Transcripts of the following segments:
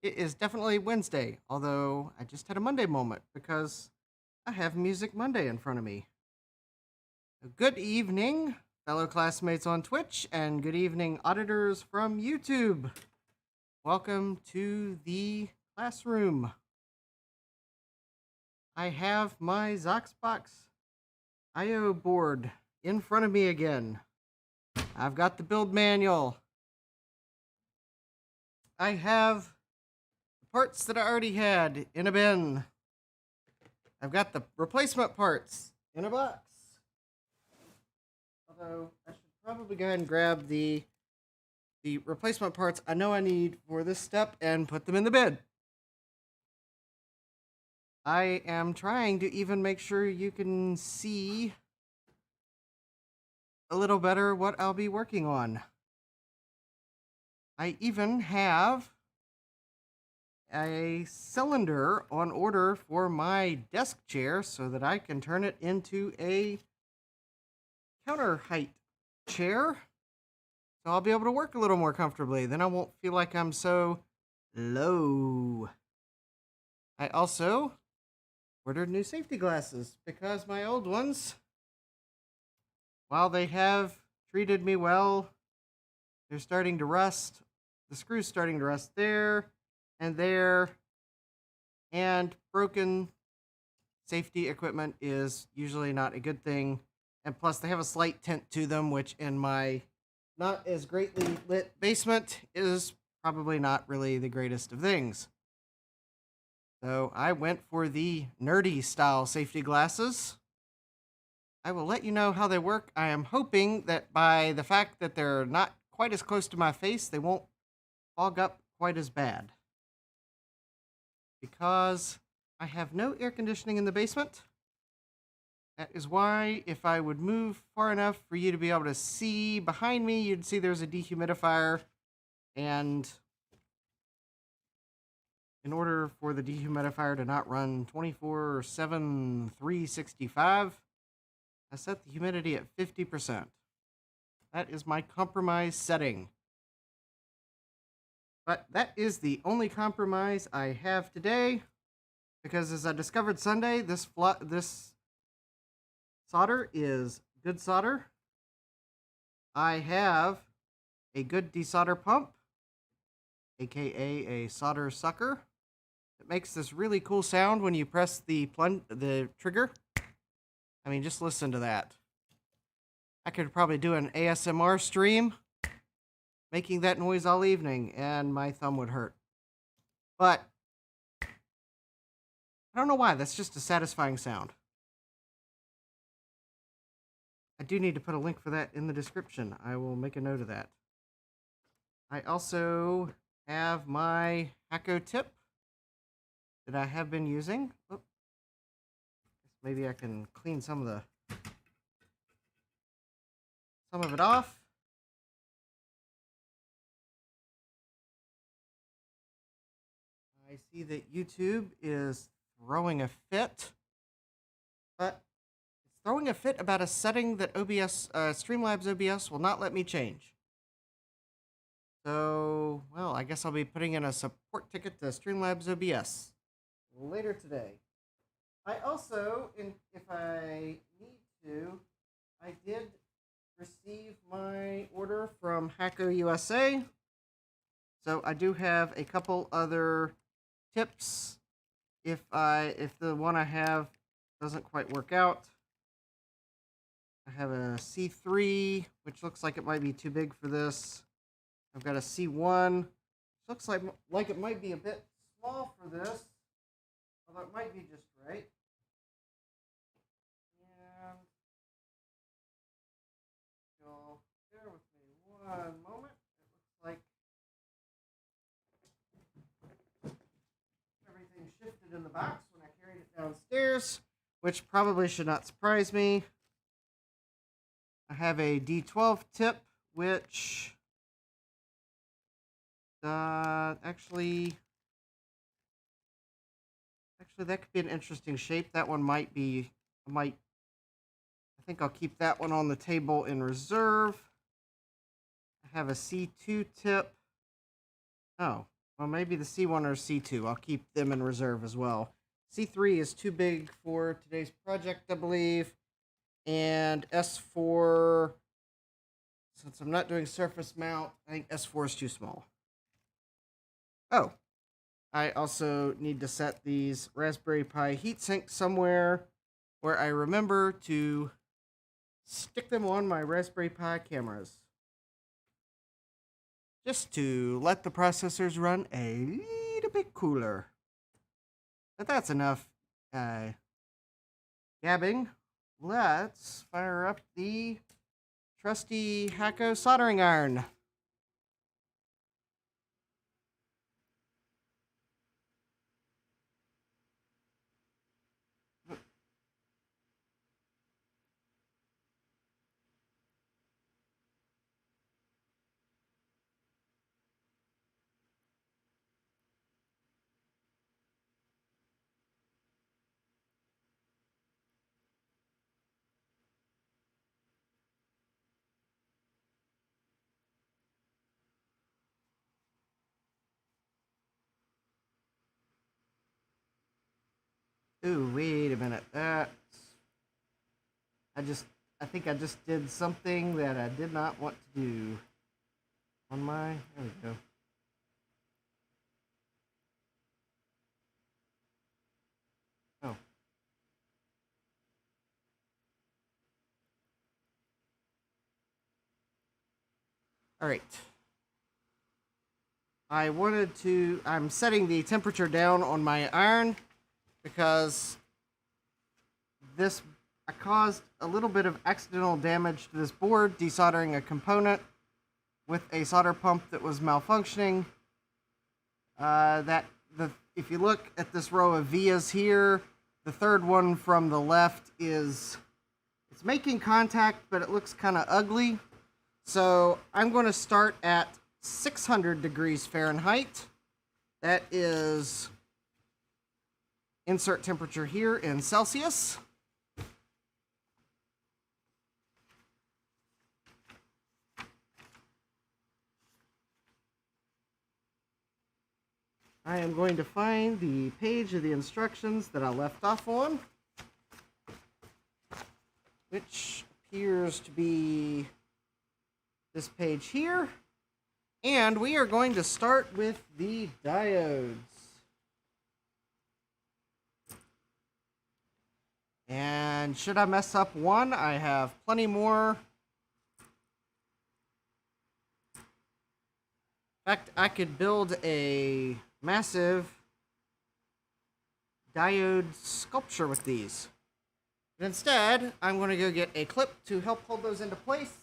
It is definitely Wednesday, although I just had a Monday moment because I have Music Monday in front of me. Good evening, fellow classmates on Twitch, and good evening, auditors from YouTube. Welcome to the classroom. I have my Zocks I/O board in front of me again. I've got the build manual. I have the parts that I already had in a bin. I've got the replacement parts in a box. Although I should probably go ahead and grab the replacement parts I know I need for this step and put them in the bin. I am trying to even make sure you can see a little better what I'll be working on. I even have a cylinder on order for my desk chair so that I can turn it into a counter height chair. So I'll be able to work a little more comfortably. Then I won't feel like I'm so low. I also ordered new safety glasses because my old ones, while they have treated me well, they're starting to rust. The screw's starting to rust there, and broken safety equipment is usually not a good thing. And plus, they have a slight tint to them, which in my not as greatly lit basement is probably not really the greatest of things. So I went for the nerdy style safety glasses. I will let you know how they work. I am hoping that by the fact that they're not quite as close to my face, they won't fog up quite as bad. Because I have no air conditioning in the basement. That is why if I would move far enough for you to be able to see behind me, you'd see there's a dehumidifier. And in order for the dehumidifier to not run 24/7, 365, I set the humidity at 50%. That is my compromise setting. But that is the only compromise I have today, because as I discovered Sunday, this solder is good solder. I have a good desolder pump, aka a solder sucker. It makes this really cool sound when you press the trigger. I mean, just listen to that. I could probably do an ASMR stream making that noise all evening, and my thumb would hurt. But I don't know why, that's just a satisfying sound. I do need to put a link for that in the description. I will make a note of that. I also have my Hacko tip that I have been using. Oh, maybe I can clean some of it off. I see that YouTube is throwing a fit, but it's throwing a fit about a setting that Streamlabs OBS will not let me change. So, well, I guess I'll be putting in a support ticket to Streamlabs OBS later today. I also, if I need to, I did receive my order from Hacko USA. So I do have a couple other tips if the one I have doesn't quite work out. I have a C3, which looks like it might be too big for this. I've got a C1, which looks like it might be a bit small for this, although it might be just right. And you'll bear with me one moment. It looks like everything shifted in the box when I carried it downstairs, which probably should not surprise me. I have a D12 tip, which actually that could be an interesting shape. That one might be, I think I'll keep that one on the table in reserve. I have a C2 tip. Oh, Well, maybe the C1 or C2. I'll keep them in reserve as well. C3 is too big for today's project, I believe. And S4, since I'm not doing surface mount, I think S4 is too small. Oh, I also need to set these Raspberry Pi heatsink somewhere where I remember to stick them on my Raspberry Pi cameras. Just to let the processors run a little bit cooler. But that's enough gabbing. Let's fire up the trusty Hakko soldering iron. Ooh, wait a minute. I think I just did something that I did not want to do. There we go. Oh. All right. I'm setting the temperature down on my iron because I caused a little bit of accidental damage to this board desoldering a component with a solder pump that was malfunctioning. If you look at this row of vias here, the third one from the left it's making contact, but it looks kind of ugly. So I'm going to start at 600 degrees Fahrenheit. That is insert temperature here in Celsius. I am going to find the page of the instructions that I left off on, which appears to be this page here. And we are going to start with the diodes. And should I mess up one, I have plenty more. In fact, I could build a massive diode sculpture with these. But instead, I'm going to go get a clip to help hold those into place.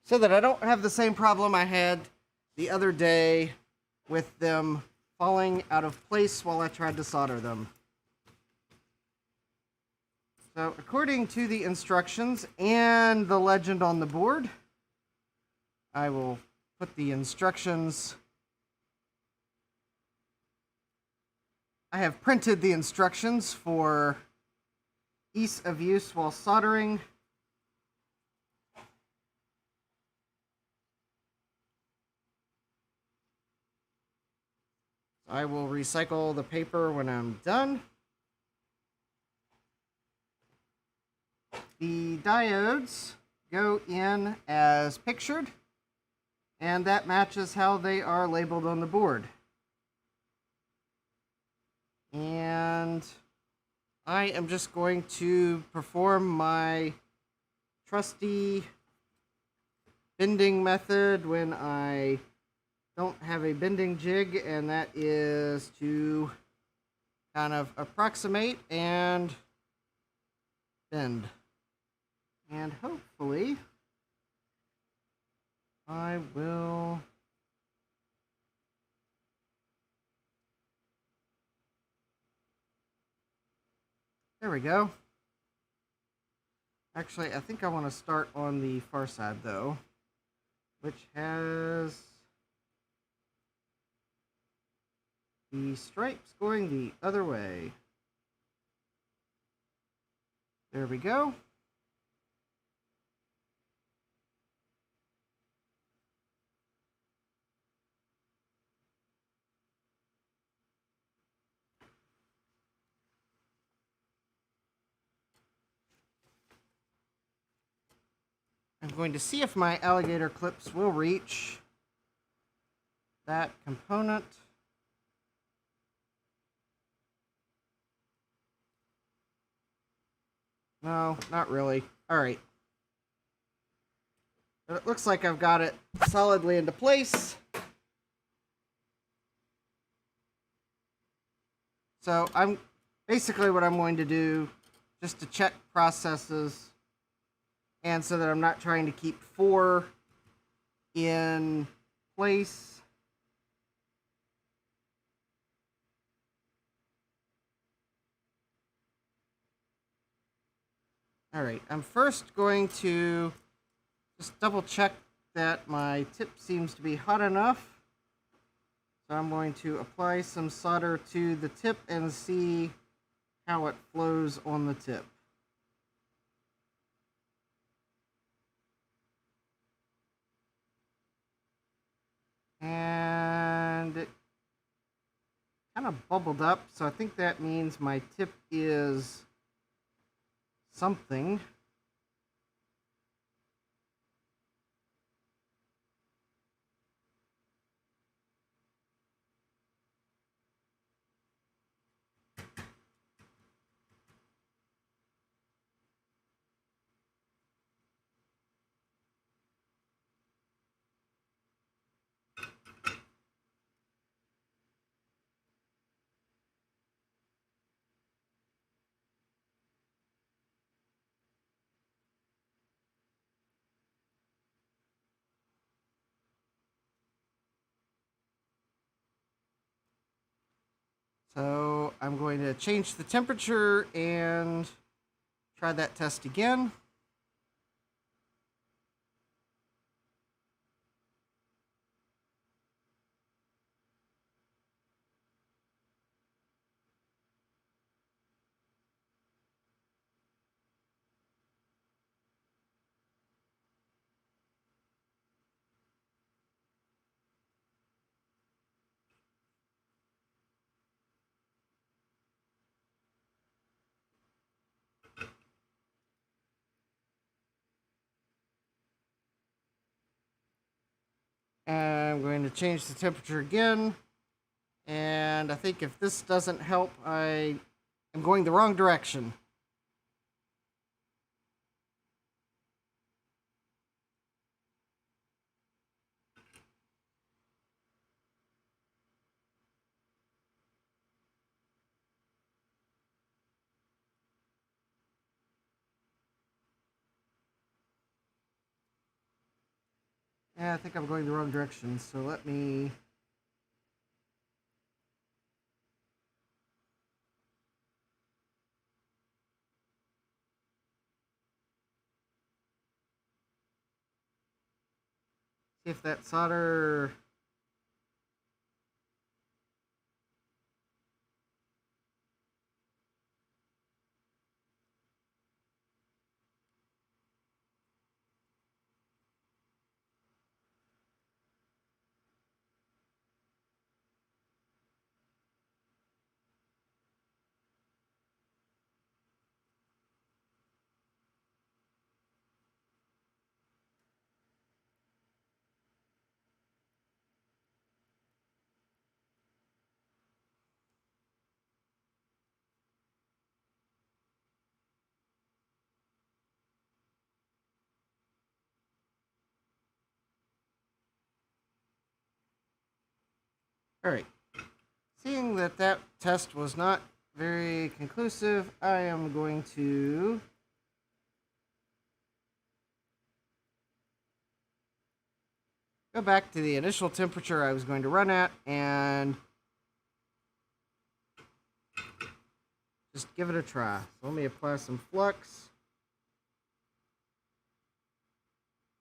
So that I don't have the same problem I had the other day with them falling out of place while I tried to solder them. So according to the instructions and the legend on the board, I will put the instructions. I have printed the instructions for ease of use while soldering. I will recycle the paper when I'm done. The diodes go in as pictured, and that matches how they are labeled on the board. And I am just going to perform my trusty bending method when I don't have a bending jig, and that is to kind of approximate and bend. And hopefully I will There we go. Actually, I think I want to start on the far side, though, which has the stripes going the other way. There we go. I'm going to see if my alligator clips will reach that component. No, not really. All right. But it looks like I've got it solidly into place. So I'm basically what I'm going to do, just to check processes, and so that I'm not trying to keep 4 in place. All right, I'm first going to just double check that my tip seems to be hot enough. So I'm going to apply some solder to the tip and see how it flows on the tip. And it kind of bubbled up, so I think that means my tip is something. So I'm going to change the temperature and try that test again. And I'm going to change the temperature again. And I think if this doesn't help, I am going the wrong direction. Yeah, I think I'm going the wrong direction, so let me... see if that solder... All right. Seeing that that test was not very conclusive, I am going to go back to the initial temperature I was going to run at and just give it a try. So let me apply some flux,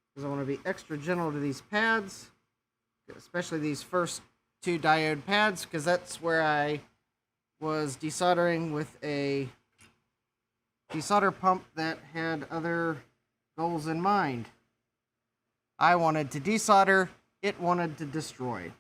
because I want to be extra gentle to these pads, especially these first two diode pads, because that's where I was desoldering with a desolder pump that had other goals in mind. I wanted to desolder, it wanted to destroy.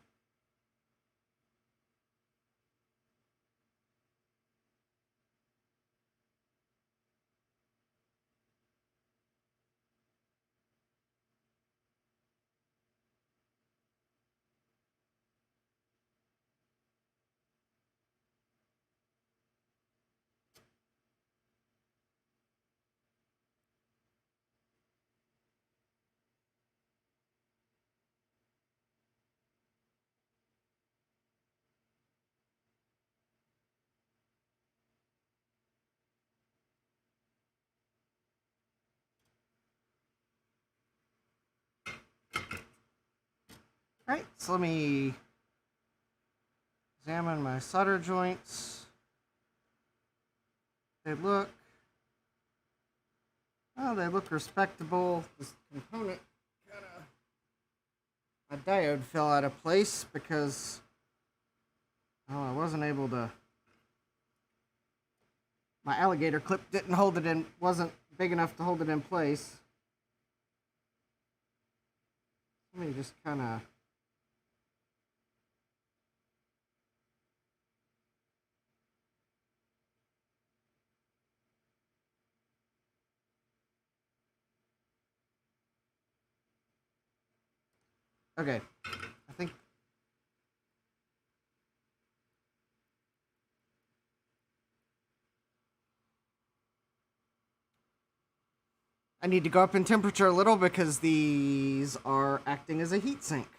Alright, so let me examine my solder joints. They look respectable. This component my diode fell out of place because I wasn't able to. My alligator clip didn't hold it in, wasn't big enough to hold it in place. Let me just kind of. Okay, I think. I need to go up in temperature a little because these are acting as a heat sink.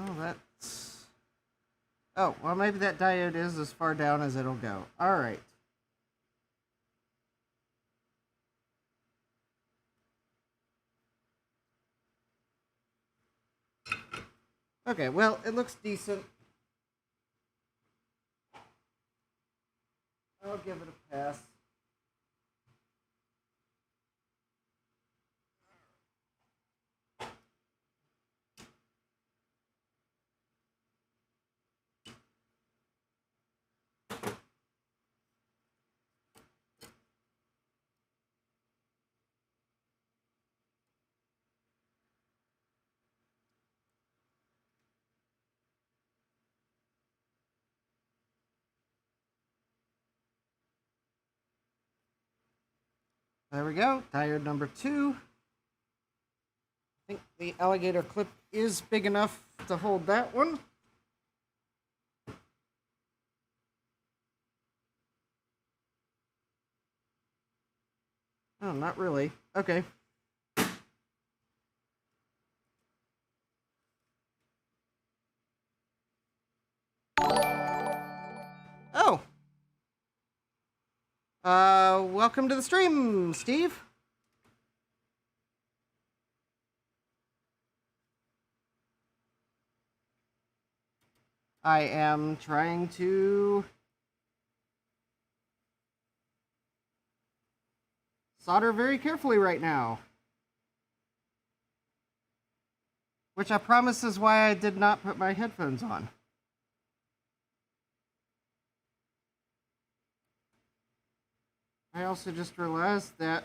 Oh, that's... Oh, well, maybe that diode is as far down as it'll go. All right. Okay, well, it looks decent. I'll give it a pass. There we go, diode number 2. I think the alligator clip is big enough to hold that one. Oh, not really. Okay. Oh. Welcome to the stream, Steve. I am trying to solder very carefully right now. Which I promise is why I did not put my headphones on. I also just realized that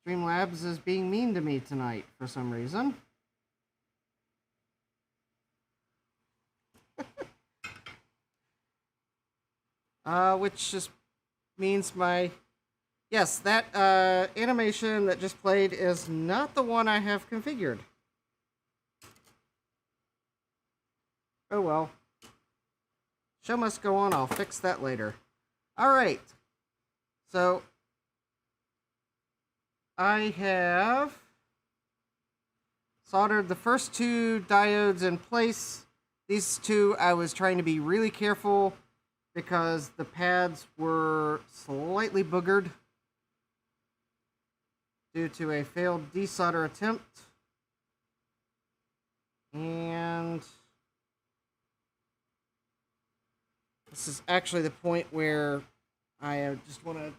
Streamlabs is being mean to me tonight for some reason. Which just means my... Yes, that animation that just played is not the one I have configured. Oh well, show must go on. I'll fix that later. All right. So I have soldered the first two diodes in place. These two I was trying to be really careful because the pads were slightly boogered due to a failed desolder attempt. And this is actually the point where I just want to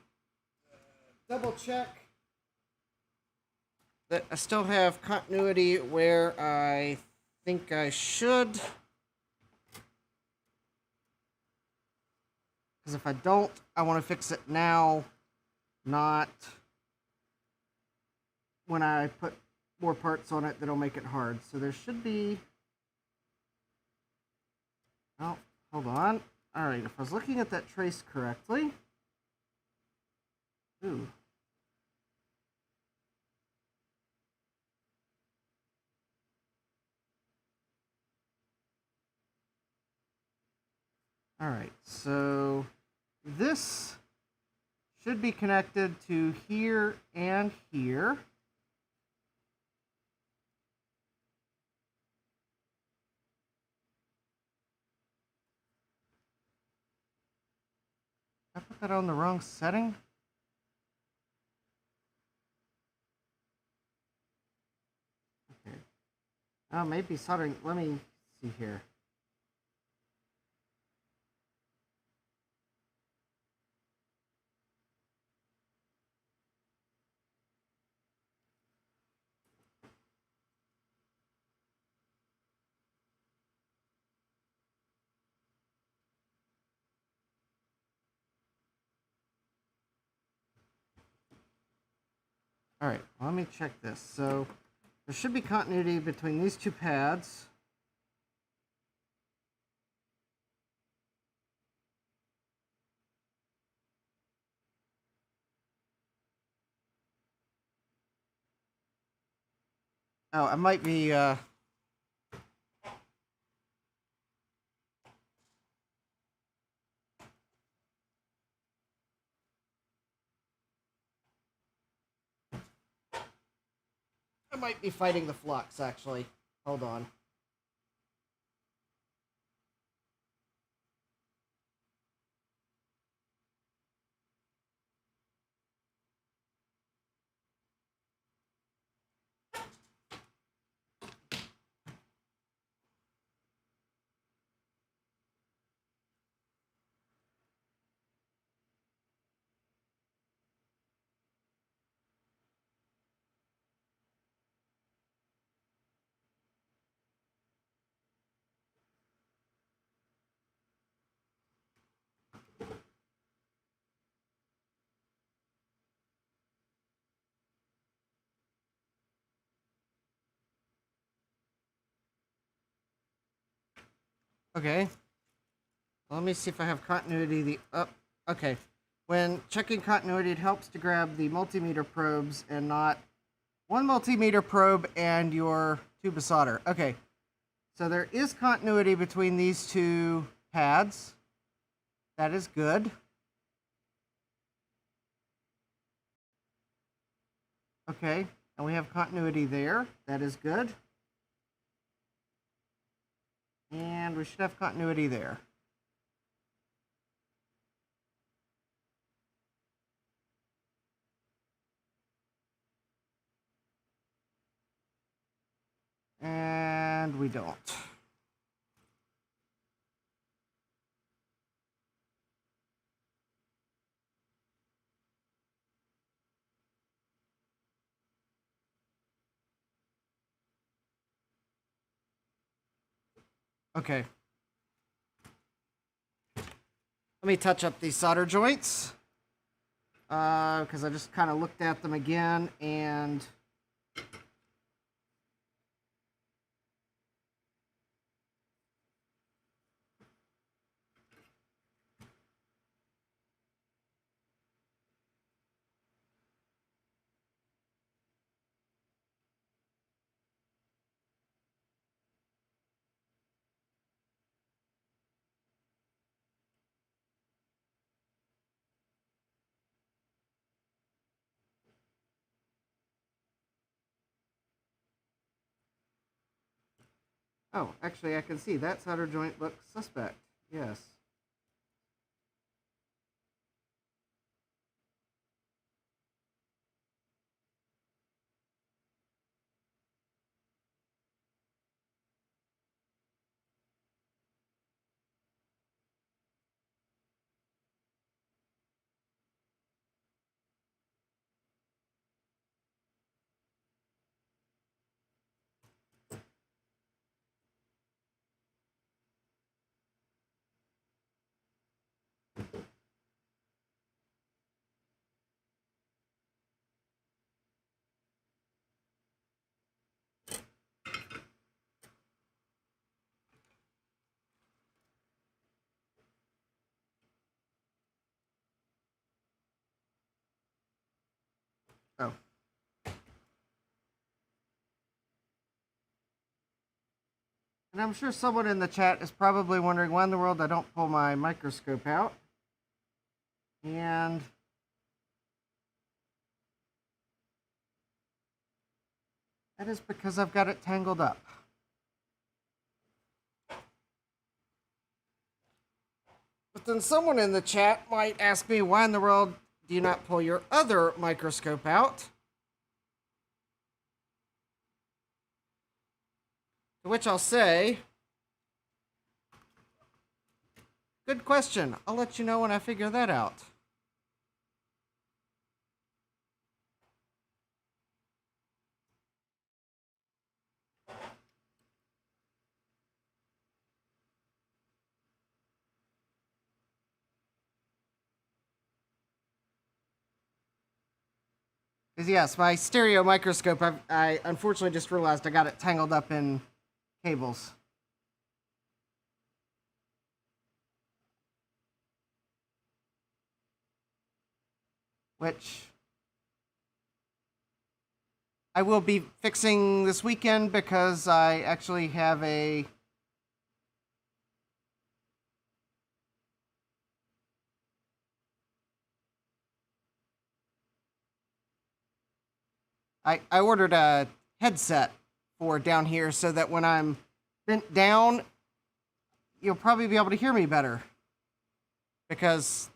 double check that I still have continuity where I think I should. Because if I don't, I want to fix it now, not when I put more parts on it that'll make it hard. So there should be... Oh, hold on. All right, if I was looking at that trace correctly... Ooh. All right, so this should be connected to here and here. I put that on the wrong setting? Okay. Oh, maybe soldering. Let me see here. All right, well, let me check this. So there should be continuity between these two pads. Oh, I might be fighting the flux, actually. Hold on. Okay. Let me see if I have continuity. Okay. When checking continuity, it helps to grab the multimeter probes and not one multimeter probe and your tube of solder. Okay. So there is continuity between these two pads. That is good. Okay. And we have continuity there. That is good. And we should have continuity there. And we don't. Okay. Let me touch up these solder joints. Because I just kind of looked at them again and Oh, actually, I can see that solder joint looks suspect. Yes. Oh. And I'm sure someone in the chat is probably wondering why in the world I don't pull my microscope out. And that is because I've got it tangled up. But then someone in the chat might ask me, why in the world do you not pull your other microscope out? To which I'll say, good question. I'll let you know when I figure that out. Because yes, my stereo microscope, I unfortunately just realized I got it tangled up in cables. Which I will be fixing this weekend because I actually have a I ordered a headset for down here so that when I'm bent down, you'll probably be able to hear me better. Because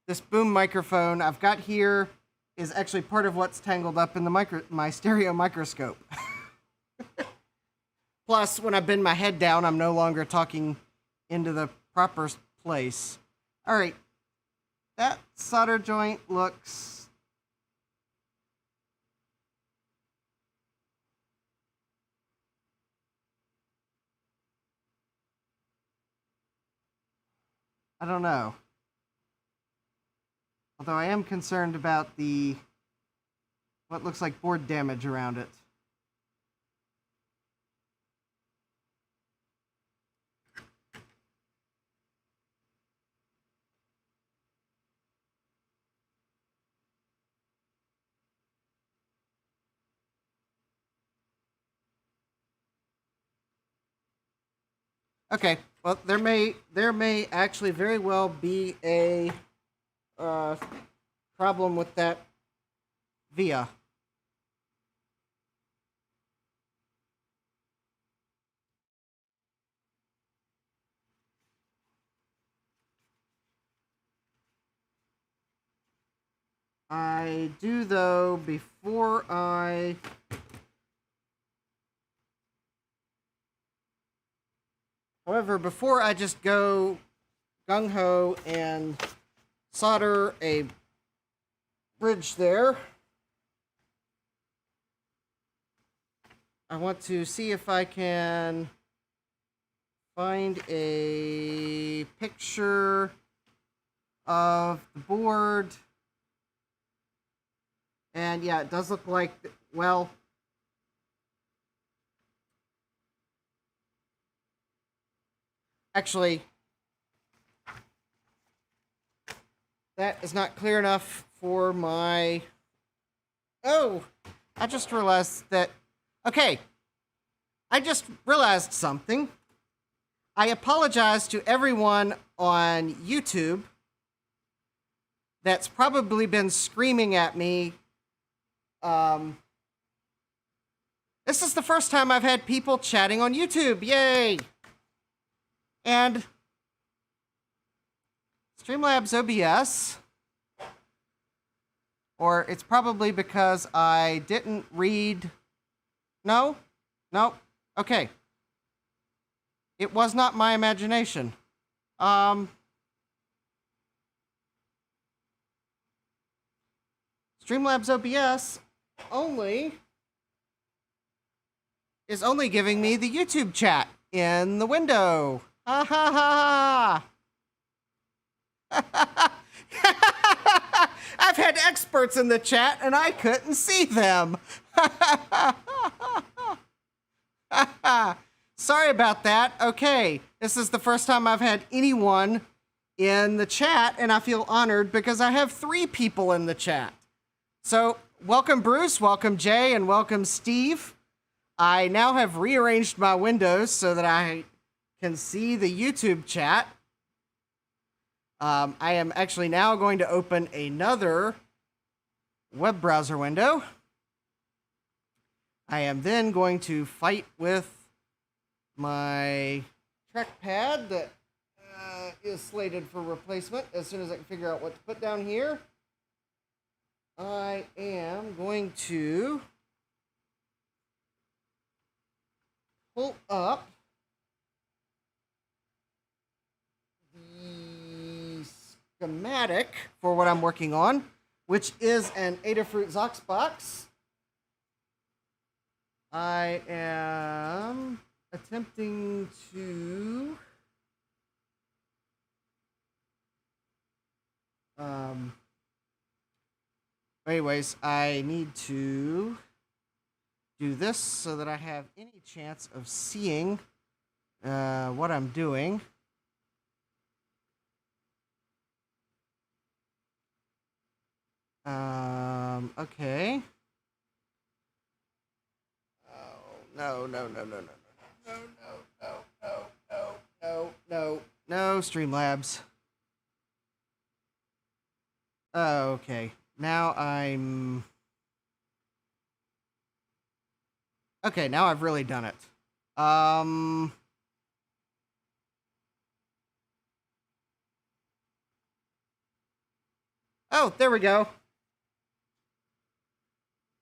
this boom microphone I've got here is actually part of what's tangled up in the my stereo microscope. Plus, when I bend my head down, I'm no longer talking into the proper place. All right, that solder joint looks... I don't know. Although I am concerned about the what looks like board damage around it. Okay, well there may actually very well be a problem with that via. I do though before I just go gung-ho and solder a bridge there, I want to see if I can find a picture of the board. And yeah, it does look like, well, actually, that is not clear enough for my... Oh, I just realized that... Okay, I just realized something. I apologize to everyone on YouTube that's probably been screaming at me. This This is the first time I've had people chatting on YouTube. Yay! And Streamlabs OBS, or it's probably because I didn't read. No? Okay. It was not my imagination. Streamlabs OBS is only giving me the YouTube chat in the window. Ha ha ha. I've had experts in the chat and I couldn't see them. Sorry about that. Okay, this is the first time I've had anyone in the chat, and I feel honored because I have 3 people in the chat. So, welcome Bruce, welcome Jay, and welcome Steve. I now have rearranged my windows so that I can see the YouTube chat. I am actually now going to open another web browser window. I am then going to fight with my trackpad that is slated for replacement as soon as I can figure out what to put down here. I am going to pull up the schematic for what I'm working on, which is an Adafruit zocks box. I am attempting to anyways, I need to do this so that I have any chance of seeing what I'm doing. Okay. Oh, no, Streamlabs. Oh, okay. Now I'm... Okay, now I've really done it. Oh, there we go.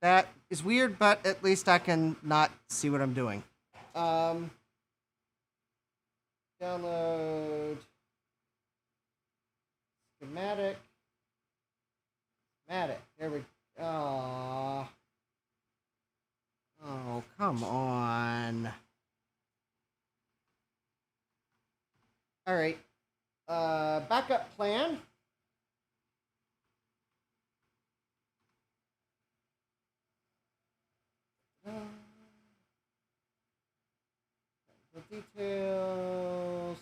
That is weird, but at least I can not see what I'm doing. Download schematic. There we go. Oh, come on. All right. Backup plan. The details.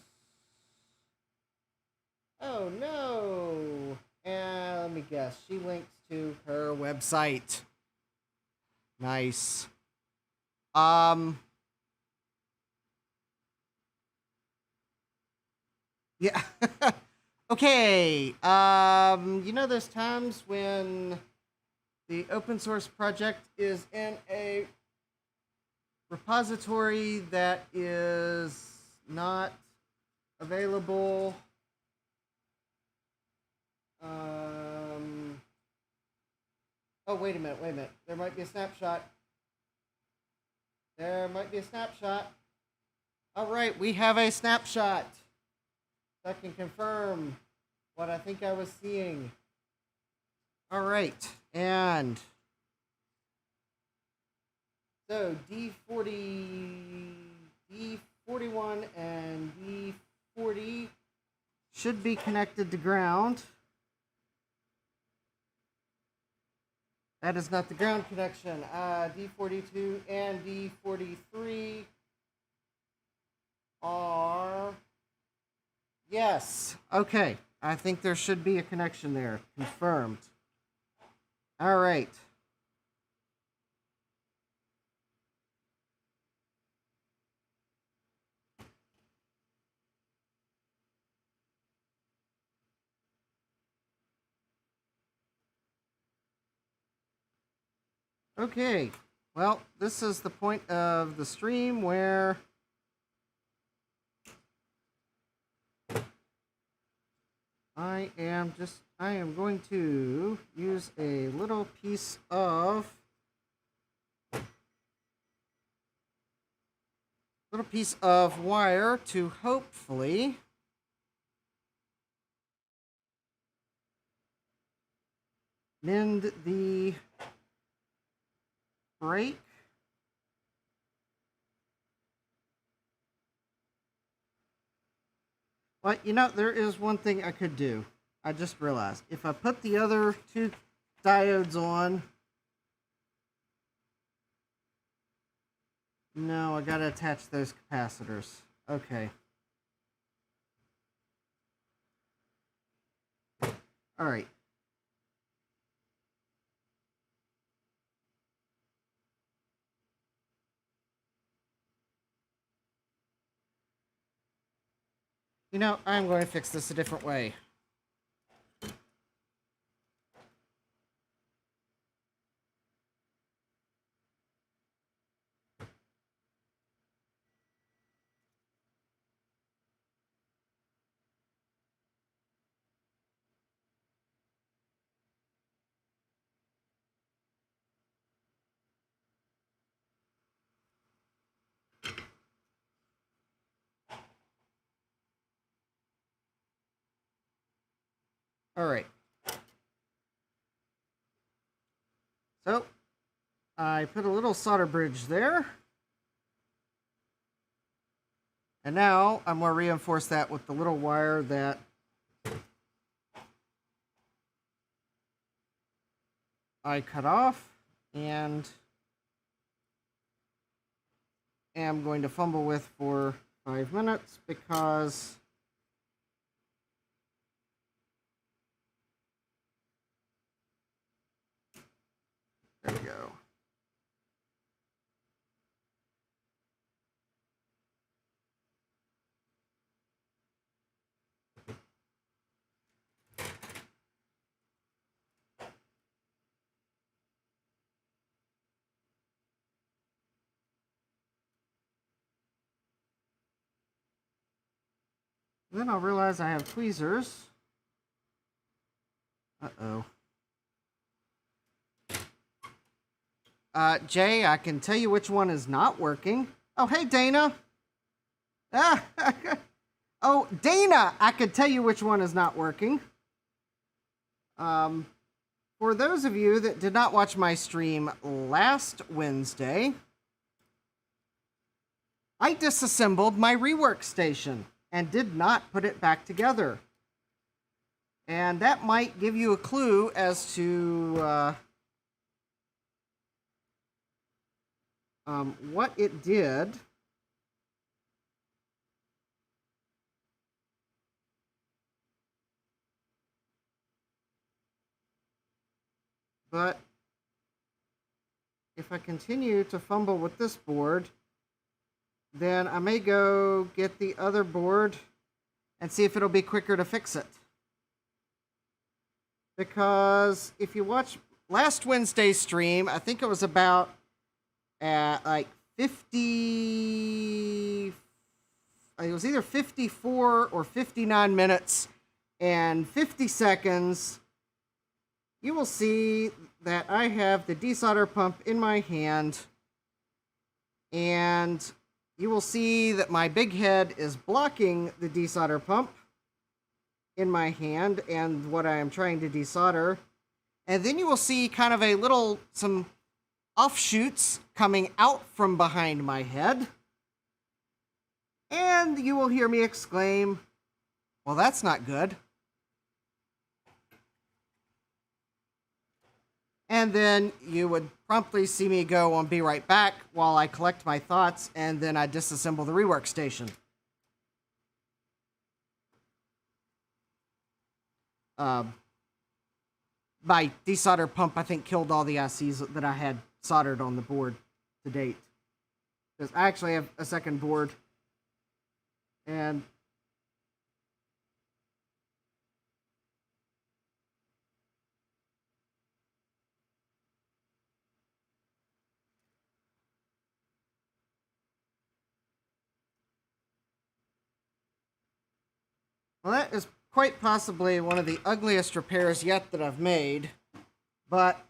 Oh no. And let me guess. She links to her website. Nice. Yeah. Okay. You know those times when the open source project is in a repository that is not available. Oh, wait a minute. There might be a snapshot. All right, we have a snapshot. I can confirm what I think I was seeing. All right, and so D41 and D40 should be connected to ground. That is not the ground connection. D42 and D43 are... Yes. Okay. I think there should be a connection there. Confirmed. All right. Okay. Well, this is the point of the stream where I am going to use a little piece of wire to hopefully mend the break. But, you know, there is one thing I could do. I just realized. If I put the other two diodes on... No, I gotta attach those capacitors. Okay. Alright. You know, I'm going to fix this a different way. Alright. So, I put a little solder bridge there. And now, I'm going to reinforce that with the little wire that I cut off. And am going to fumble with for 5 minutes because... There we go. Then I'll realize I have tweezers. Uh-oh. Jay, I can tell you which one is not working. Oh, hey, Dana. Ah, oh, Dana, I can tell you which one is not working. For those of you that did not watch my stream last Wednesday, I disassembled my rework station and did not put it back together. And that might give you a clue as to what it did. But if I continue to fumble with this board, then I may go get the other board and see if it'll be quicker to fix it. Because if you watch last Wednesday's stream, I think it was about like 50... It was either 54 or 59 minutes and 50 seconds. You will see that I have the desolder pump in my hand, and you will see that my big head is blocking the desolder pump in my hand and what I am trying to desolder. And then you will see kind of some offshoots coming out from behind my head. And you will hear me exclaim, well, that's not good. And then you would promptly see me go on Be Right Back while I collect my thoughts, and then I disassemble the rework station. My desolder pump, I think, killed all the ICs that I had soldered on the board to date. Because I actually have a second board. And Well, that is quite possibly one of the ugliest repairs yet that I've made, but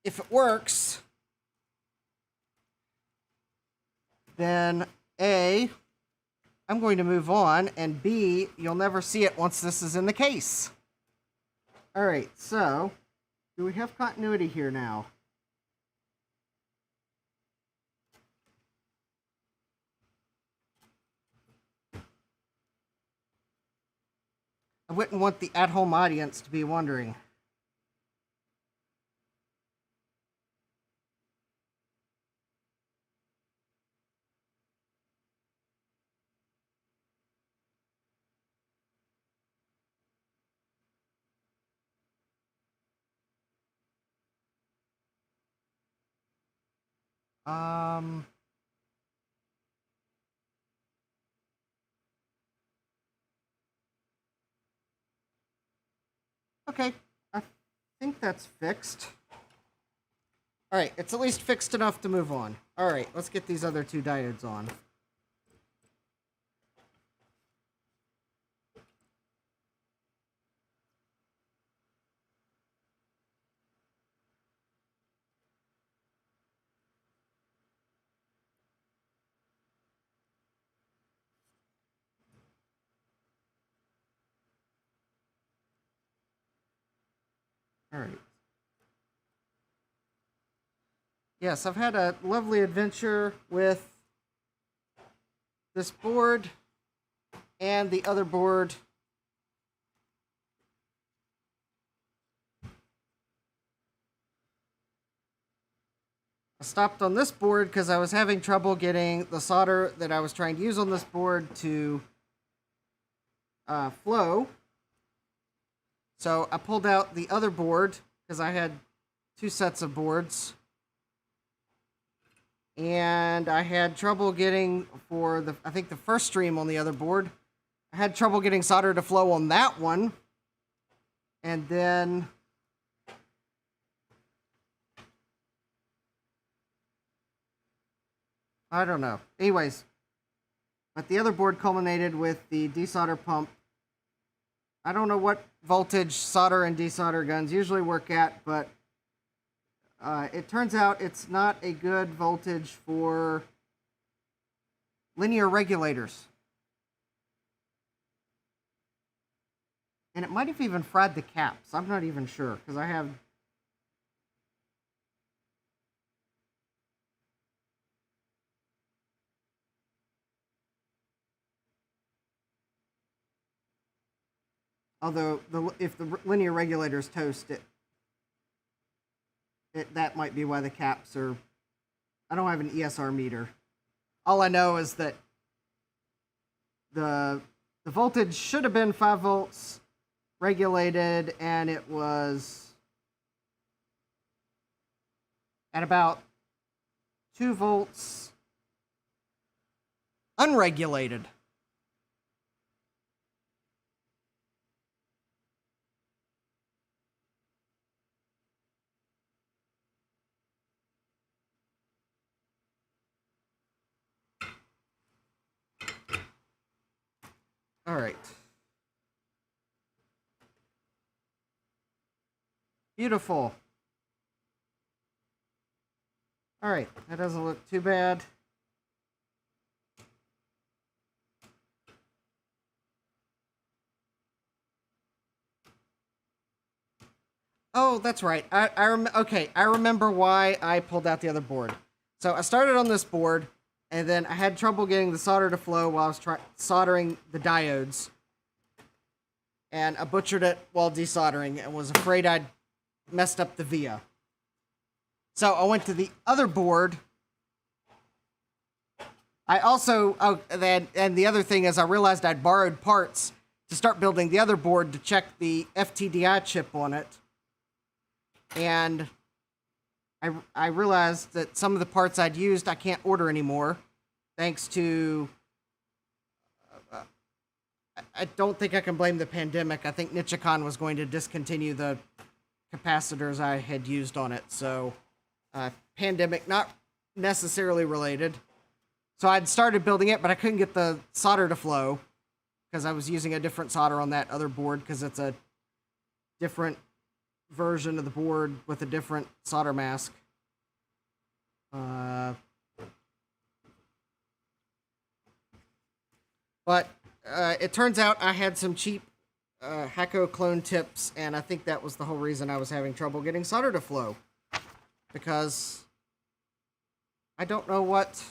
if it works, then A, I'm going to move on, and B, you'll never see it once this is in the case. Alright, so, do we have continuity here now? I wouldn't want the at-home audience to be wondering. Okay, I think that's fixed. Alright, it's at least fixed enough to move on. Alright, let's get these other two diodes on. Alright. Yes, I've had a lovely adventure with this board and the other board. I stopped on this board because I was having trouble getting the solder that I was trying to use on this board to flow. So I pulled out the other board because I had two sets of boards. And I had trouble getting, for the, I think the first stream on the other board, I had trouble getting solder to flow on that one. And then I don't know. Anyways, but the other board culminated with the desolder pump. I don't know what voltage solder and desolder guns usually work at, but it turns out it's not a good voltage for linear regulators. And it might have even fried the caps. I'm not even sure, because I have... Although, if the linear regulators toast, that might be why the caps are... I don't have an ESR meter. All I know is that the voltage should have been 5 volts regulated, and it was at about 2 volts unregulated. All right. Beautiful. All right, that doesn't look too bad. Oh, that's right. Okay, I remember why I pulled out the other board. So I started on this board, and then I had trouble getting the solder to flow while I was soldering the diodes. And I butchered it while desoldering and was afraid I'd messed up the via. So I went to the other board. I also, and the other thing is I realized I'd borrowed parts to start building the other board to check the FTDI chip on it. And I realized that some of the parts I'd used I can't order anymore, thanks to... I don't think I can blame the pandemic. I think Nichicon was going to discontinue the capacitors I had used on it, so pandemic, not necessarily related. So I'd started building it, but I couldn't get the solder to flow. because I was using a different solder on that other board because it's a different version of the board with a different solder mask. But it turns out I had some cheap Hacko clone tips, and I think that was the whole reason I was having trouble getting solder to flow. Because I don't know what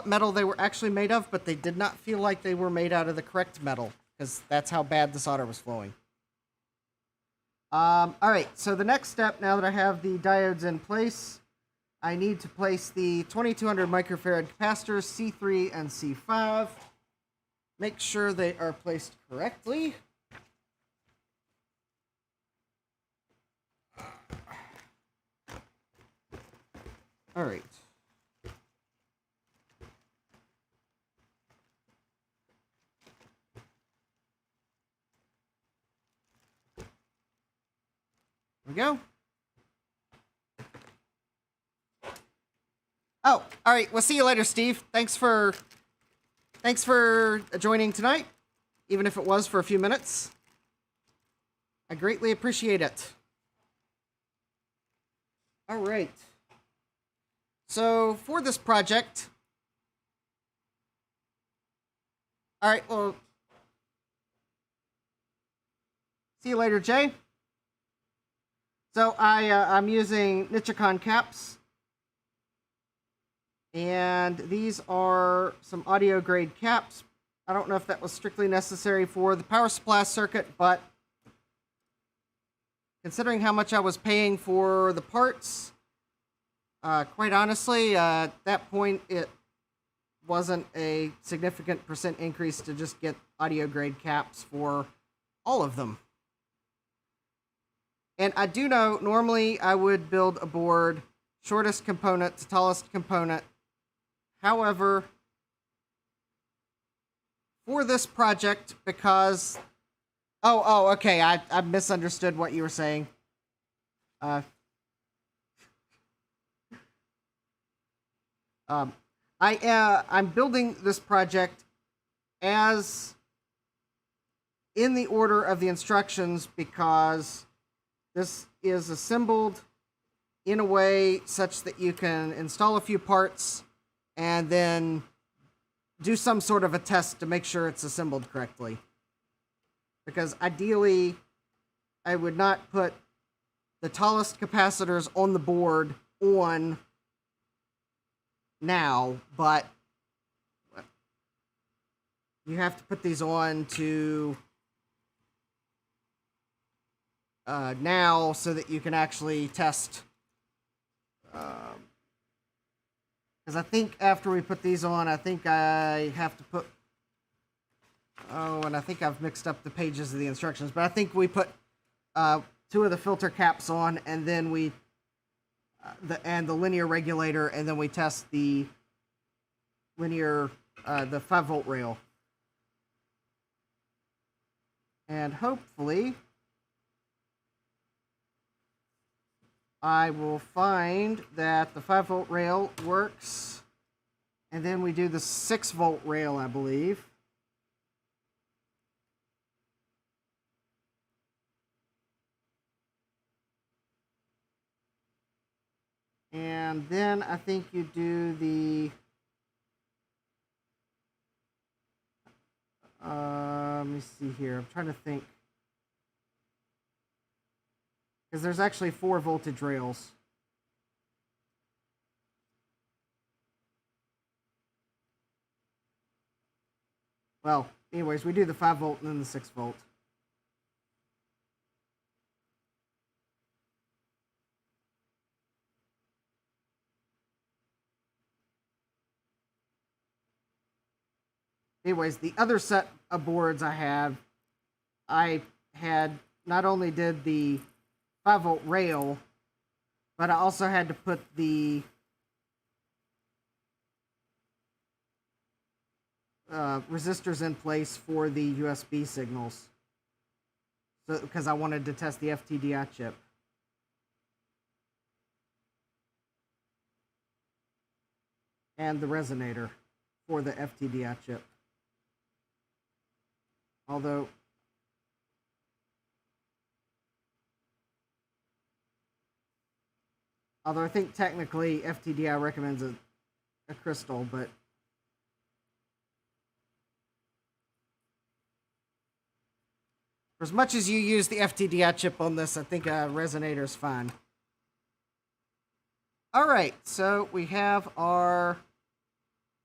metal they were actually made of, but they did not feel like they were made out of the correct metal, because that's how bad the solder was flowing. Alright, so the next step, now that I have the diodes in place, I need to place the 2200 microfarad capacitors C3 and C5. Make sure they are placed correctly. Alright. There we go. Oh, all right. We'll see you later, Steve. Thanks for joining tonight, even if it was for a few minutes. I greatly appreciate it. All right. So for this project, all right. Well, see you later, Jay. So I'm using Nichicon caps. And these are some audio grade caps. I don't know if that was strictly necessary for the power supply circuit, but considering how much I was paying for the parts, quite honestly, at that point, it wasn't a significant % increase to just get audio grade caps for all of them. And I do know, normally I would build a board, shortest component to tallest component. However, for this project, because... Oh, okay, I misunderstood what you were saying. I'm building this project as in the order of the instructions because this is assembled in a way such that you can install a few parts and then do some sort of a test to make sure it's assembled correctly. Because ideally, I would not put the tallest capacitors on the board on now, but you have to put these on to now so that you can actually test. Because I think after we put these on, I think I have to put... Oh, and I think I've mixed up the pages of the instructions, but I think we put 2 of the filter caps on, and then we... the linear regulator, and then we test the linear, the 5-volt rail. And hopefully, I will find that the 5-volt rail works, and then we do the 6-volt rail, I believe. And then I think you do the... let me see here. I'm trying to think. Because there's actually 4 voltage rails. Well, anyways, we do the 5-volt and then the 6-volt. Anyways, the other set of boards I had not only did the 5-volt rail, but I also had to put the resistors in place for the USB signals. So, because I wanted to test the FTDI chip. And the resonator for the FTDI chip. Although I think technically FTDI recommends a crystal, but for as much as you use the FTDI chip on this, I think a resonator is fine. All right, so we have our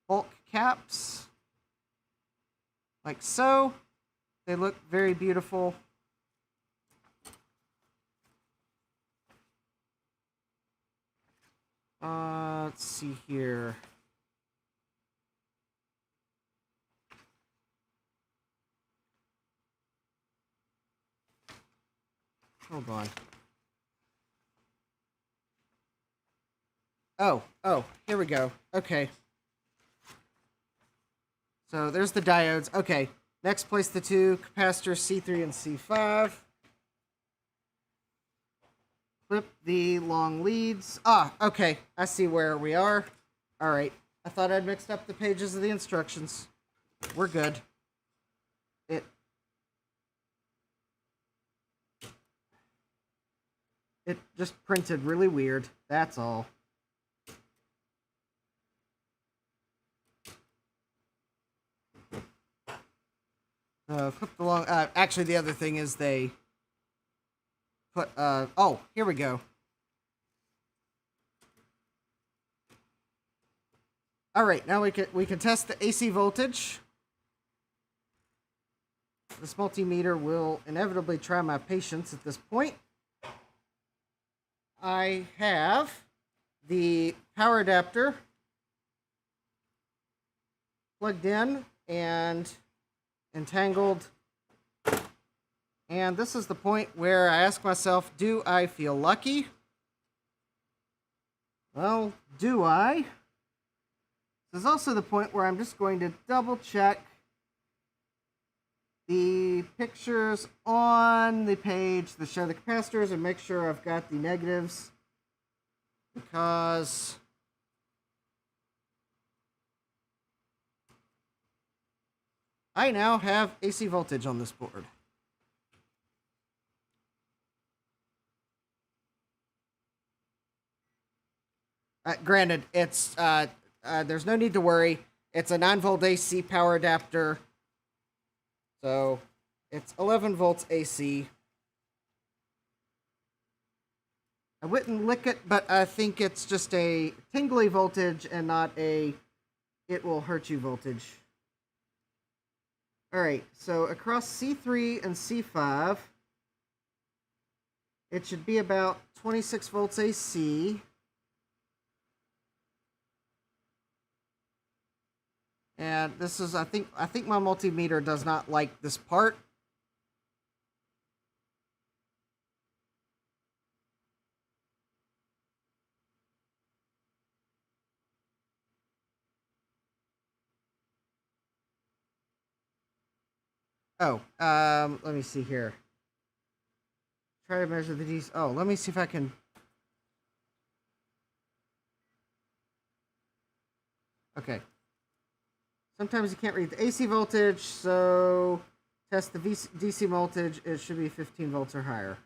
bulk caps, like so. They look very beautiful. Let's see here. Hold on. Oh, here we go. Okay. So there's the diodes. Okay. Next, place the two capacitors C3 and C5. Flip the long leads. Ah, okay. I see where we are. All right. I thought I'd mixed up the pages of the instructions. We're good. It just printed really weird. That's all. Flip the long... actually, the other thing is they put... oh, here we go. All right, now we can test the AC voltage. This multimeter will inevitably try my patience at this point. I have the power adapter plugged in and entangled. And this is the point where I ask myself, do I feel lucky? Well, do I? This is also the point where I'm just going to double check the pictures on the page that show the capacitors and make sure I've got the negatives, because I now have AC voltage on this board. Granted, it's there's no need to worry. It's a 9-volt AC power adapter, so it's 11 volts AC. I wouldn't lick it, but I think it's just a tingly voltage and not a it will hurt you voltage. All right, so across C3 and C5, it should be about 26 volts AC. And this is, I think my multimeter does not like this part. Oh, let me see here. Try to measure the DC. Oh, let me see if I can. Okay. Sometimes you can't read the AC voltage, so test the DC voltage. It should be 15 volts or higher.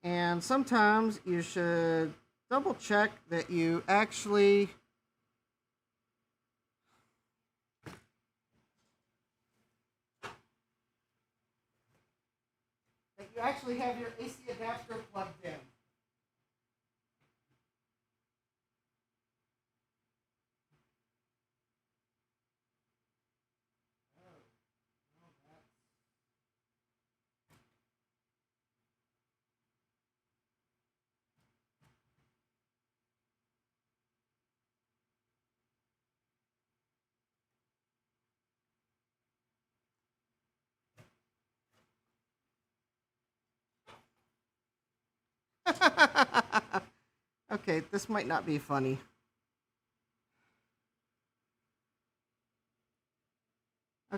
And sometimes you should double check that you actually have your AC adapter plugged in. Okay, this might not be funny.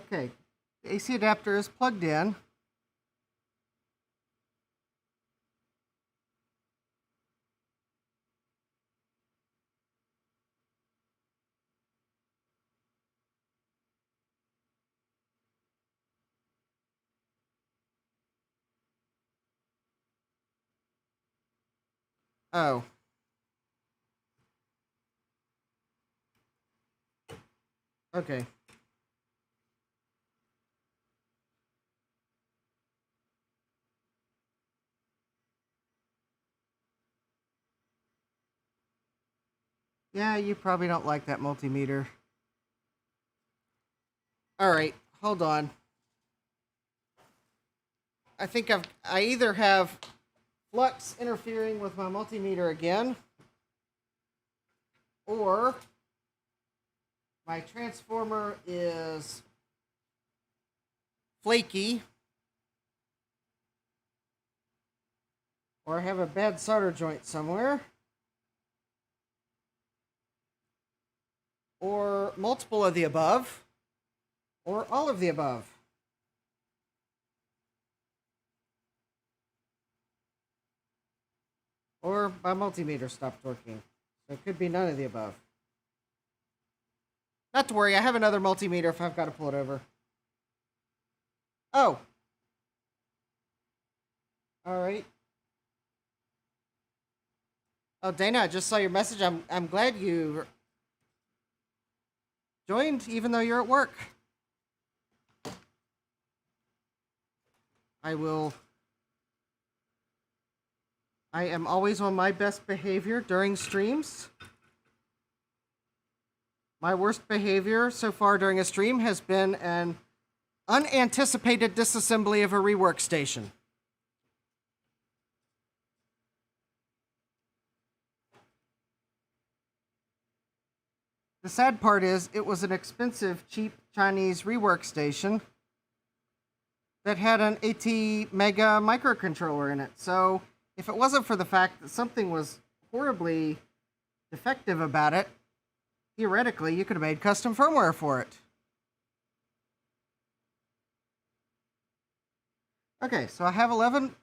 Okay, the AC adapter is plugged in. Oh. Okay. Yeah, you probably don't like that multimeter. Alright, hold on. I think I either have flux interfering with my multimeter again, or my transformer is flaky, or I have a bad solder joint somewhere, or multiple of the above, or all of the above. Or my multimeter stopped working. So it could be none of the above. Not to worry, I have another multimeter if I've got to pull it over. Oh. Alright. Oh, Dana, I just saw your message. I'm glad you joined, even though you're at work. I am always on my best behavior during streams. My worst behavior so far during a stream has been an unanticipated disassembly of a rework station. The sad part is, it was an expensive, cheap Chinese rework station that had an 80 mega microcontroller in it. So if it wasn't for the fact that something was horribly defective about it, theoretically, you could have made custom firmware for it. Okay, so I have 11.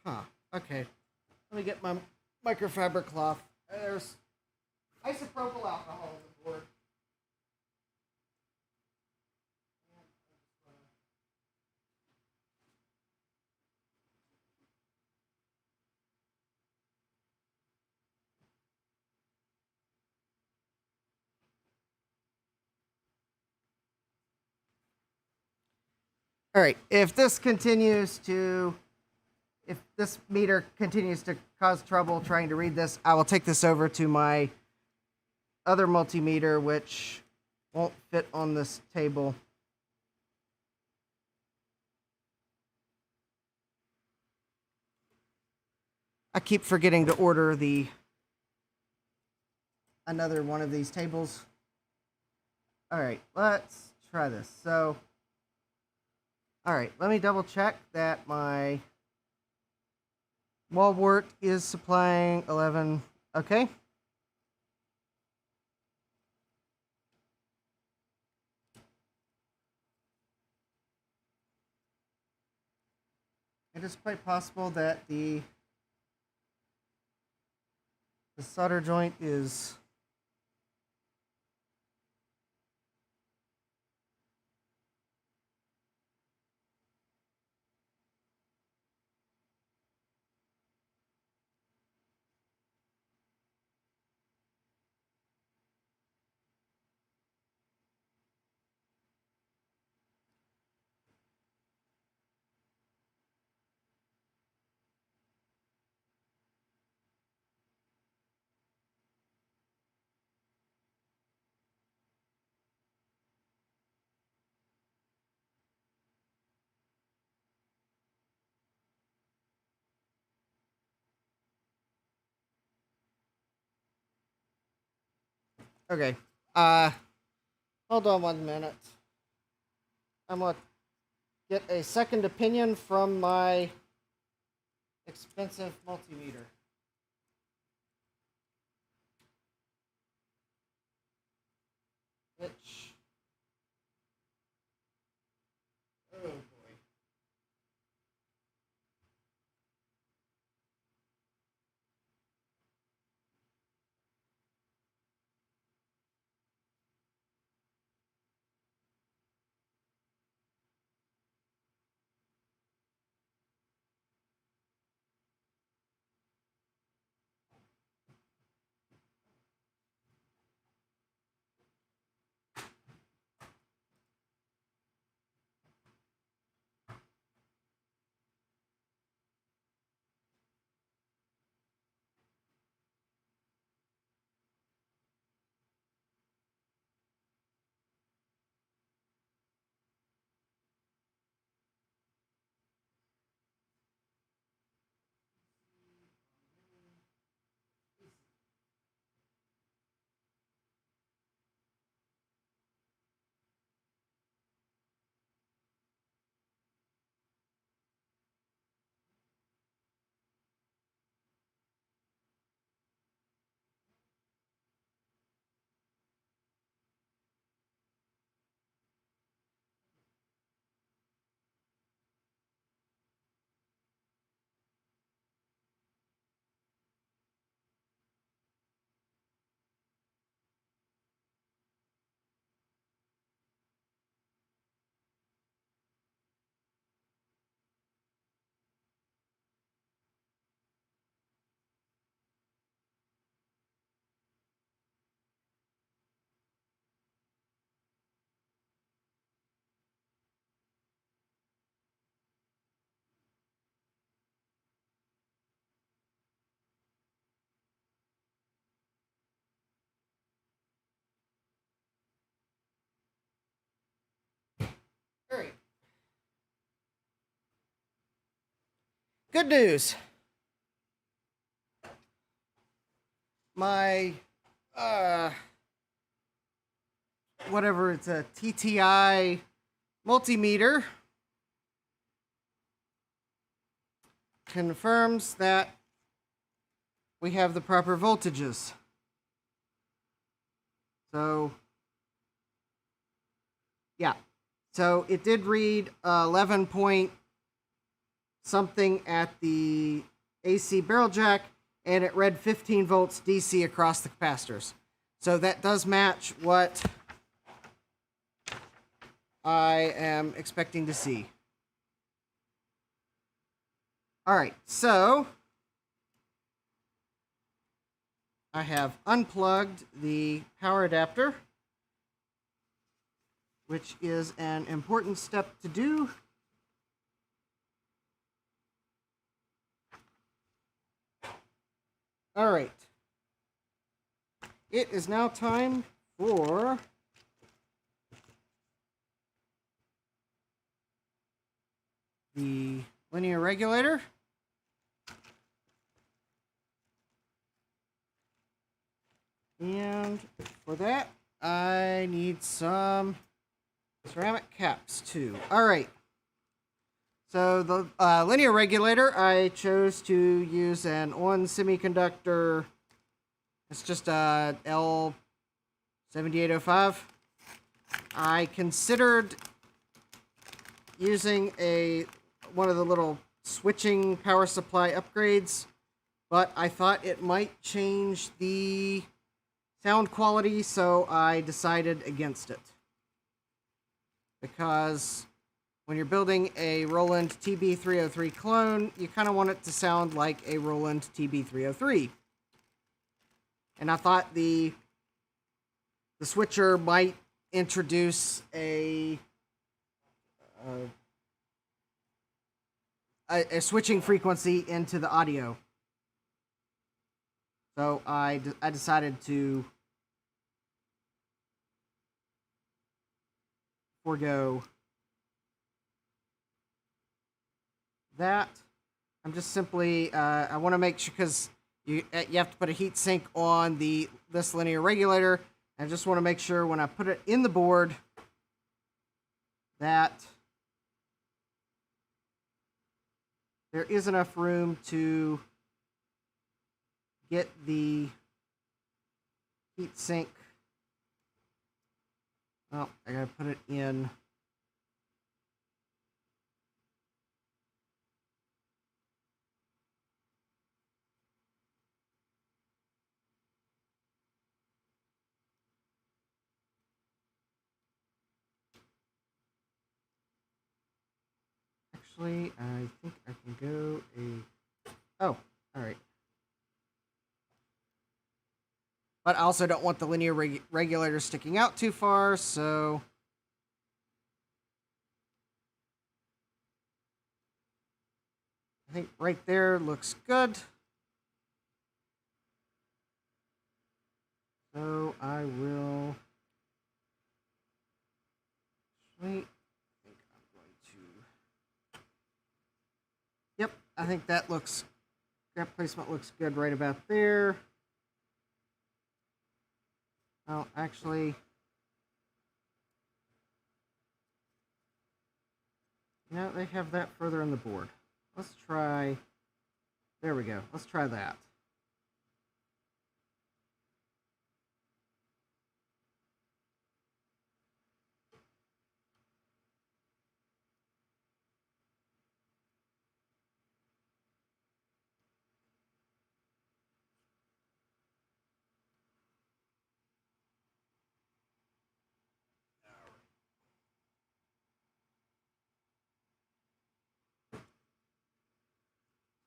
Huh, okay. Let me get my microfiber cloth. There's isopropyl alcohol on the board. All right, if this meter continues to cause trouble trying to read this, I will take this over to my other multimeter, which won't fit on this table. I keep forgetting to order another one of these tables. All right, let's try this. So, all right, let me double check that my wall wart is supplying 11. Okay. It is quite possible that the solder joint is Okay. Hold on 1 minute. I'm gonna get a second opinion from my expensive multimeter. Which, oh boy. All right. Good news. My, whatever, it's a TTI multimeter confirms that we have the proper voltages. So, yeah. So it did read 11 point something at the AC barrel jack, and it read 15 volts DC across the capacitors. So that does match what I am expecting to see. All right, so I have unplugged the power adapter, which is an important step to do. All right. It is now time for the linear regulator. And for that, I need some ceramic caps too. All right. So the linear regulator, I chose to use an on semiconductor. It's just a L7805. I considered using one of the little switching power supply upgrades, but I thought it might change the sound quality, so I decided against it. Because when you're building a Roland TB-303 clone, you kind of want it to sound like a Roland TB-303. And I thought the switcher might introduce a switching frequency into the audio. So I decided to forego that. I'm just simply, I want to make sure, because you have to put a heat sink on this linear regulator I just want to make sure when I put it in the board that there is enough room to get the heat sink. Oh, I gotta put it in. Actually, I think I can go a... Oh, all right. But I also don't want the linear regulator sticking out too far, so... I think right there looks good. So I will... Wait. Yep, I think that placement looks good right about there. Well, actually, no, they have that further on the board. Let's try, there we go. Let's try that.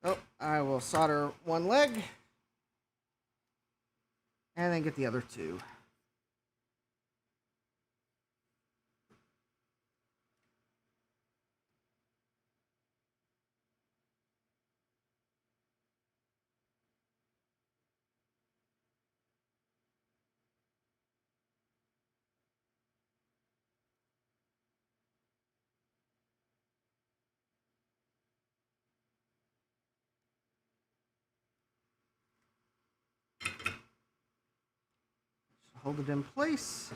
Oh, I will solder one leg and then get the other two. Hold it in place.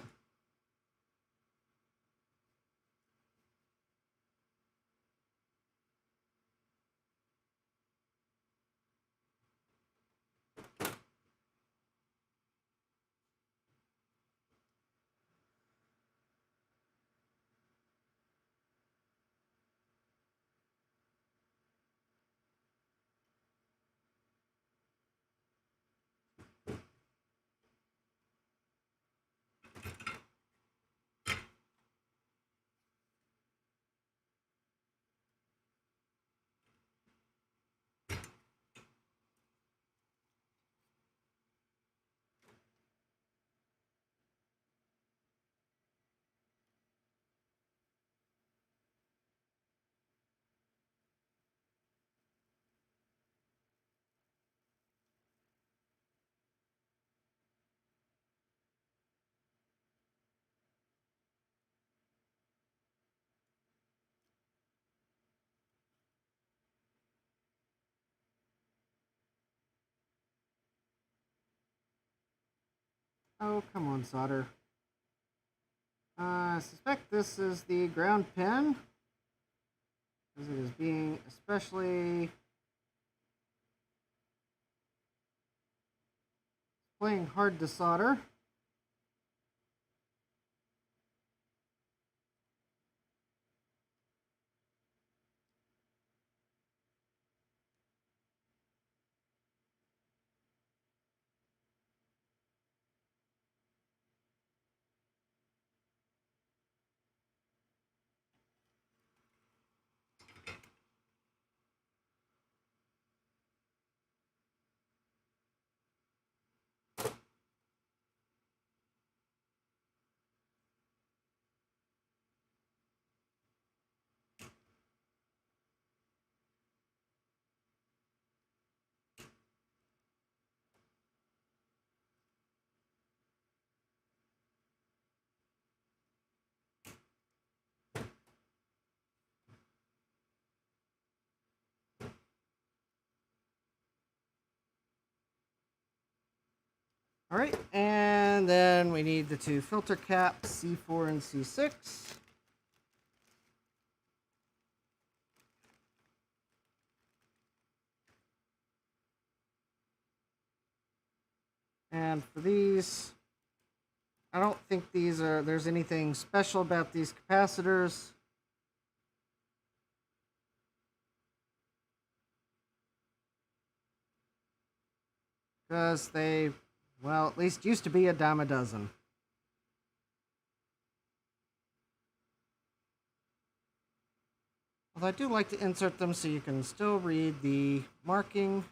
Oh, come on, solder. I suspect this is the ground pin, as it is being especially playing hard to solder. All right, and then then we need the two filter caps, C4 and C6. And for these, I don't think there's anything special about these capacitors. Because they, well, at least used to be a dime a dozen. Although I do like to insert them so you can still read the marking.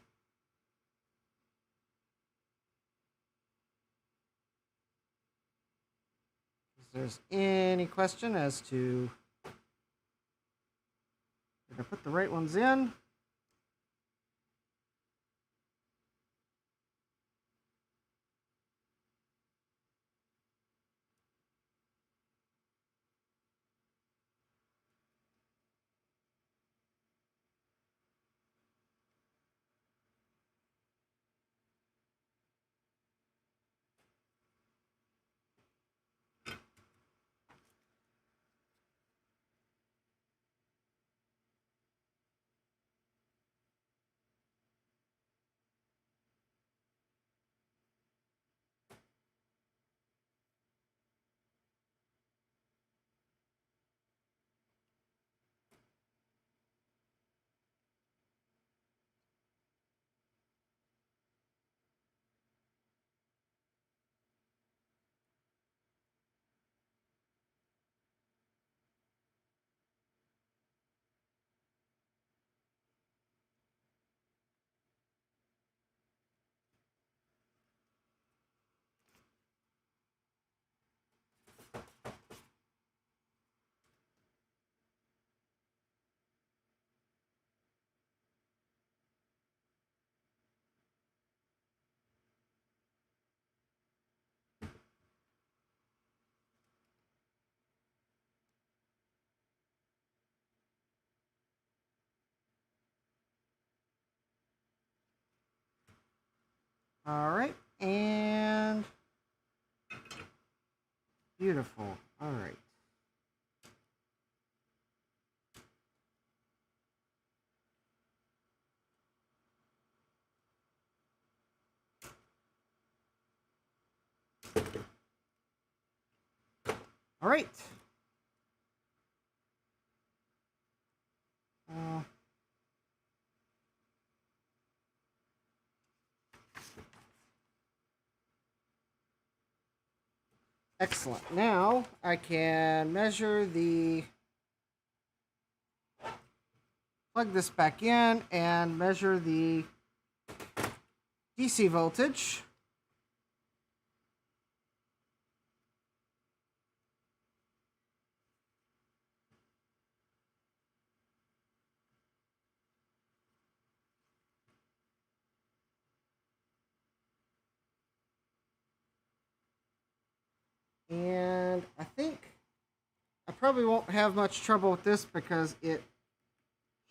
If there's any question as to did I put the right ones in? All right, and beautiful. All right. All right. Excellent. Now I can measure plug this back in and measure the DC voltage. And I think I probably won't have much trouble with this because it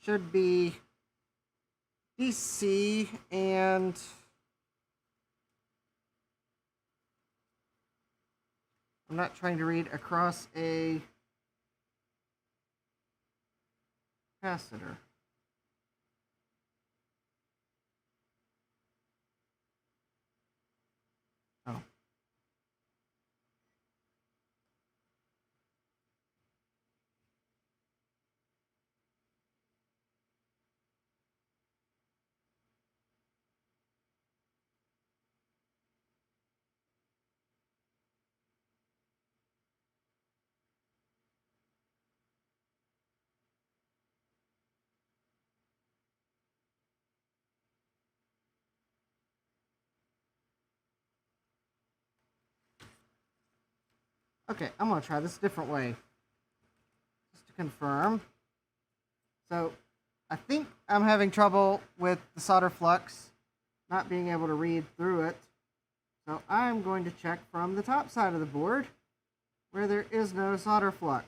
should be DC and I'm not trying to read across a capacitor. Oh. Okay, I'm going to try this a different way. Just to confirm. So, I think I'm having trouble with the solder flux, not being able to read through it. So, I'm going to check from the top side of the board, where there is no solder flux.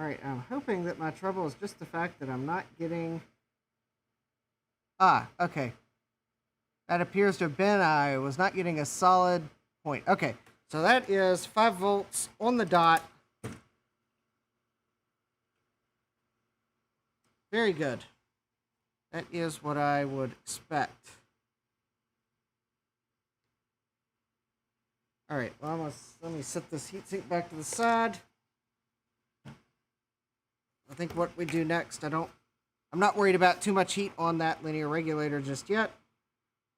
Alright, I'm hoping that my trouble is just the fact that I'm not getting... okay. That appears to have been I was not getting a solid point. Okay, so that is 5 volts on the dot. Very good. That is what I would expect. Alright, well, let me set this heatsink back to the side. I think what we do next, I'm not worried about too much heat on that linear regulator just yet.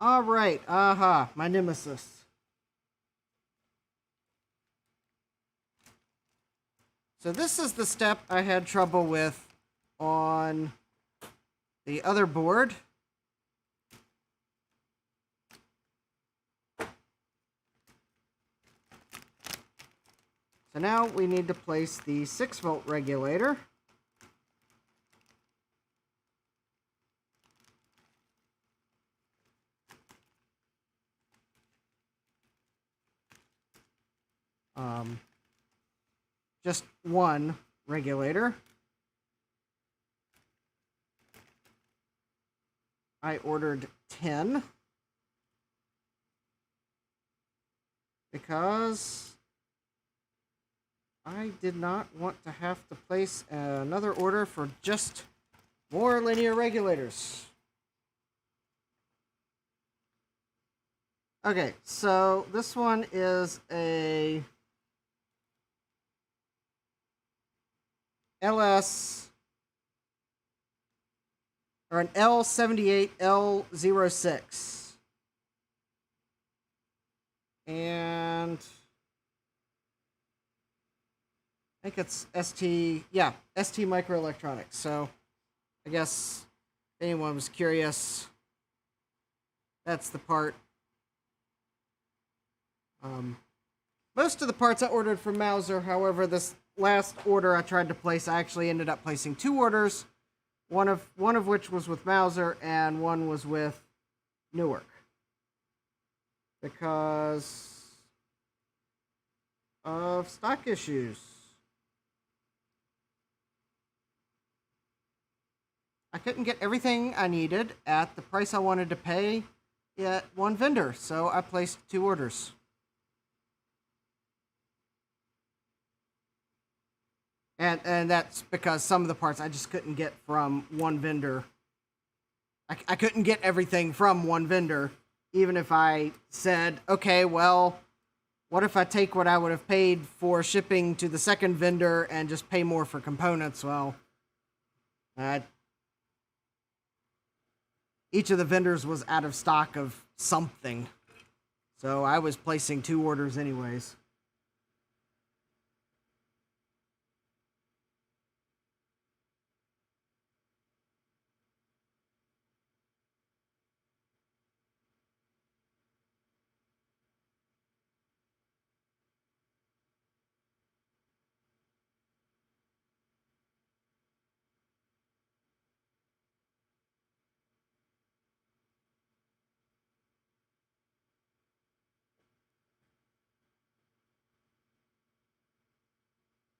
Alright, my nemesis. So this is the step I had trouble with on the other board. So now we need to place the 6-volt regulator. Just one regulator. I ordered 10 because I did not want to have to place another order for just more linear regulators. Okay, so this one is a LS or an L78L06. And I think it's ST Microelectronics. So I guess if anyone was curious, that's the part. Most of the parts I ordered from Mouser, however, this last order I tried to place, I actually ended up placing 2 orders, one of which was with Mouser and one was with Newark, because of stock issues. I couldn't get everything I needed at the price I wanted to pay at one vendor, so I placed 2 orders. And that's because some of the parts I just couldn't get from one vendor. I couldn't get everything from one vendor, even if I said, okay, well, what if I take what I would have paid for shipping to the second vendor and just pay more for components? Well, each of the vendors was out of stock of something, so I was placing 2 orders anyways.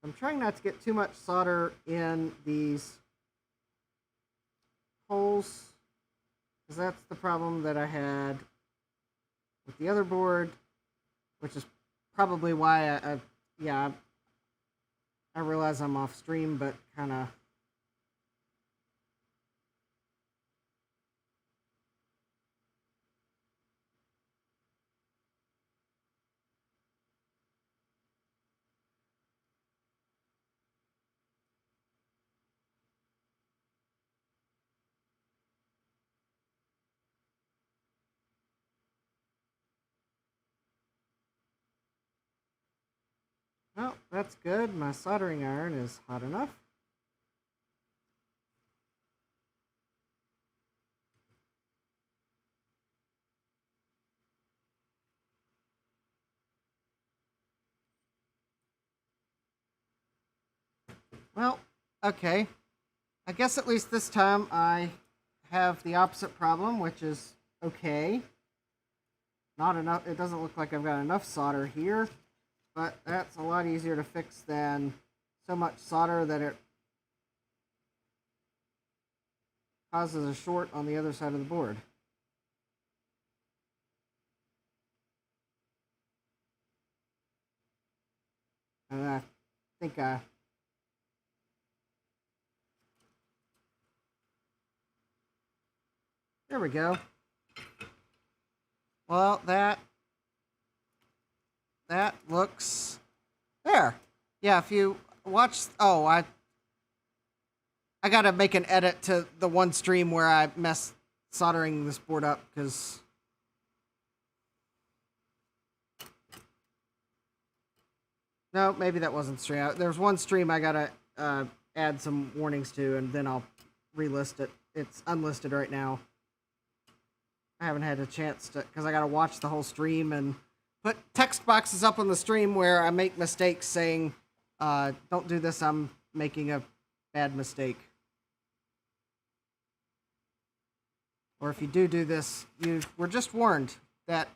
I'm trying not to get too much solder in these holes, because that's the problem that I had with the other board, which is probably why I realize I'm off stream, but kind of... Well, that's good. My soldering iron is hot enough. Well, okay. I guess at least this time I have the opposite problem, which is okay. Not enough. It doesn't look like I've got enough solder here, but that's a lot easier to fix than so much solder that it causes a short on the other side of the board. And I think there we go. Well, that looks there. Yeah, if you watch, oh, I gotta make an edit to the one stream where I messed soldering this board up, because no, maybe that wasn't stream. There's one stream I gotta add some warnings to, and then I'll relist it. It's unlisted right now. I haven't had a chance to, because I gotta watch the whole stream and put text boxes up on the stream where I make mistakes saying, don't do this, I'm making a bad mistake. Or if you do this, you were just warned that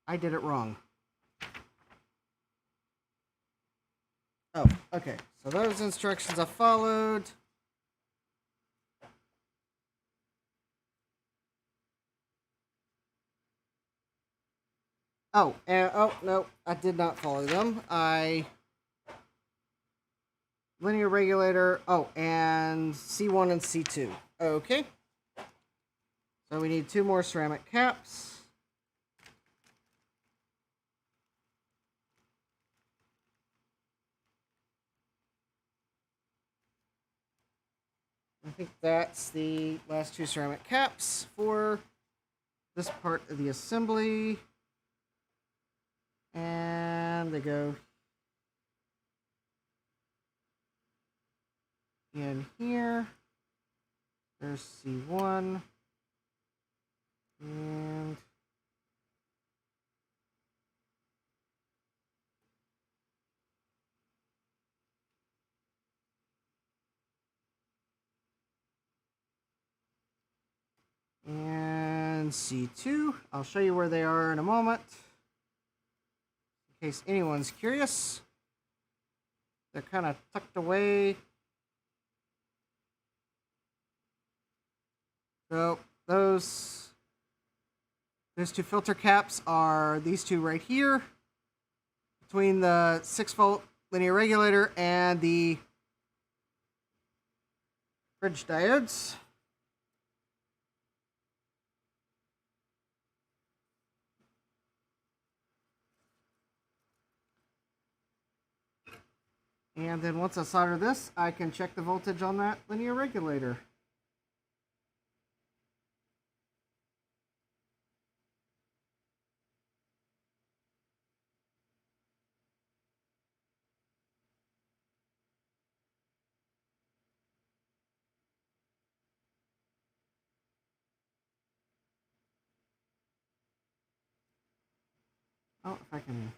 I did it wrong. Oh, okay. So those instructions I followed. Oh, and oh no, I did not follow them. Linear regulator. Oh, and C1 and C2. Okay. So we need 2 more ceramic caps. I think that's the last 2 ceramic caps for this part of the assembly. And they go in here. There's C1. And C2. I'll show you where they are in a moment, in case anyone's curious. They're kind of tucked away. So those 2 filter caps are these 2 right here, between the 6-volt linear regulator and the bridge diodes. And then once I solder this, I can check the voltage on that linear regulator. Oh, if I can...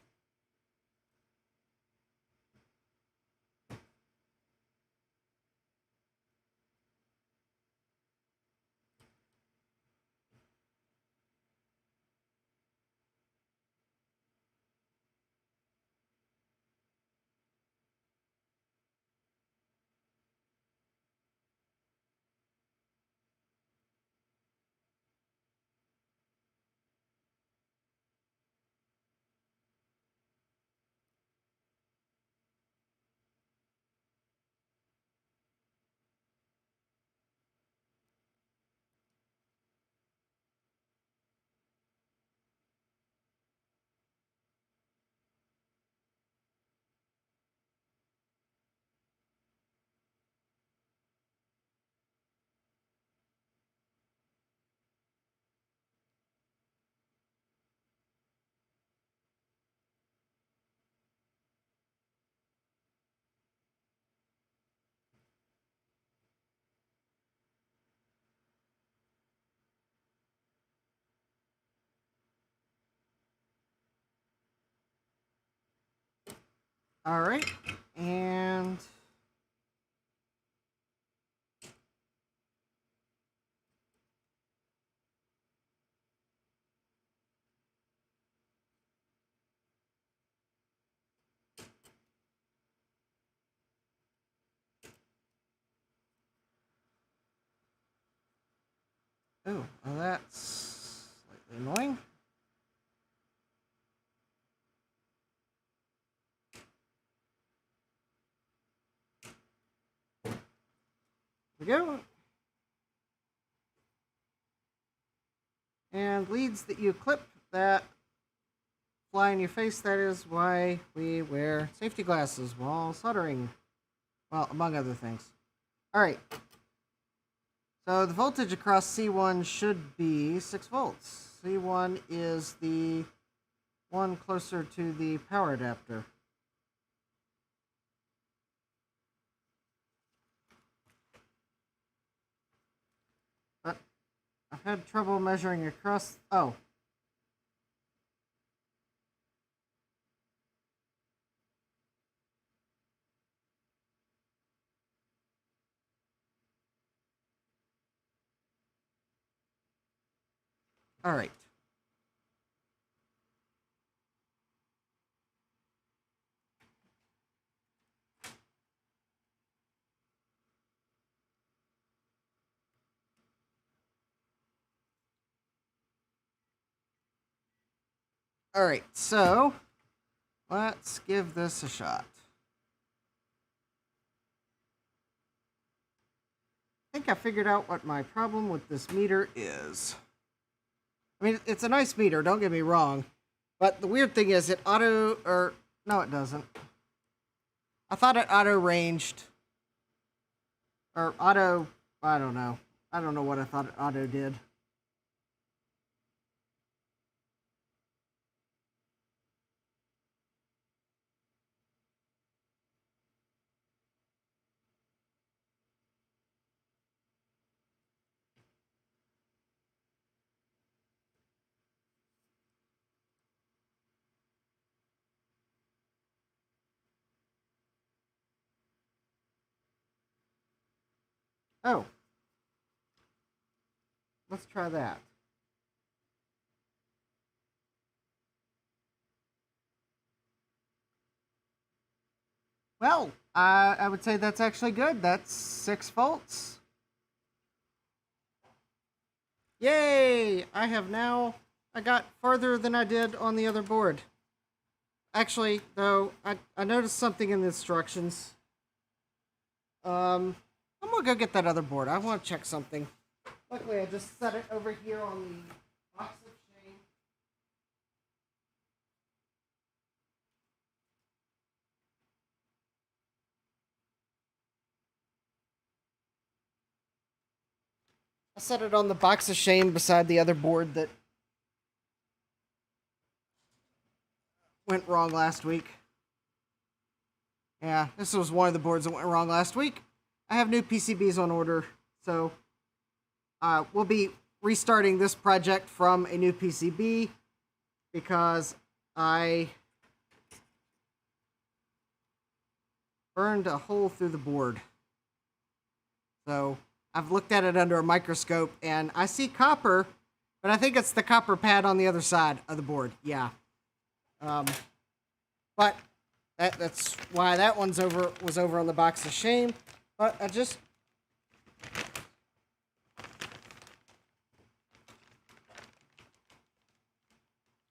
All right, and Oh, well, that's slightly annoying. There we go. And leads that you clip that fly in your face, that is why we wear safety glasses while soldering. Well, among other things. Alright. So the voltage across C1 should be 6 volts. C1 is the one closer to the power adapter. But I've had trouble measuring across... Oh. Alright. Alright, so let's give this a shot. I think I figured out what my problem with this meter is. I mean, it's a nice meter, don't get me wrong. But the weird thing is it auto, or, no it doesn't. I thought it auto-ranged. Or auto, I don't know. I don't know what I thought it auto did. Oh. Let's try that. Well, I would say that's actually good. That's 6 volts. Yay! I got farther than I did on the other board. Actually, though, I noticed something in the instructions. I'm gonna go get that other board. I want to check something. Luckily, I just set it over here on the box of shame. I set it on the box of shame beside the other board that went wrong last week. Yeah, this was one of the boards that went wrong last week. I have new PCBs on order, so we'll be restarting this project from a new PCB because I burned a hole through the board. So I've looked at it under a microscope and I see copper, but I think it's the copper pad on the other side of the board. Yeah. But that's why that was over on the box of shame. But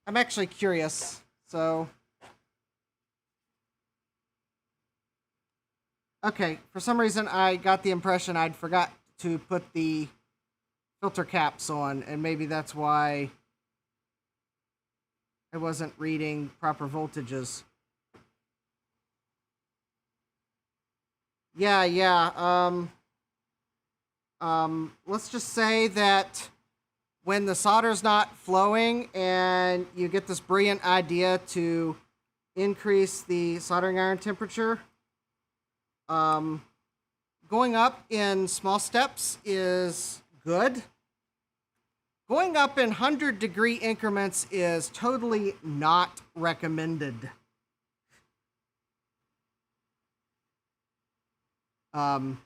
I'm actually curious, so... Okay, for some reason I got the impression I'd forgot to put the filter caps on, and maybe that's why I wasn't reading proper voltages. Yeah, let's just say that when the solder's not flowing and you get this brilliant idea to increase the soldering iron temperature, going up in small steps is good. Going up in 100-degree increments is totally not recommended. I'll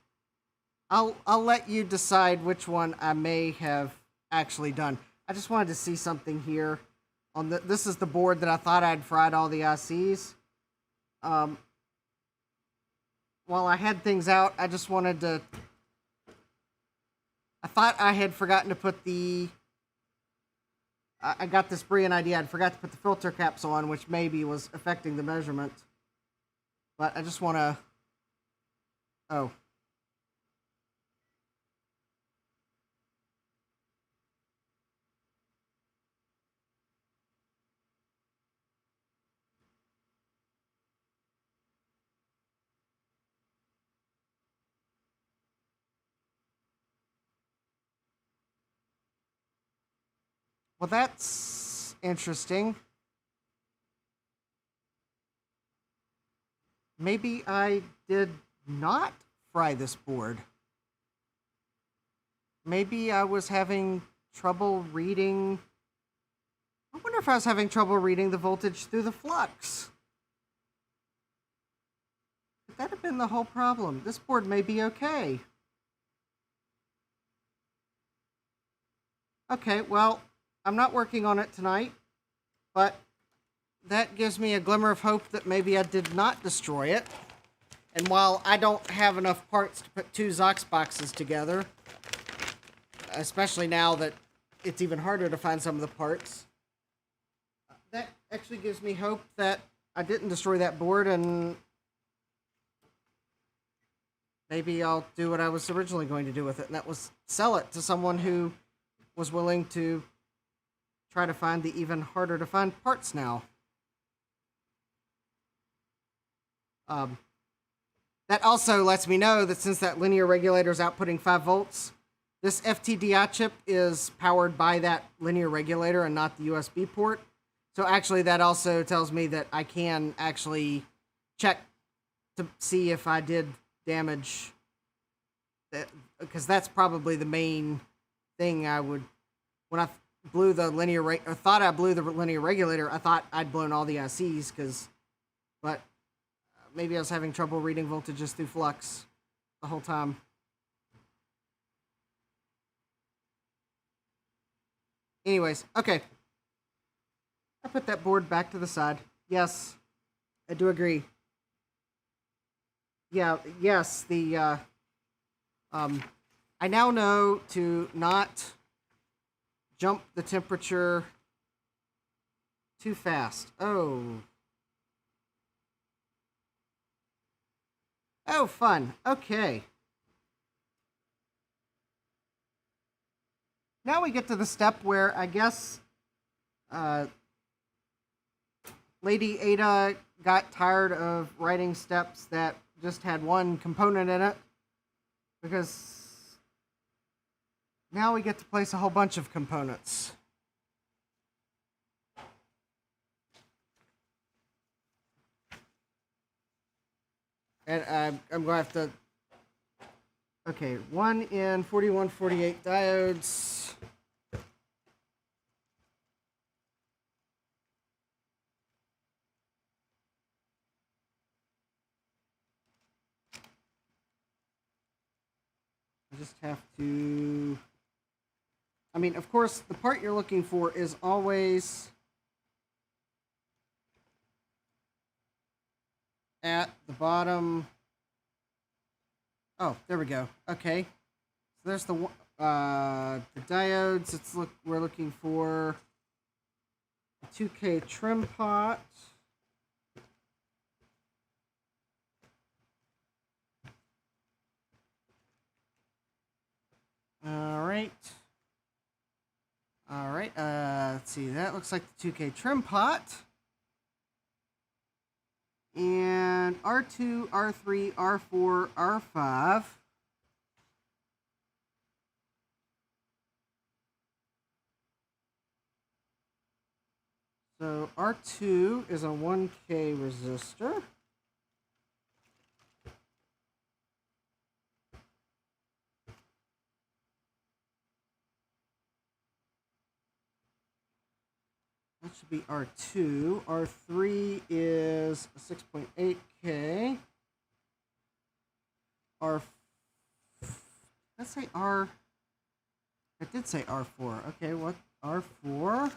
let you decide which one I may have actually done. I just wanted to see something here. This is the board that I thought I'd fried all the ICs. While I had things out, I just wanted to I thought I had forgotten to put the... I got this brilliant idea. I forgot to put the filter caps on, which maybe was affecting the measurement. But I just want to... Oh. Well, that's interesting. Maybe I did not fry this board. Maybe I was having trouble reading... I wonder if I was having trouble reading the voltage through the flux. Could that have been the whole problem? This board may be okay. Okay, well, I'm not working on it tonight, but that gives me a glimmer of hope that maybe I did not destroy it. And while I don't have enough parts to put 2 Zocks boxes together, especially now that it's even harder to find some of the parts, that actually gives me hope that I didn't destroy that board, and maybe I'll do what I was originally going to do with it, and that was sell it to someone who was willing to try to find the even harder to find parts now. That also lets me know that since that linear regulator is outputting 5 volts, this FTDI chip is powered by that linear regulator and not the USB port. So actually that also tells me that I can actually check to see if I did damage, because that's probably the main thing I would, when I blew the linear, or thought I blew the linear regulator, I thought I'd blown all the ICs, but maybe I was having trouble reading voltages through flux the whole time. Anyways, okay. I put that board back to the side. Yes, I do agree. Yeah, yes, I now know to not jump the temperature too fast. Oh. Oh, fun. Okay. Now we get to the step where I guess Lady Ada got tired of writing steps that just had one component in it, because now we get to place a whole bunch of components. And I'm going to have to... Okay, 1N4148 diodes. I just have to... I mean, of course, the part you're looking for is always at the bottom. Oh, there we go. Okay. So there's the diodes. We're looking for a 2K trim pot. All right. Let's see. That looks like the 2K trim pot. And R2, R3, R4, R5. So R2 is a 1K resistor. That should be R2. R3 is 6.8K. Let's say R. I did say R4. Okay, what? R4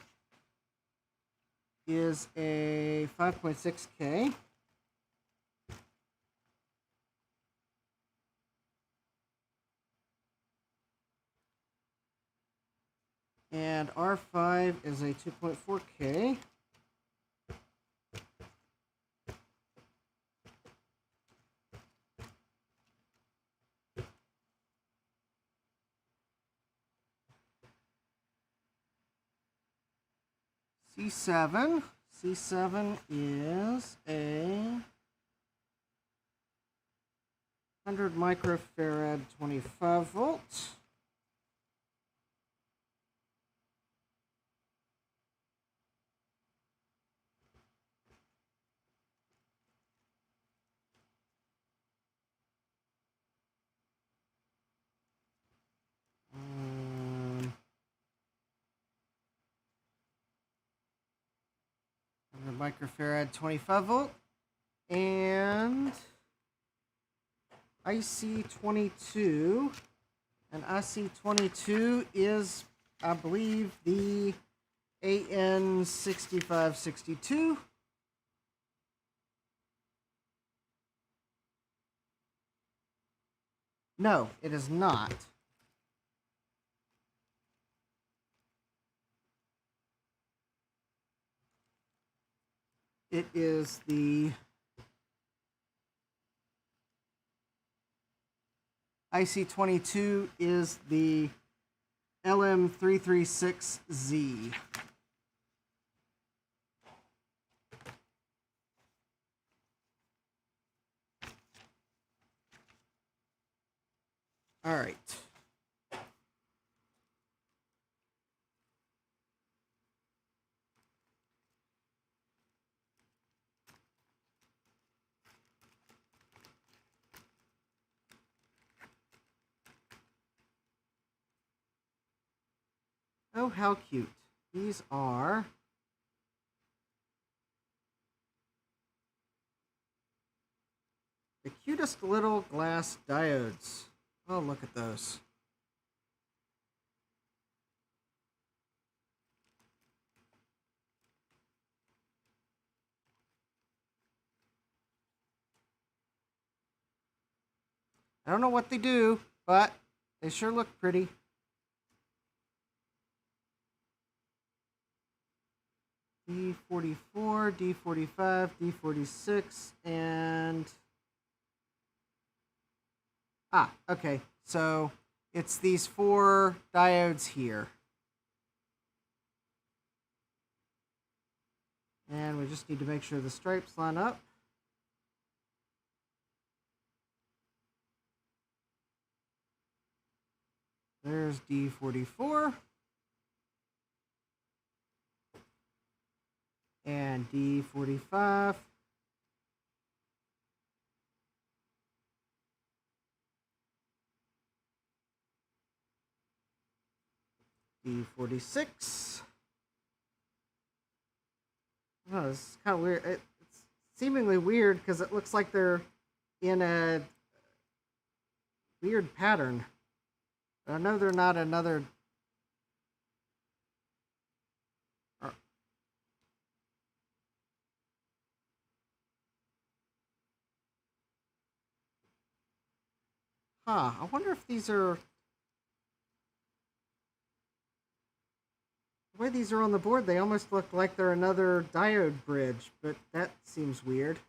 is a 5.6K. And R5 is a 2.4K. C7 is a 100 microfarad 25 volt. Microfarad 25 volt, and IC22, and IC22 is, I believe, the AN6562. No, it is not. It is the IC22 is the LM336Z. All right. Oh, how cute. These are the cutest little glass diodes. Oh, look at those. I don't know what they do, but they sure look pretty. D44, D45, D46, and... okay. So it's these 4 diodes here. And we just need to make sure the stripes line up. There's D44. And D45. D46. Oh, this is kind of weird. It's seemingly weird because it looks like they're in a weird pattern. But I know they're not another... I wonder if these are... The way these are on the board, they almost look like they're another diode bridge, but that seems weird.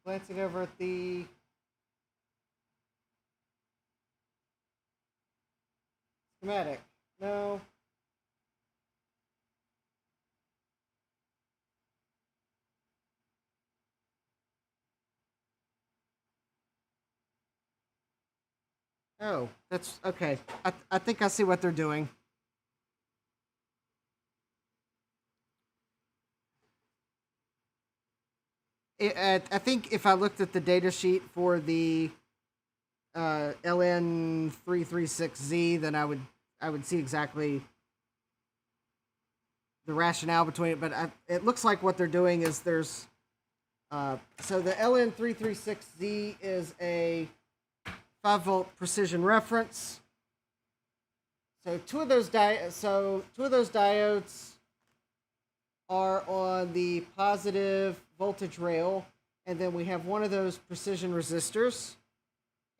Glancing over at the schematic. No. Oh, that's okay. I think I see what they're doing. I think if I looked at the data sheet for the LN336Z, then I would see exactly the rationale between it. But it looks like what they're doing is there's so the LN336Z is a 5-volt precision reference. So two of those diodes are on the positive voltage rail, and then we have one of those precision resistors.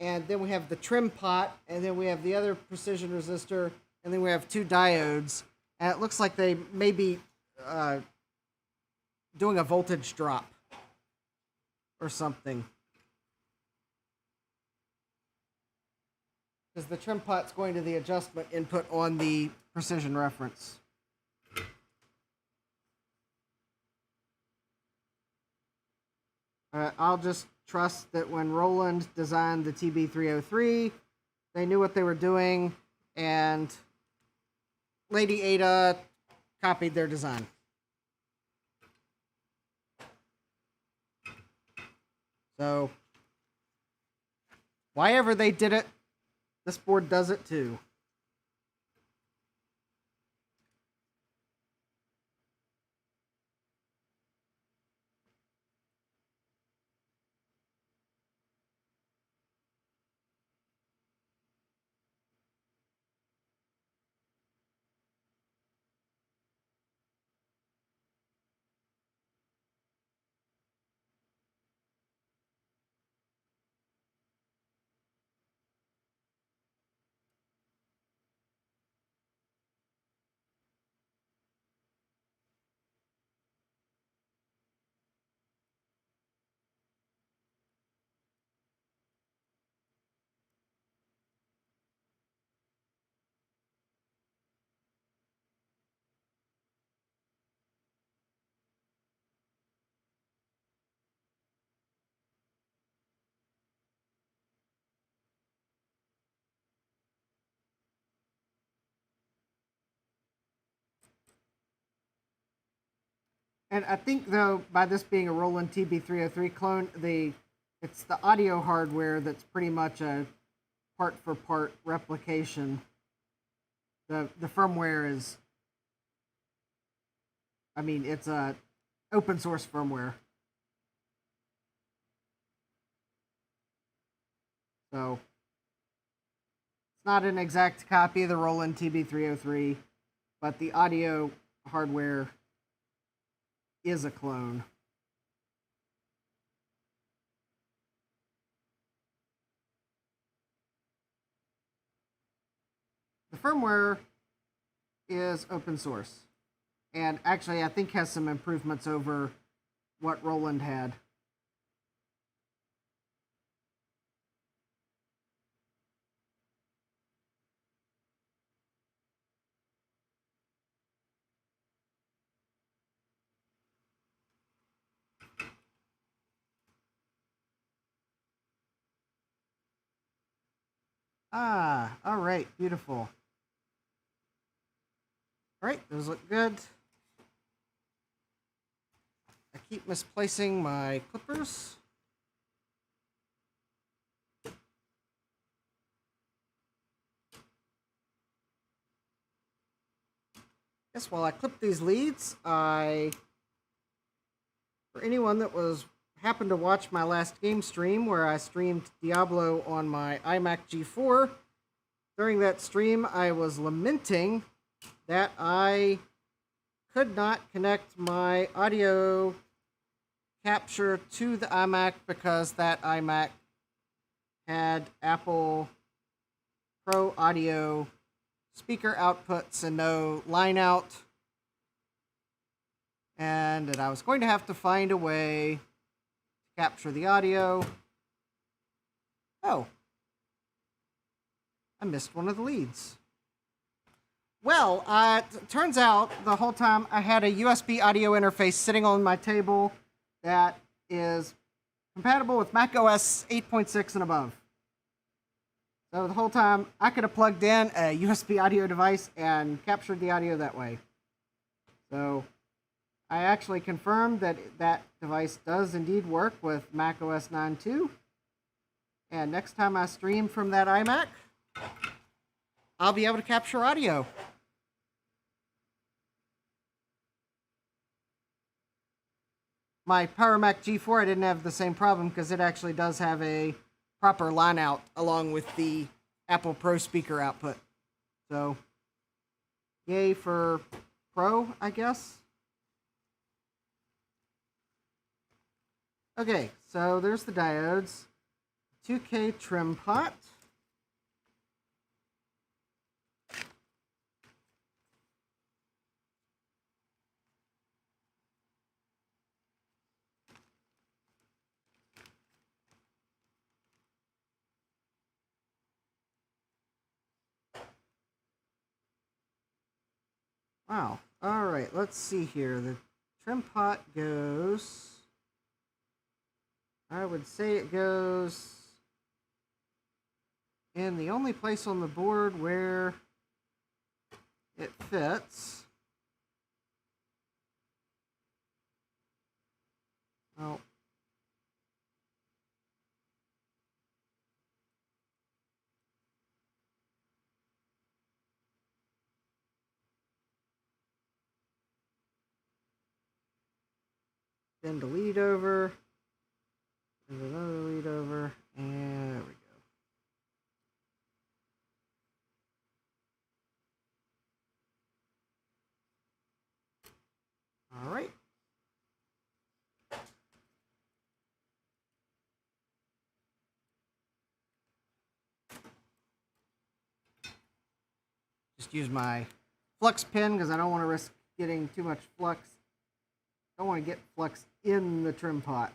and then we have the trim pot, and then we have the other precision resistor, and then we have 2 diodes, and it looks like they may be doing a voltage drop or something. Because the trim pot's going to the adjustment input on the precision reference. I'll just trust that when Roland designed the TB-303, they knew what they were doing, and Lady Ada copied their design. So, why ever they did it, this board does it too. And I think, though, by this being a Roland TB-303 clone, it's the audio hardware that's pretty much a part-for-part replication. The firmware is, I mean, it's a open source firmware. So, it's not an exact copy of the Roland TB-303, but the audio hardware is a clone. The firmware is open source, and actually I think has some improvements over what Roland had. Ah, all right, beautiful. All right, those look good. I keep misplacing my clippers. Yes, while I clip these leads, for anyone that happened to watch my last game stream where I streamed Diablo on my iMac G4, during that stream I was lamenting that I could not connect my audio capture to the iMac because that iMac had Apple Pro Audio speaker outputs and no line out, and that I was going to have to find a way to capture the audio. Oh, I missed one of the leads. Well, it turns out the whole time I had a USB audio interface sitting on my table that is compatible with macOS 8.6 and above. So the whole time I could have plugged in a USB audio device and captured the audio that way. So I actually confirmed that that device does indeed work with macOS 9.2. And next time I stream from that iMac, I'll be able to capture audio. My Power Mac G4, I didn't have the same problem because it actually does have a proper line out along with the Apple Pro speaker output. So, yay for Pro, I guess. Okay, so there's the diodes. 2K trim pot. Wow. All right, let's see here. The trim pot goes, I would say it goes in the only place on the board where it fits. Oh. Bend the lead over. There's another lead over. And there we go. All right. Just use my flux pen because I don't want to risk getting too much flux. I don't want to get flux in the trim pot.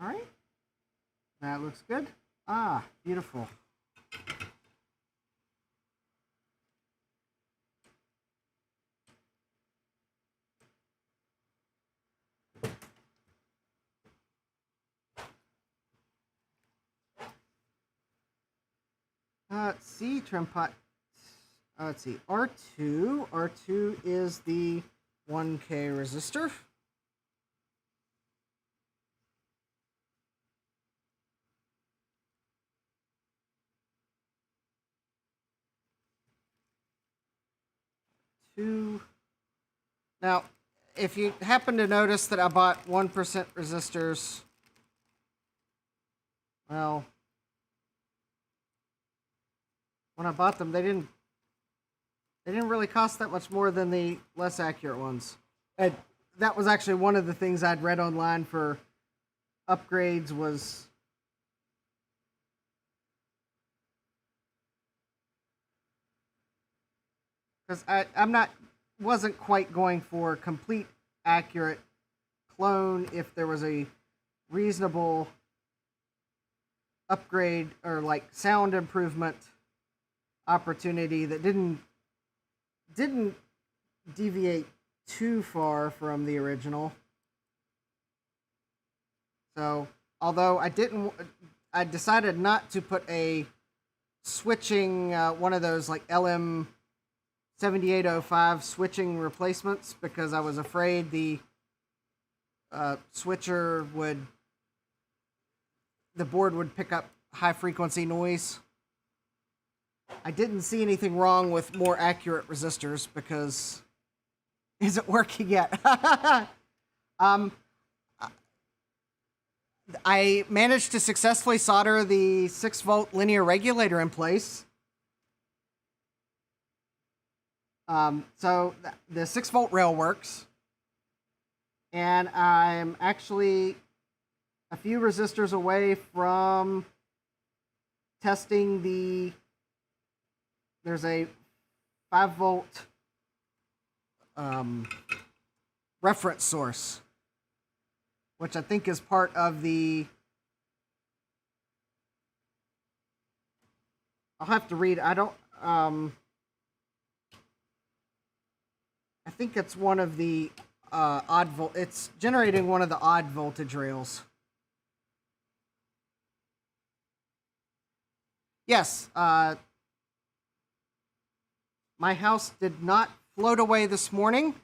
All right. That looks good. Ah, beautiful. Let's see, trim pot. Let's see, R2. R2 is the 1K resistor. Now, if you happen to notice that I bought 1% resistors, well, when I bought them, they didn't really cost that much more than the less accurate ones. And that was actually one of the things I'd read online for upgrades was because wasn't quite going for complete accurate clone if there was a reasonable upgrade or like sound improvement opportunity that didn't deviate too far from the original. So, although I decided not to put a switching one of those like LM7805 switching replacements because I was afraid the switcher the board would pick up high frequency noise. I didn't see anything wrong with more accurate resistors because is it working yet? I managed to successfully solder the 6-volt linear regulator in place. So the 6-volt rail works. And I'm actually a few resistors away from testing there's a 5-volt reference source, which I think is part of I'll have to read. I think it's one of the it's generating one of the odd voltage rails. Yes, my house did not float away this morning.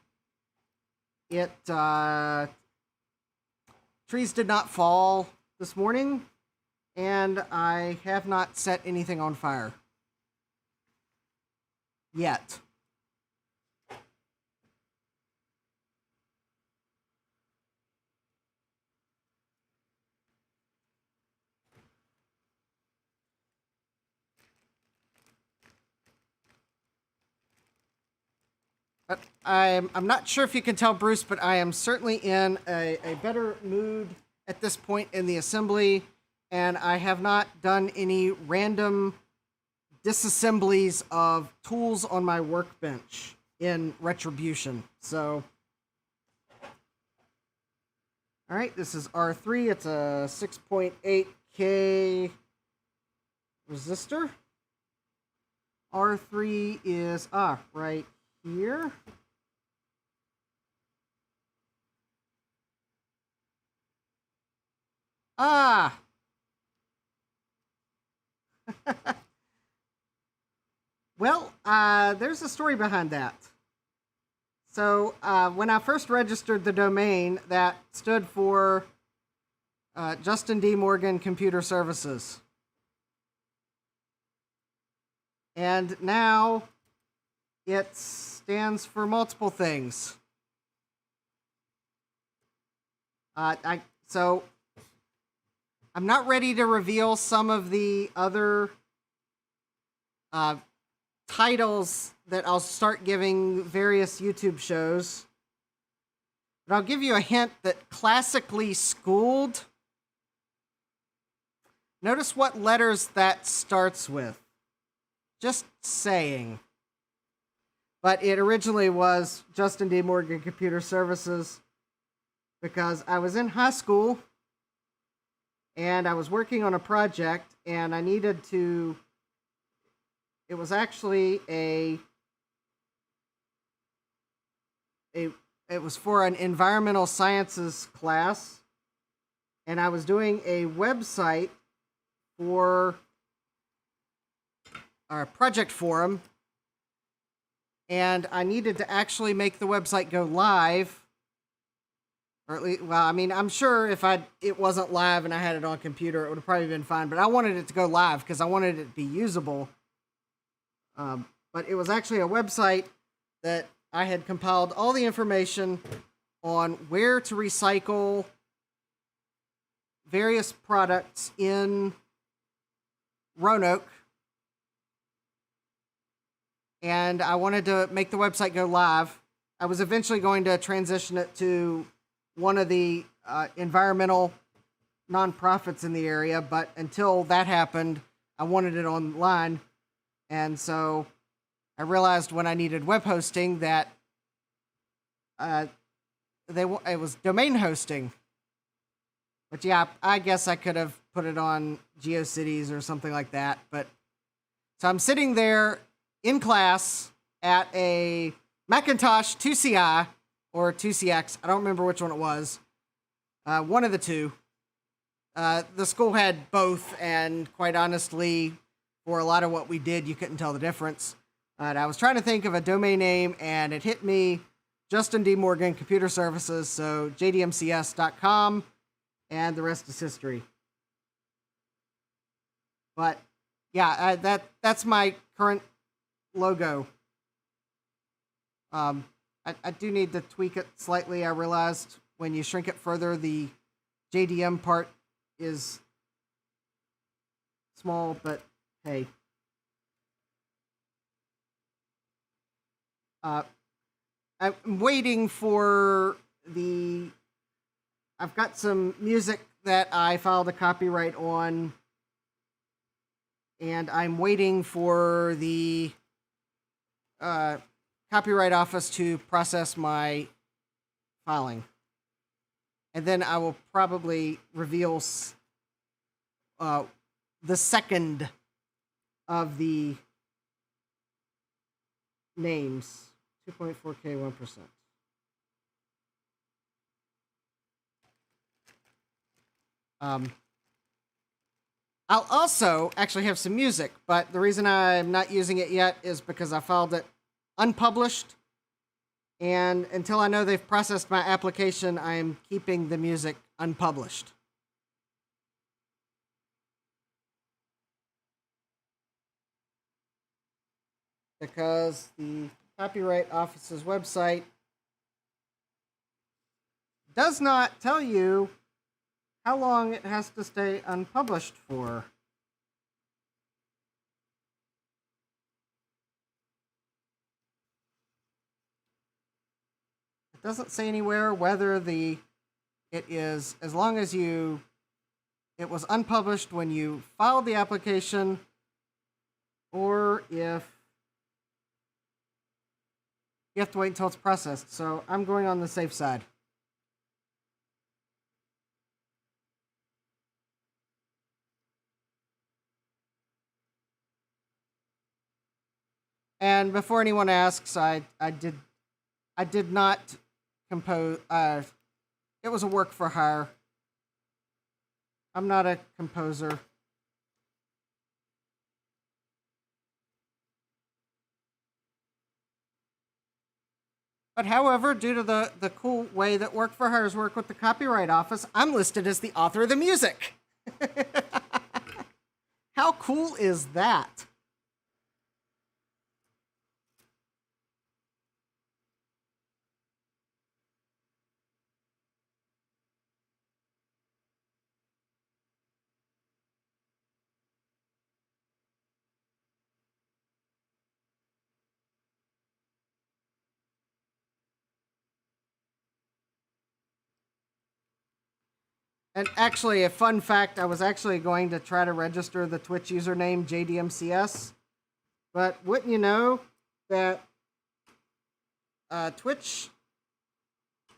Trees did not fall this morning, and I have not set anything on fire yet. But I'm not sure if you can tell, Bruce, but I am certainly in a better mood at this point in the assembly, and I have not done any random disassemblies of tools on my workbench in retribution. So, all right, this is R3. It's a 6.8K resistor. R3 is right here. Well, there's a story behind that. So when I first registered the domain, that stood for Justin D. Morgan Computer Services. And now it stands for multiple things. So I'm not ready to reveal some of the other titles that I'll start giving various YouTube shows. But I'll give you a hint that classically schooled. Notice what letters that starts with. Just saying. But it originally was Justin D. Morgan Computer Services because I was in high school and I was working on a project and I needed to. It was actually it was for an environmental sciences class, and I was doing a website for our project forum, and I needed to actually make the website go live. Or at least, well, I mean, I'm sure if it wasn't live and I had it on computer, it would have probably been fine. But I wanted it to go live because I wanted it to be usable. But it was actually a website that I had compiled all the information on where to recycle various products in Roanoke. And I wanted to make the website go live. I was eventually going to transition it to one of the environmental nonprofits in the area, but until that happened, I wanted it online. And so I realized when I needed web hosting that it was domain hosting. But yeah, I guess I could have put it on GeoCities or something like that. But so I'm sitting there in class at a Macintosh 2CI or 2CX. I don't remember which one it was. One of the two. The school had both, and quite honestly, for a lot of what we did, you couldn't tell the difference. And I was trying to think of a domain name, and it hit me, Justin D. Morgan Computer Services, so jdmcs.com, and the rest is history. But yeah, that's my current logo. I do need to tweak it slightly. I realized when you shrink it further, the JDM part is small, but hey. I'm waiting for I've got some music that I filed a copyright on, and I'm waiting for the Copyright Office to process my filing. And then I will probably reveal the second of the names. 2.4K 1%. I'll also actually have some music, but the reason I'm not using it yet is because I filed it unpublished, and until I know they've processed my application, I am keeping the music unpublished. Because the Copyright Office's website does not tell you how long it has to stay unpublished for. doesn't say anywhere whether it is, as long as it was unpublished when you filed the application, or if you have to wait until it's processed. So I'm going on the safe side. And before anyone asks, I did not compose. It was a work for hire. I'm not a composer. But however, due to the cool way that work for hires work with the Copyright Office, I'm listed as the author of the music. How cool is that? And actually, a fun fact, I was actually going to try to register the Twitch username JDMCS, but wouldn't you know that Twitch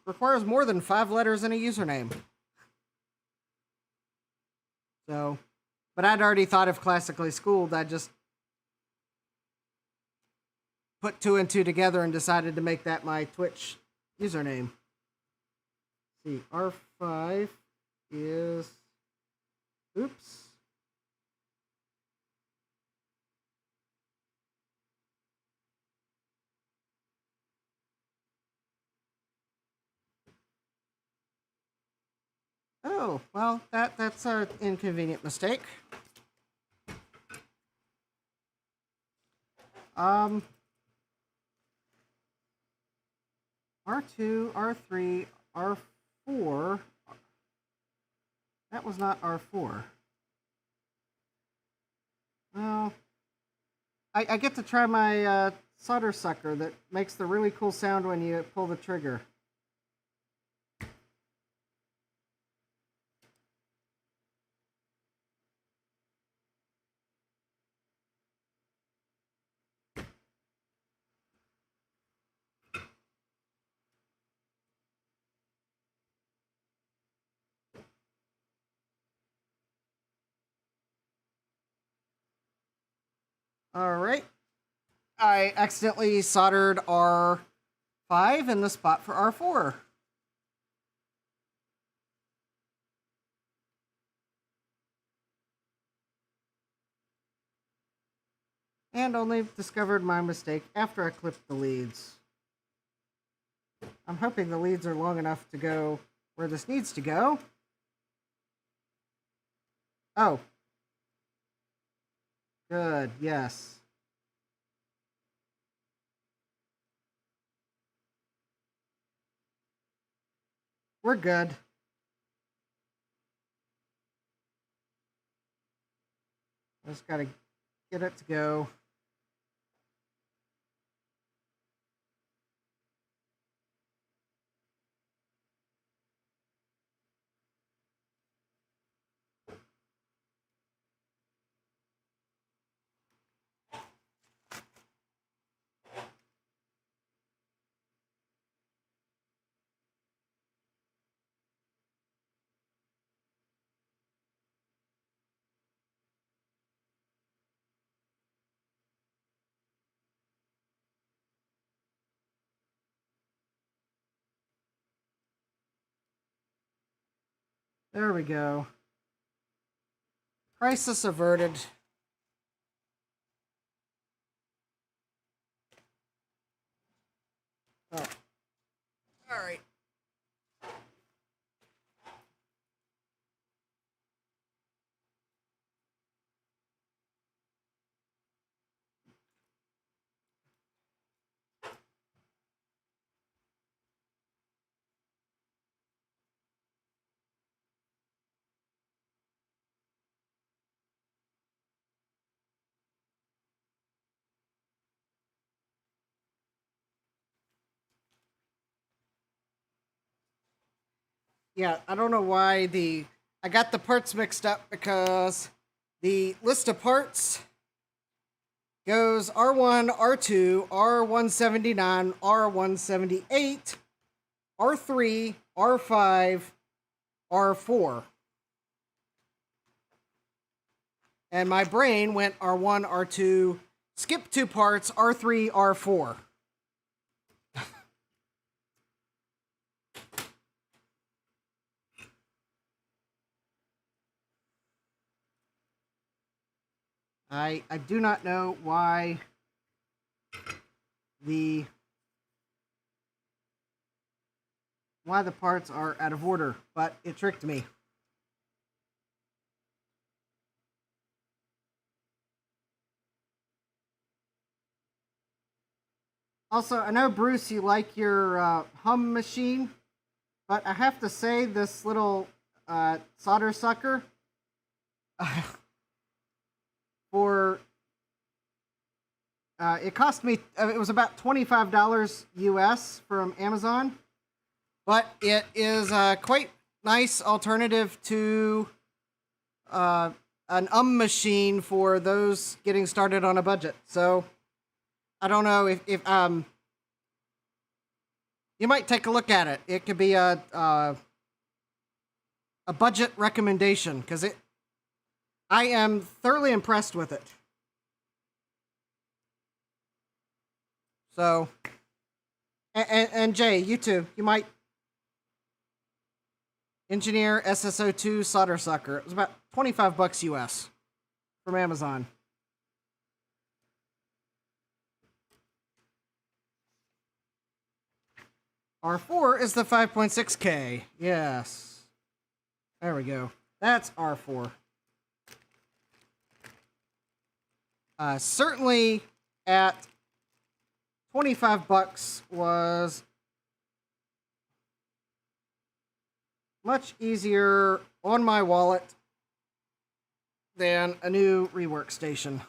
requires more than 5 letters in a username. So, but I'd already thought of Classically Schooled. I just put 2 and 2 together and decided to make that my Twitch username. Let's see, R5 is, oops. Oh, well, that's an inconvenient mistake. R2, R3, R4. That was not R4. Well, I get to try my solder sucker that makes the really cool sound when you pull the trigger. All right. I accidentally soldered R5 in the spot for R4. And only discovered my mistake after I clipped the leads. I'm hoping the leads are long enough to go where this needs to go. Oh. Good, yes. We're good. I just gotta get it to go. There we go. Crisis averted. Oh. All right. Yeah, I don't know why I got the parts mixed up because the list of parts goes R1, R2, R179, R178, R3, R5, R4. And my brain went R1, R2, skip 2 parts, R3, R4. I do not know why the parts are out of order, but it tricked me. Also, I know, Bruce, you like your hum machine, but I have to say this little solder sucker for it cost me, it was about $25 US from Amazon, but it is a quite nice alternative to an machine for those getting started on a budget. So I don't know if you might take a look at it. It could be a budget recommendation because I am thoroughly impressed with it. So, and Jay, you too. You might Engineer SSO2 solder sucker. It was about $25 US from Amazon. R4 is the 5.6K. Yes. There we go. That's R4. Certainly at $25 was much easier on my wallet than a new rework station.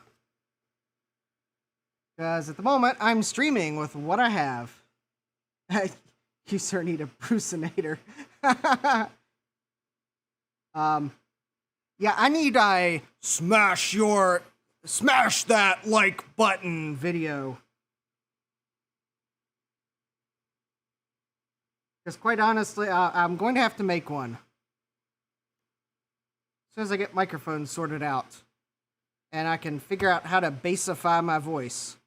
Because at the moment, I'm streaming with what I have. You sir need a Bruceinator. Yeah, I need a smash that like button video. Because quite honestly, I'm going to have to make one. As soon as I get microphones sorted out. And I can figure out how to bassify my voice.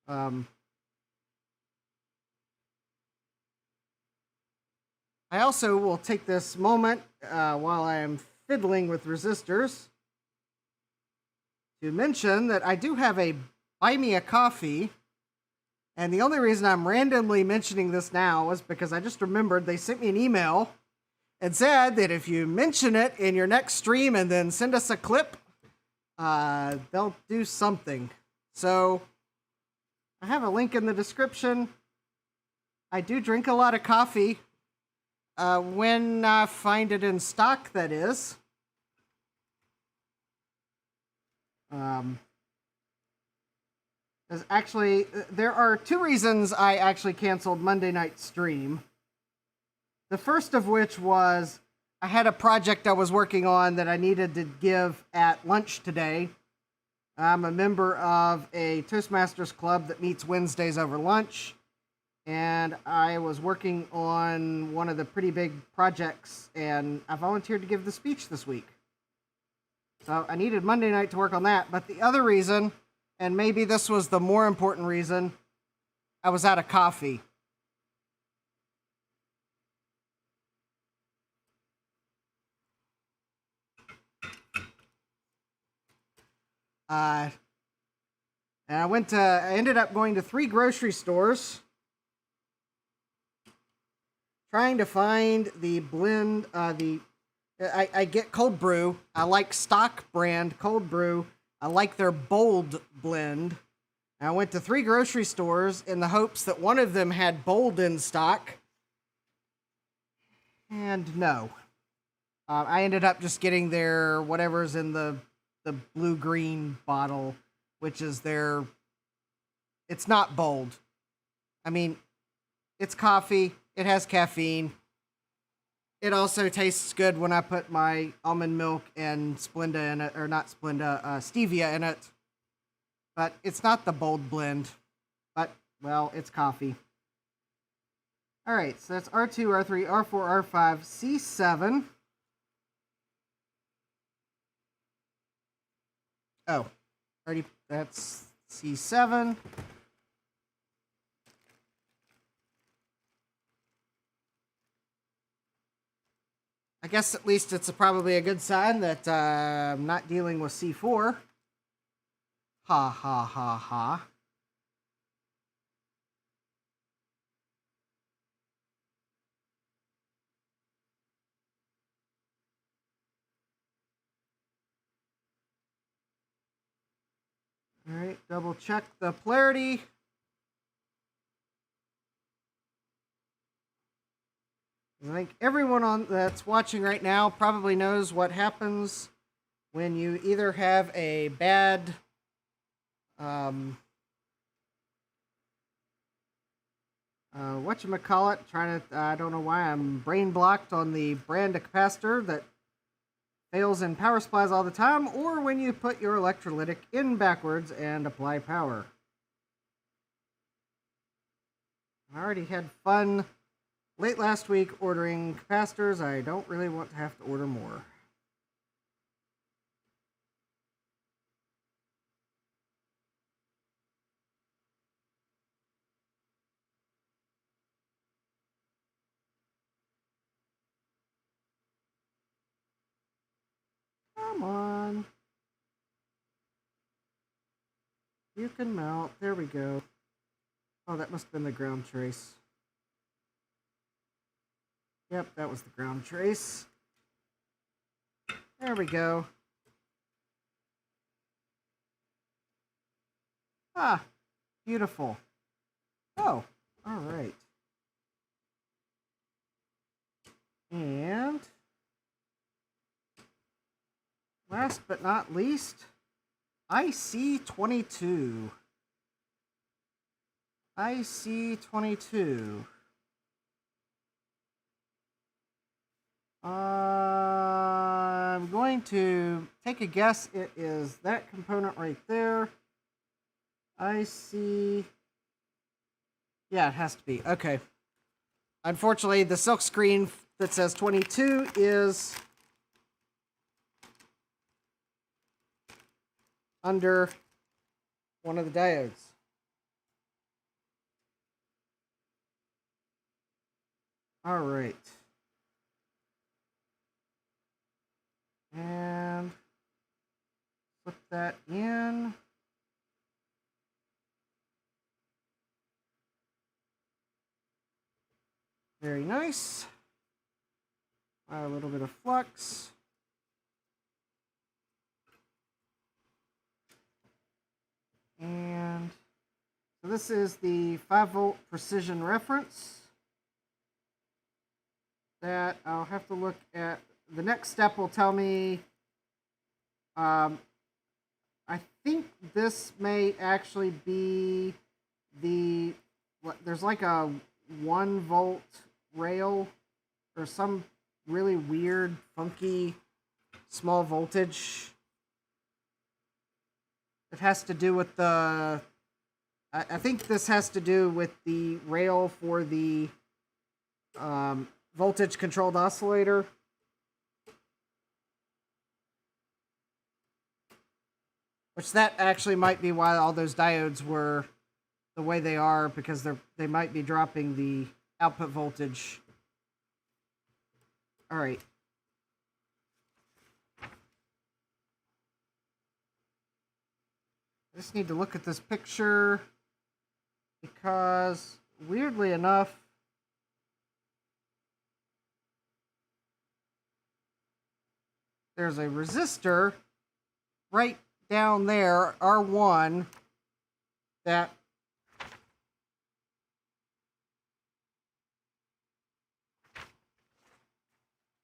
I also will take this moment while I am fiddling with resistors to mention that I do have a Buy Me a Coffee, and the only reason I'm randomly mentioning this now is because I just remembered they sent me an email and said that if you mention it in your next stream and then send us a clip, they'll do something. So I have a link in the description. I do drink a lot of coffee. When I find it in stock, that is. Actually, there are two reasons I actually canceled Monday night stream. The first of which was I had a project I was working on that I needed to give at lunch today. I'm a member of a Toastmasters club that meets Wednesdays over lunch. And I was working on one of the pretty big projects, and I volunteered to give the speech this week. So I needed Monday night to work on that. But the other reason, and maybe this was the more important reason, I was out of coffee. And I ended up going to 3 grocery stores trying to find the blend, I get cold brew. I like stock brand cold brew. I like their bold blend. And I went to 3 grocery stores in the hopes that one of them had bold in stock. And no. I ended up just getting their whatever's in the blue-green bottle, which is their... It's not bold. I mean, it's coffee. It has caffeine. it also tastes good when I put my almond milk and Splenda in it, or not Splenda, stevia in it. But it's not the bold blend. But, well, it's coffee. Alright, so that's R2, R3, R4, R5, C7. Oh, already, that's C7. I guess at least it's probably a good sign that I'm not dealing with C4. Ha ha ha ha. Alright, double check the polarity. I think everyone that's watching right now probably knows what happens when you either have a bad whatchamacallit, I don't know why I'm brain blocked on the brand of capacitor that fails in power supplies all the time, or when you put your electrolytic in backwards and apply power. I already had fun late last week ordering capacitors. I don't really want to have to order more. Come on. You can melt. There we go. Oh, that must have been the ground trace. Yep, that was the ground trace. There we go. Ah, beautiful. Oh, all right. And last but not least, IC22. IC22. I'm going to take a guess. It is that component right there. IC. Yeah, it has to be. Okay. Unfortunately, the silk screen that says 22 is under one of the diodes. All right. And put that in. Very nice. A little bit of flux. And so this is the 5-volt precision reference that I'll have to look at. The next step will tell me, I think this may actually be there's like a 1-volt rail or some really weird, funky, small voltage. It has to do with the, I think this has to do with the rail for the voltage controlled oscillator. Which that actually might be why all those diodes were the way they are, because they might be dropping the output voltage. All right. I just need to look at this picture because, weirdly enough, there's a resistor right down there, R1, that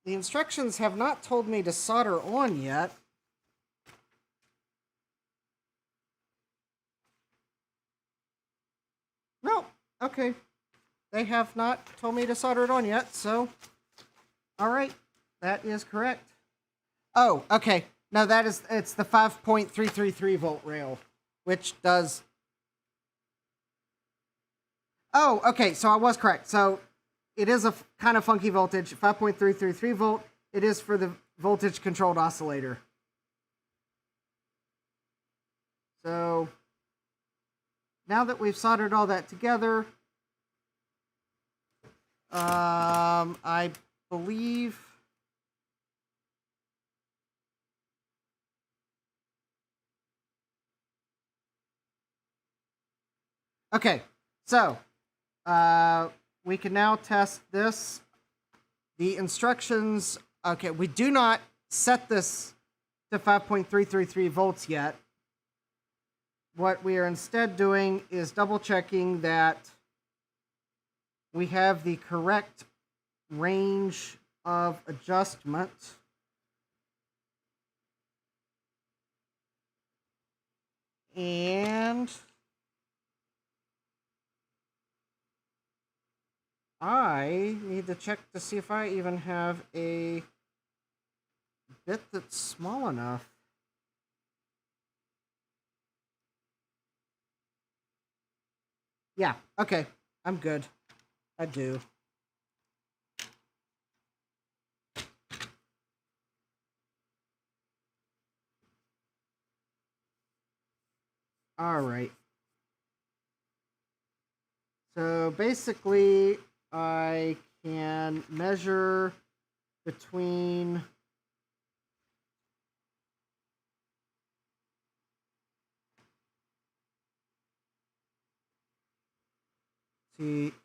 the instructions have not told me to solder on yet. No, okay. They have not told me to solder it on yet, so All right, that is correct. Oh, okay. No, it's the 5.333 volt rail, which does. Oh, okay. So I was correct. So it is a kind of funky voltage, 5.333 volt. It is for the voltage controlled oscillator. So now that we've soldered all that together, I believe. Okay, so we can now test this. The instructions, okay, we do not set this to 5.333 volts yet. What we are instead doing is double checking that we have the correct range of adjustment. And I need to check to see if I even have a bit that's small enough. Yeah, okay, I'm good. I do. All right. So basically, I can measure between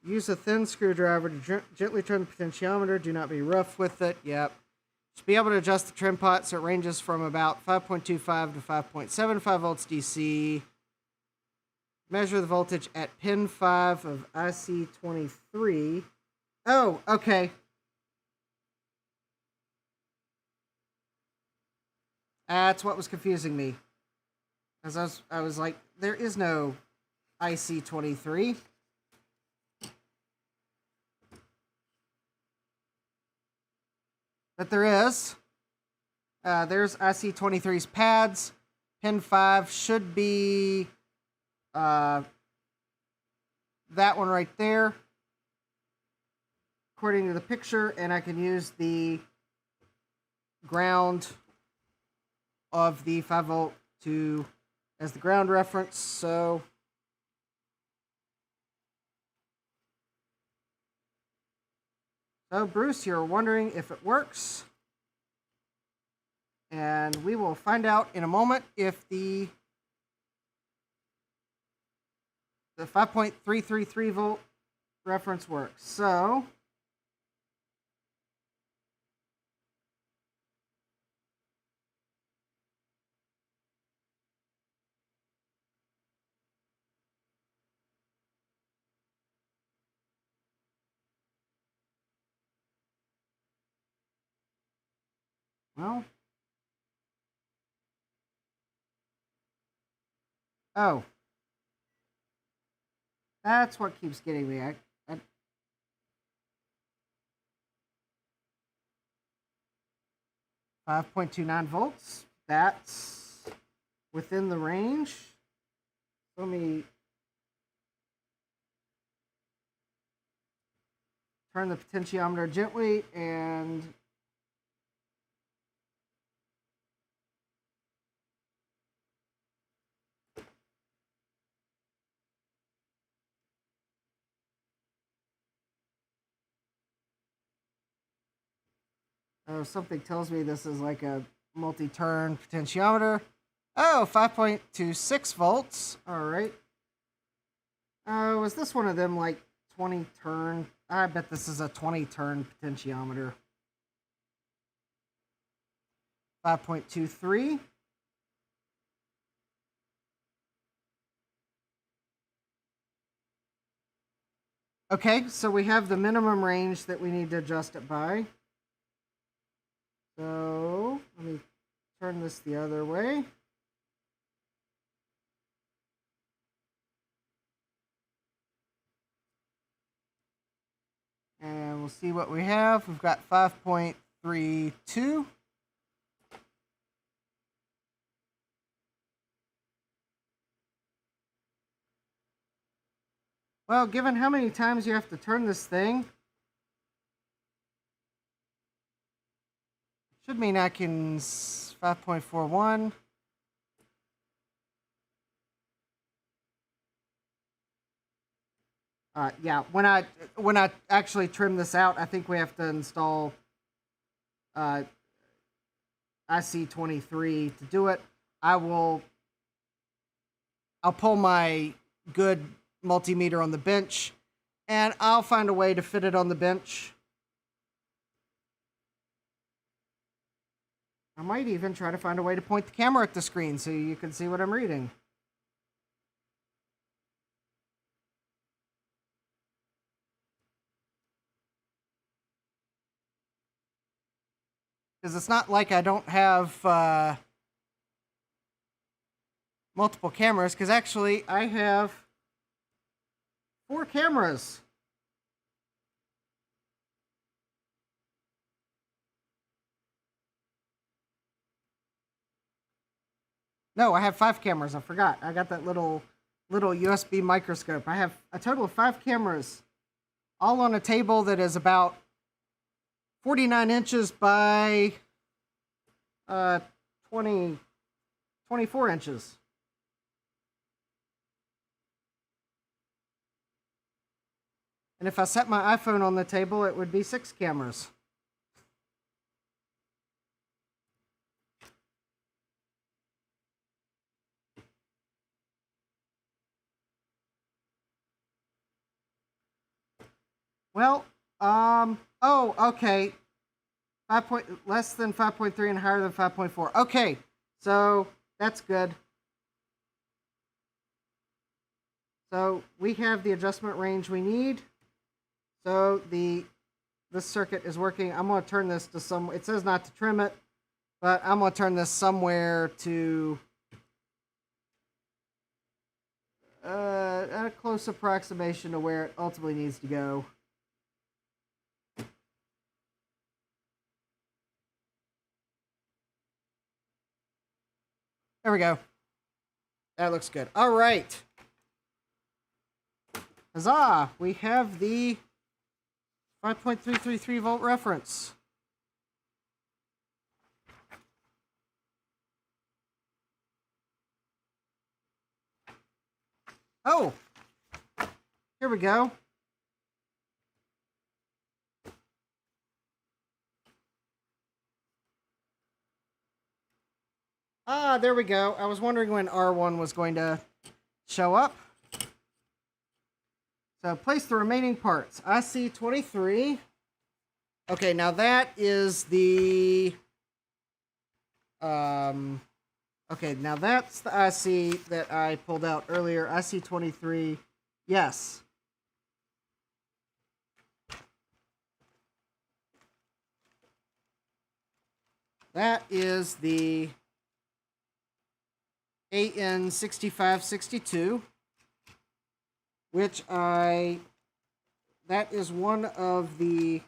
use a thin screwdriver to gently turn the potentiometer. Do not be rough with it. Yep. Should be able to adjust the trim pot so it ranges from about 5.25 to 5.75 volts DC. Measure the voltage at pin 5 of IC23. Oh, okay. That's what was confusing me. As I was like, there is no IC23. But there is. There's IC23's pads. Pin 5 should be that one right there, according to the picture, and I can use the ground of the 5 volt as the ground reference. So Bruce, you're wondering if it works, and we will find out in a moment if the 5.333 volt reference works. So well, oh, that's what keeps getting me. 5.29 volts. That's within the range. Let me turn the potentiometer gently and something tells me this is like a multi-turn potentiometer. Oh, 5.26 volts. All right. Was this one of them like 20 turn? I bet this is a 20 turn potentiometer. 5.23. Okay, so we have the minimum range that we need to adjust it by. So let me turn this the other way. And we'll see what we have. We've got 5.32. Well, given how many times you have to turn this thing, it should mean I can 5.41. Yeah, when I actually trim this out, I think we have to install IC23 to do it. I'll pull my good multimeter on the bench, and I'll find a way to fit it on the bench. I might even try to find a way to point the camera at the screen so you can see what I'm reading. Because it's not like I don't have multiple cameras, because actually I have 4 cameras. No, I have 5 cameras. I forgot. I got that little USB microscope. I have a total of 5 cameras, all on a table that is about 49 inches by 24 inches. And if I set my iPhone on the table, it would be 6 cameras. Well, oh, okay. Less than 5.3 and higher than 5.4. Okay, so that's good. So we have the adjustment range we need. So this circuit is working. I'm going to turn this to some. It says not to trim it, but I'm going to turn this somewhere to a close approximation to where it ultimately needs to go. There we go. That looks good. All right. Huzzah! We have the 5.333 volt reference. Oh! Here we go. Ah, there we go. I was wondering when R1 was going to show up. So place the remaining parts. IC23. Okay, now that is the... okay, now that's the IC that I pulled out earlier. IC23. Yes. That is the AN6562, which that is one of the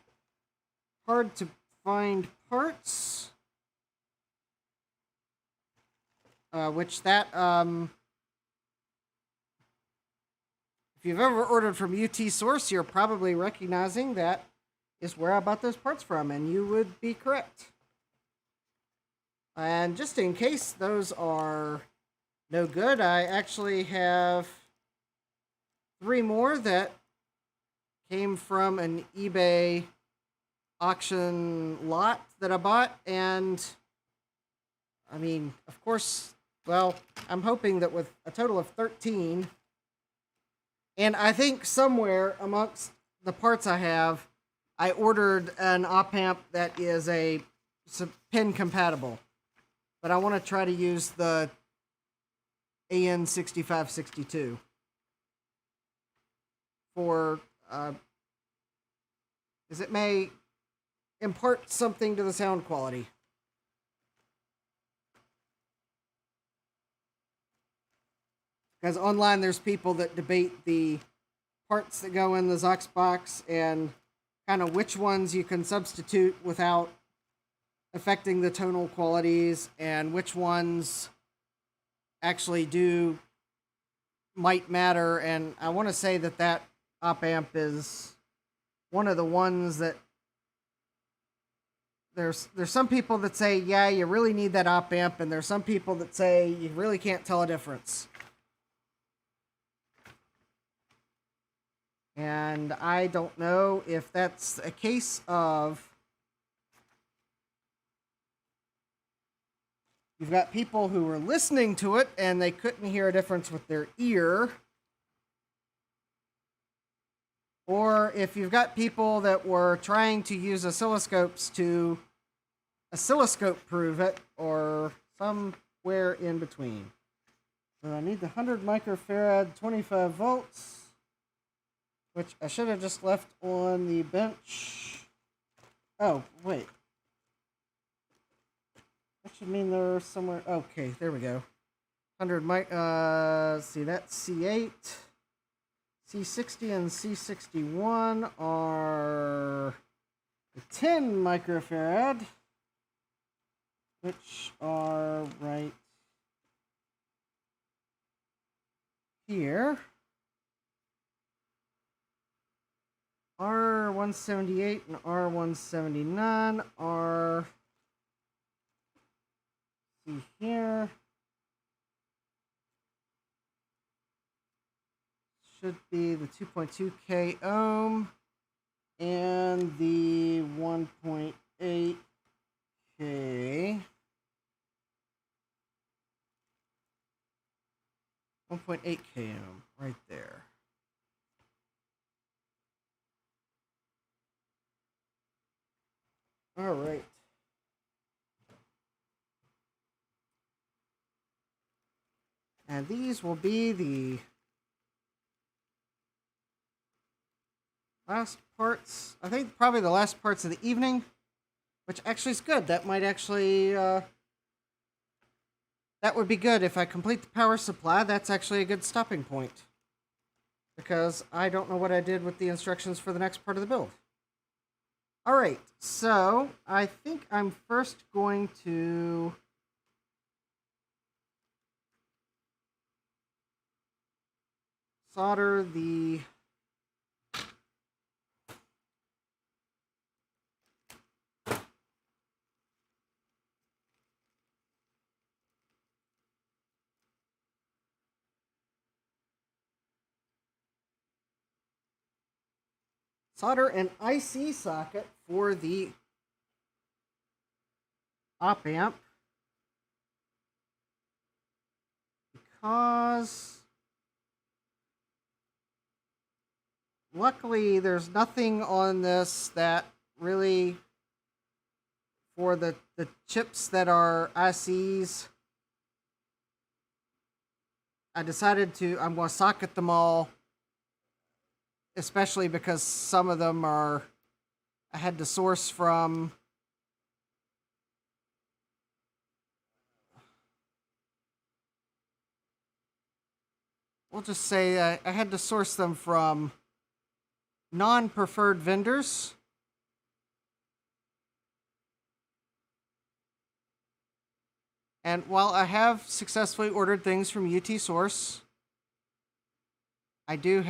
hard to find parts, which that, if you've ever ordered from UT Source, you're probably recognizing that is where I bought those parts from, and you would be correct. And just in case those are no good, I actually have 3 more that came from an eBay auction lot that I bought. And I mean, of course, well, I'm hoping that with a total of 13, and I think somewhere amongst the parts I have, I ordered an op-amp that is a pin compatible. But I want to try to use the AN6562 for, as it may impart something to the sound quality. Because online there's people that debate the parts that go in the Zocks box and kind of which ones you can substitute without affecting the tonal qualities, and which ones actually might matter. And I want to say that op amp is one of the ones that there's some people that say, yeah, you really need that op amp, and there's some people that say you really can't tell a difference. And I don't know if that's a case of you've got people who were listening to it and they couldn't hear a difference with their ear, or if you've got people that were trying to use oscilloscopes to oscilloscope prove it, or somewhere in between. So I need the 100 microfarad 25 volts, which I should have just left on the bench. Oh, wait. That should mean they're somewhere. Okay, there we go. 100 see, that's C8. C60 and C61 are the 10 microfarad, which are right here. R178 and R179 are, see here, should be the 2.2K ohm and the 1.8K. 1.8K ohm right there. All right. And these will be the last parts, I think probably the last parts of the evening, which actually is good. That might actually, that would be good if I complete the power supply. That's actually a good stopping point, because I don't know what I did with the instructions for the next part of the build. All right, so I think I'm first going to solder the an IC socket for the op amp, because luckily there's nothing on this that really, for the chips that are ICs, I'm going to socket them all, especially because some of them I had to source from we'll just say I had to source them from non-preferred vendors. And while I have successfully ordered things from UT Source, I did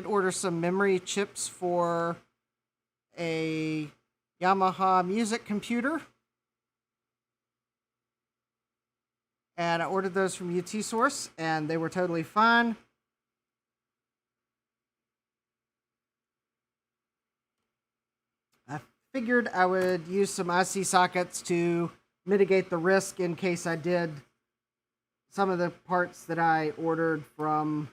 order some memory chips for a Yamaha music computer. And I ordered those from UT Source, and they were totally fine. I figured I would use some IC sockets to mitigate the risk in case I did some of the parts that I ordered from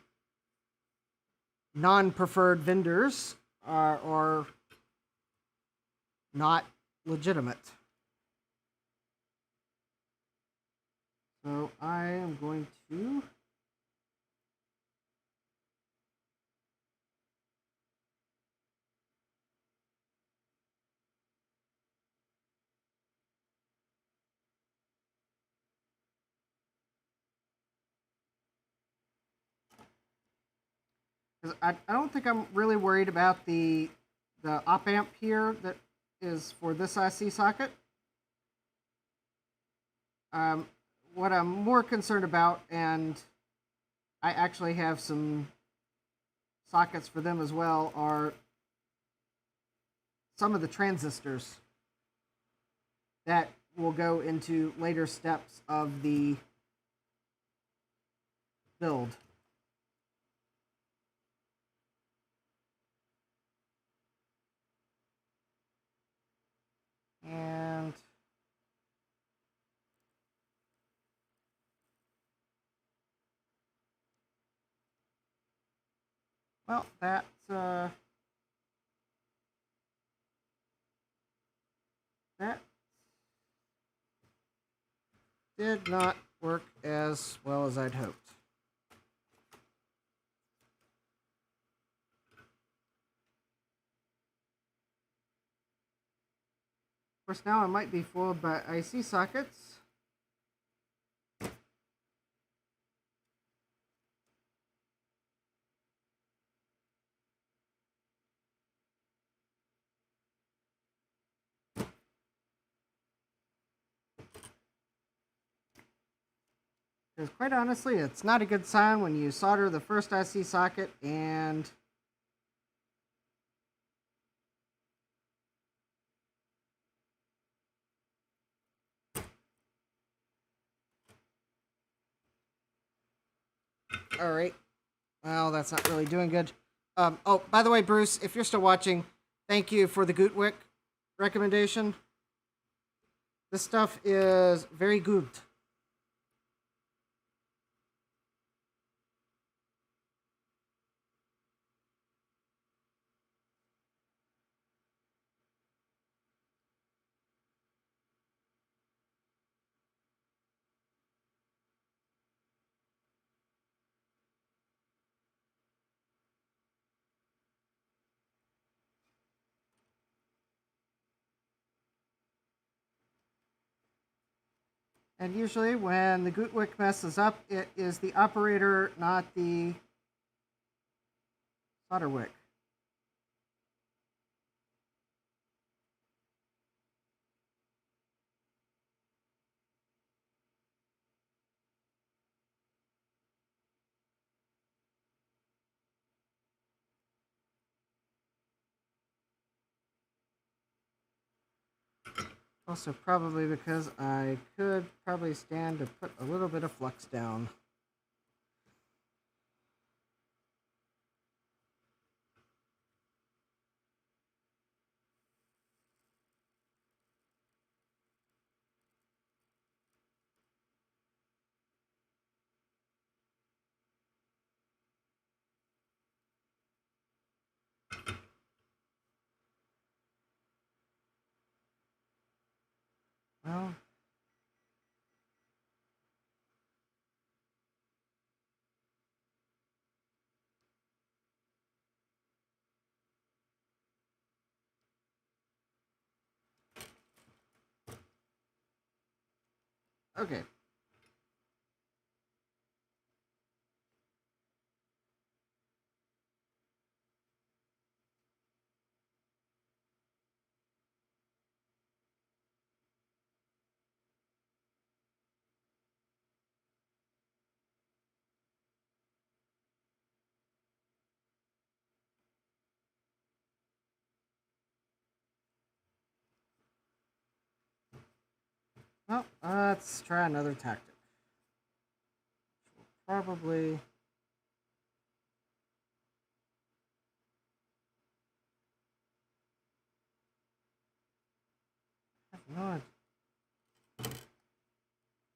non-preferred vendors are not legitimate. So I am going to Because I don't think I'm really worried about the op amp here that is for this IC socket. What I'm more concerned about, and I actually have some sockets for them as well, are some of the transistors that will go into later steps of the build. And well, that did not work as well as I'd hoped. Of course, now I might be fooled by IC sockets. Because quite honestly, it's not a good sign when you solder the first IC socket and all right. Well, that's not really doing good. Oh, by the way, Bruce, if you're still watching, thank you for the Gootwick recommendation. This stuff is very good. And usually when the Gootwick messes up, it is the operator, not the solder wick. Also probably because I could probably stand to put a little bit of flux down. Well, okay. Well, let's try another tactic. Probably no.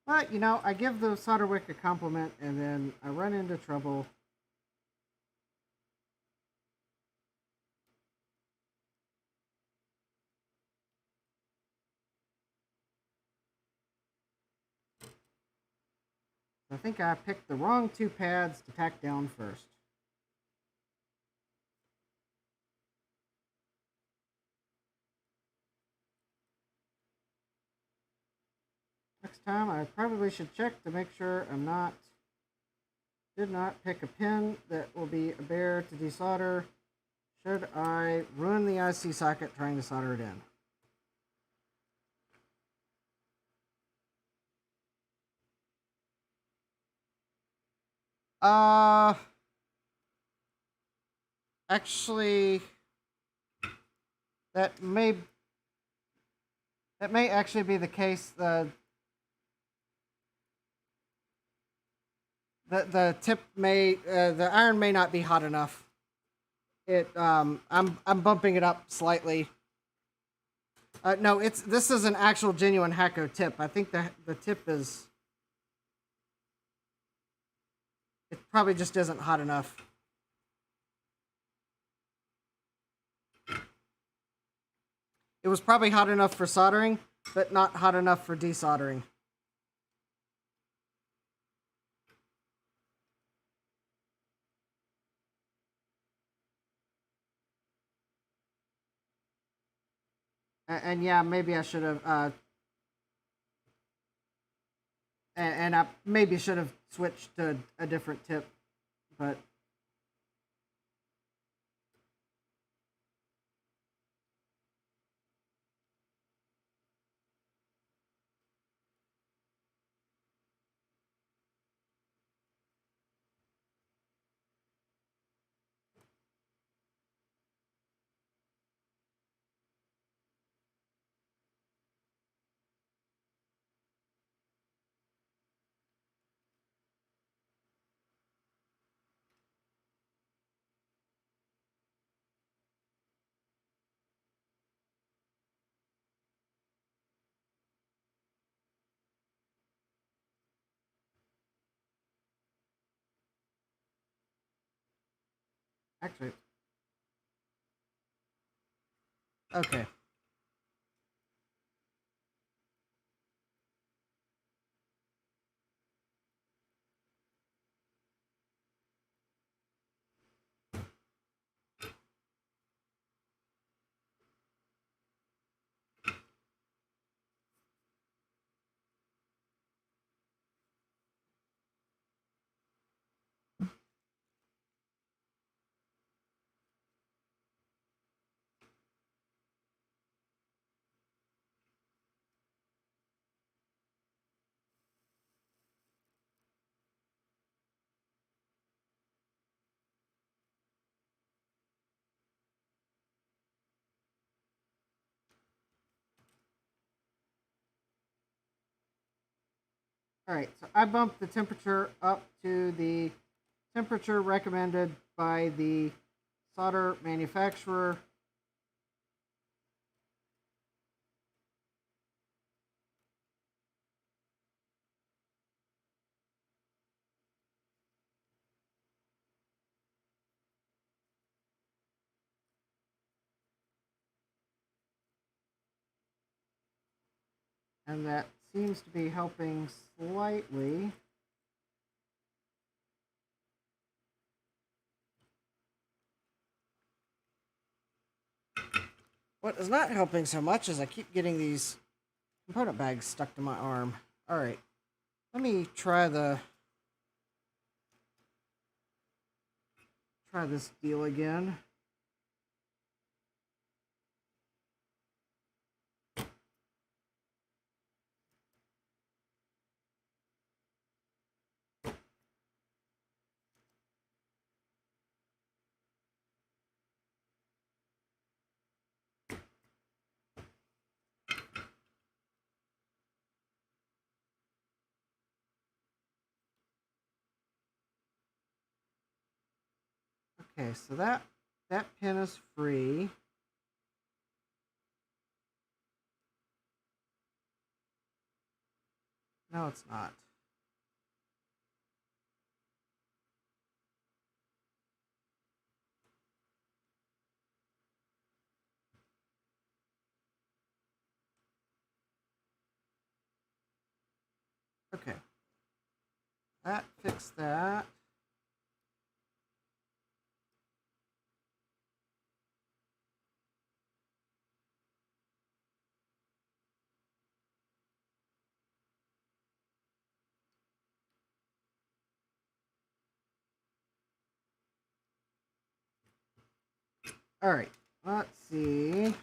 But you know, I give the solder wick a compliment, and then I run into trouble. I think I picked the wrong two pads to tack down first. Next time, I probably should check to make sure I'm not Did not pick a pin that will be a bear to desolder. Should I ruin the IC socket trying to solder it in? Actually, that may actually be the case. The tip may the iron may not be hot enough. I'm bumping it up slightly. No, this is an actual genuine Hacko tip. I think the tip is, it probably just isn't hot enough. It was probably hot enough for soldering, but not hot enough for desoldering. And yeah, maybe I should have, and I maybe should have switched to a different tip, but actually, okay. Alright, so I bumped the temperature up to the temperature recommended by the solder manufacturer. And that seems to be helping slightly. What is not helping so much is I keep getting these component bags stuck to my arm. Alright, let me try this deal again. Okay, so that pin is free. No, it's not. Okay. That fixed that. All right, let's see.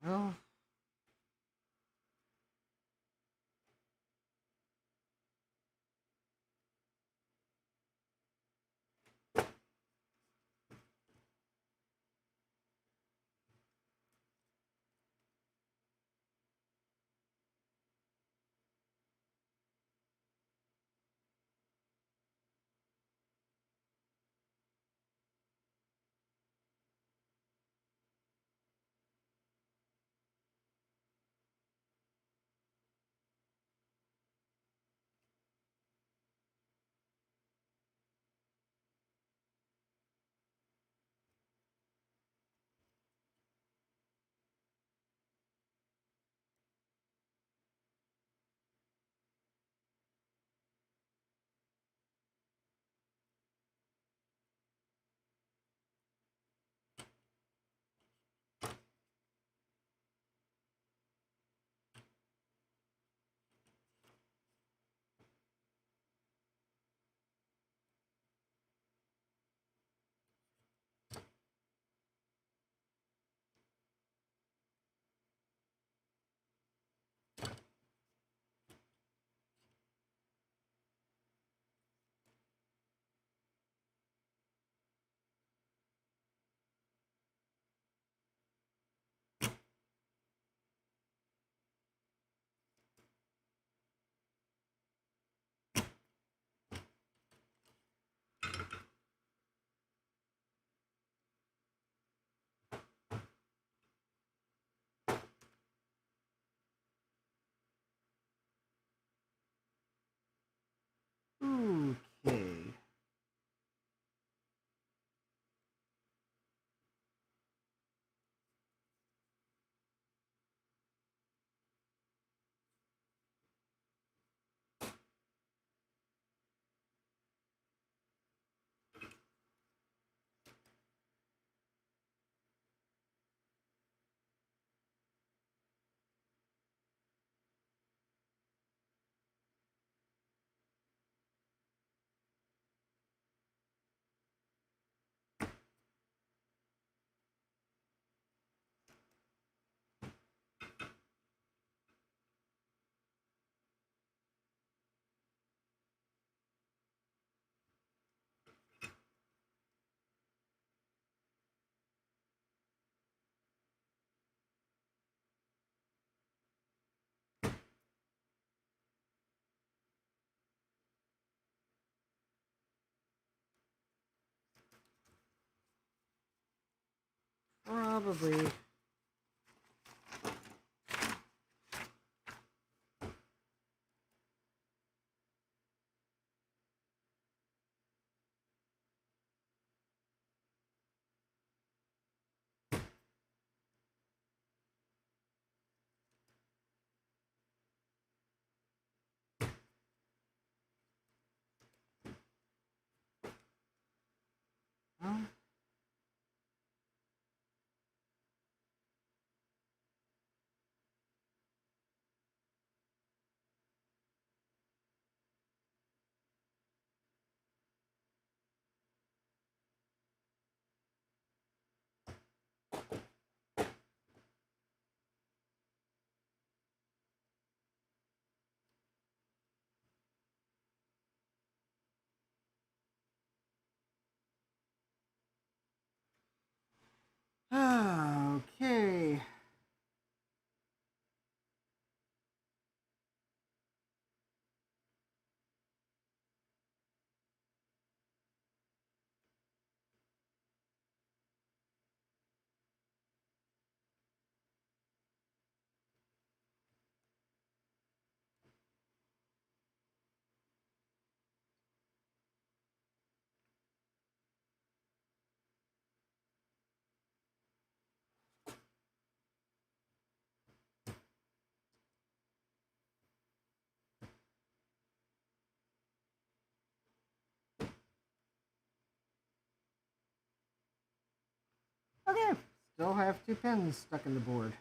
Well, okay. Probably. Well, Okay, still have 2 pins stuck in the board.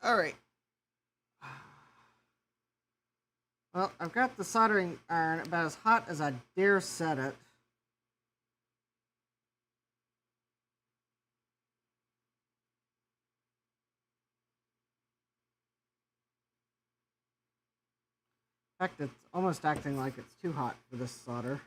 All right. Well, I've got the soldering iron about as hot as I dare set it. In fact, it's almost acting like it's too hot for this solder.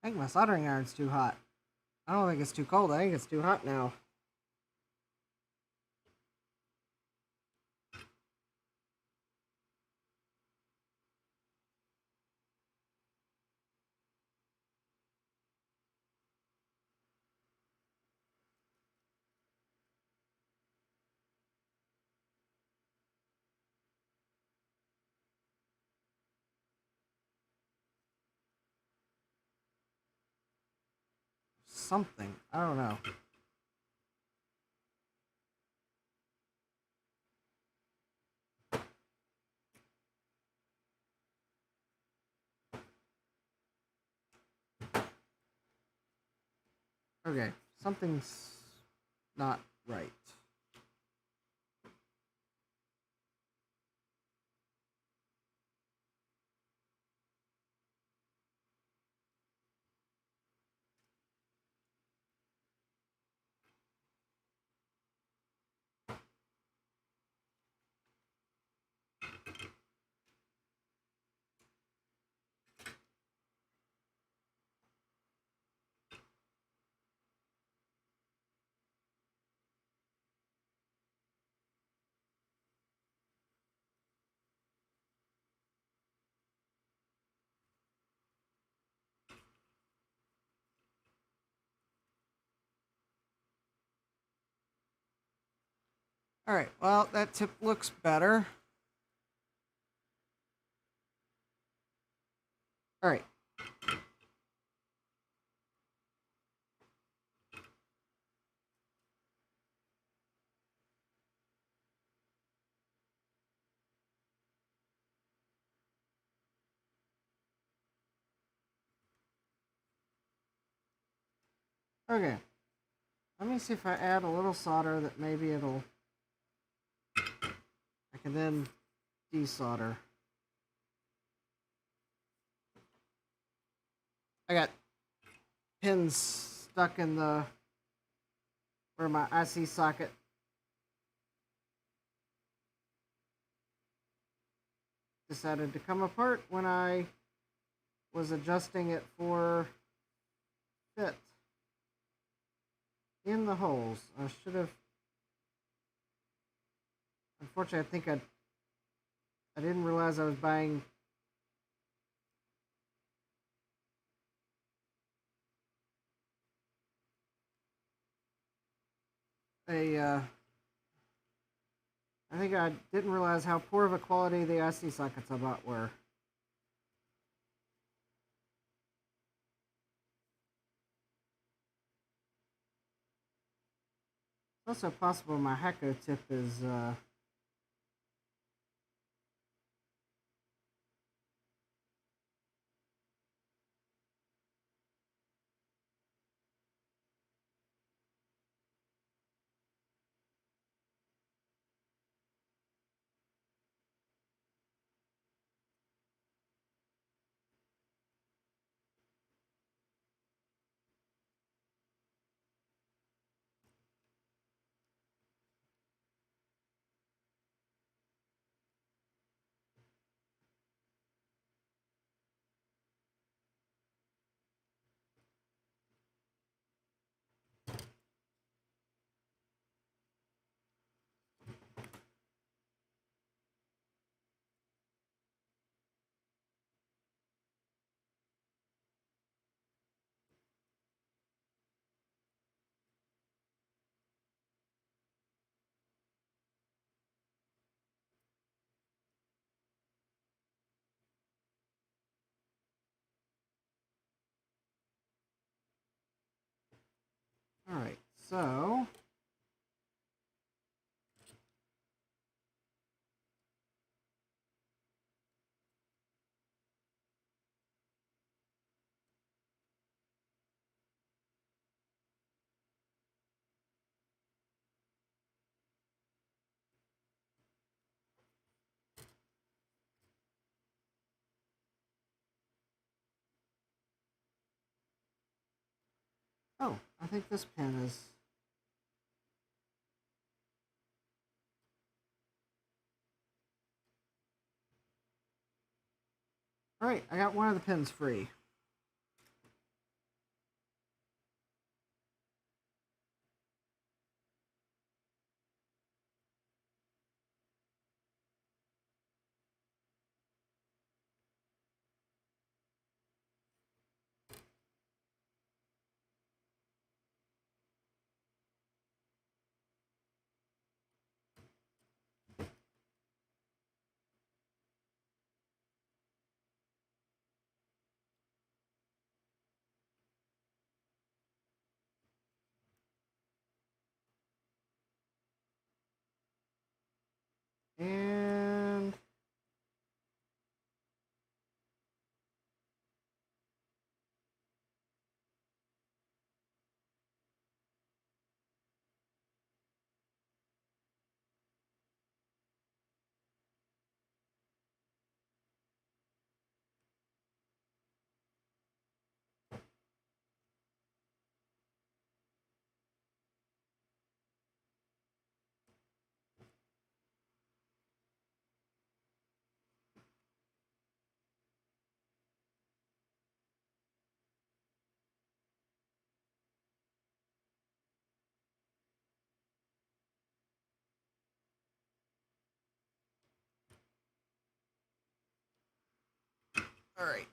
I think my soldering iron's too hot. I don't think it's too cold. I think it's too hot now. Something. I don't know. Okay, something's not right. All right, well, that tip looks better. All right. Okay. Let me see if I add a little solder that maybe it'll... I can then desolder. I got pins stuck in the... where my IC socket decided to come apart when I was adjusting it for fit in the holes. I should have... Unfortunately, I think I didn't realize I was buying a... I think I didn't realize how poor of a quality the IC sockets I bought were. It's also possible my Hacko tip is all right. So oh, I think this pin is... All right, I got one of the pins free. And All right.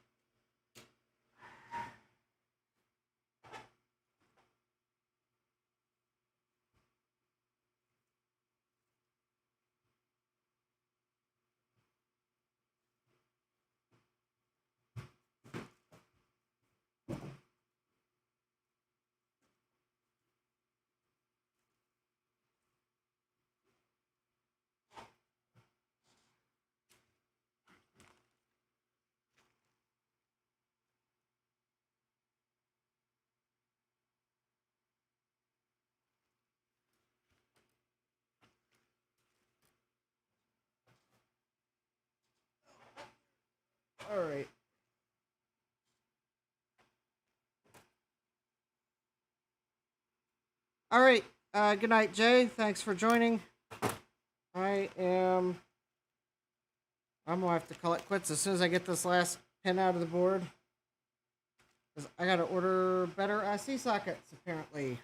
All right. All right. Good night, Jay. Thanks for joining. I'm gonna have to call it quits as soon as I get this last pin out of the board. Cause I gotta order better IC sockets apparently.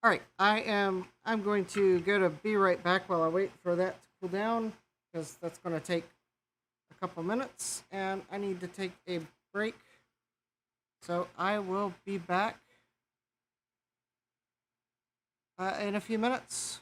All right, I'm going to go to be right back while I wait for that to cool down because that's going to take a couple minutes and I need to take a break. So I will be back in a few minutes.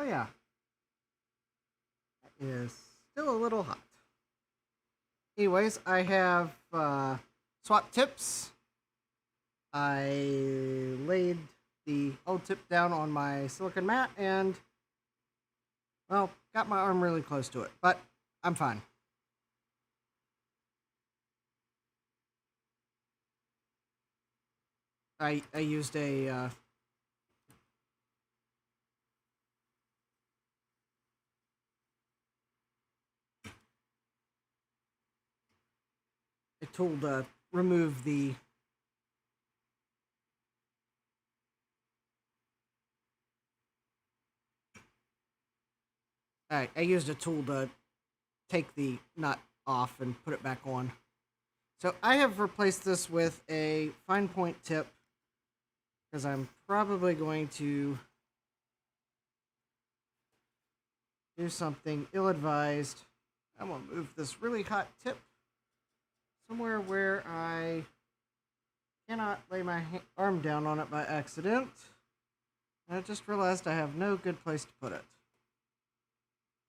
Oh yeah, it is still a little hot. Anyways, I have swap tips. I laid the old tip down on my silicon mat and, well, got my arm really close to it, but I'm fine. I used a tool to remove the I used a tool to take the nut off and put it back on. So I have replaced this with a fine point tip because I'm probably going to do something ill-advised. I'm going to move this really hot tip somewhere where I cannot lay my arm down on it by accident. And I just realized I have no good place to put it.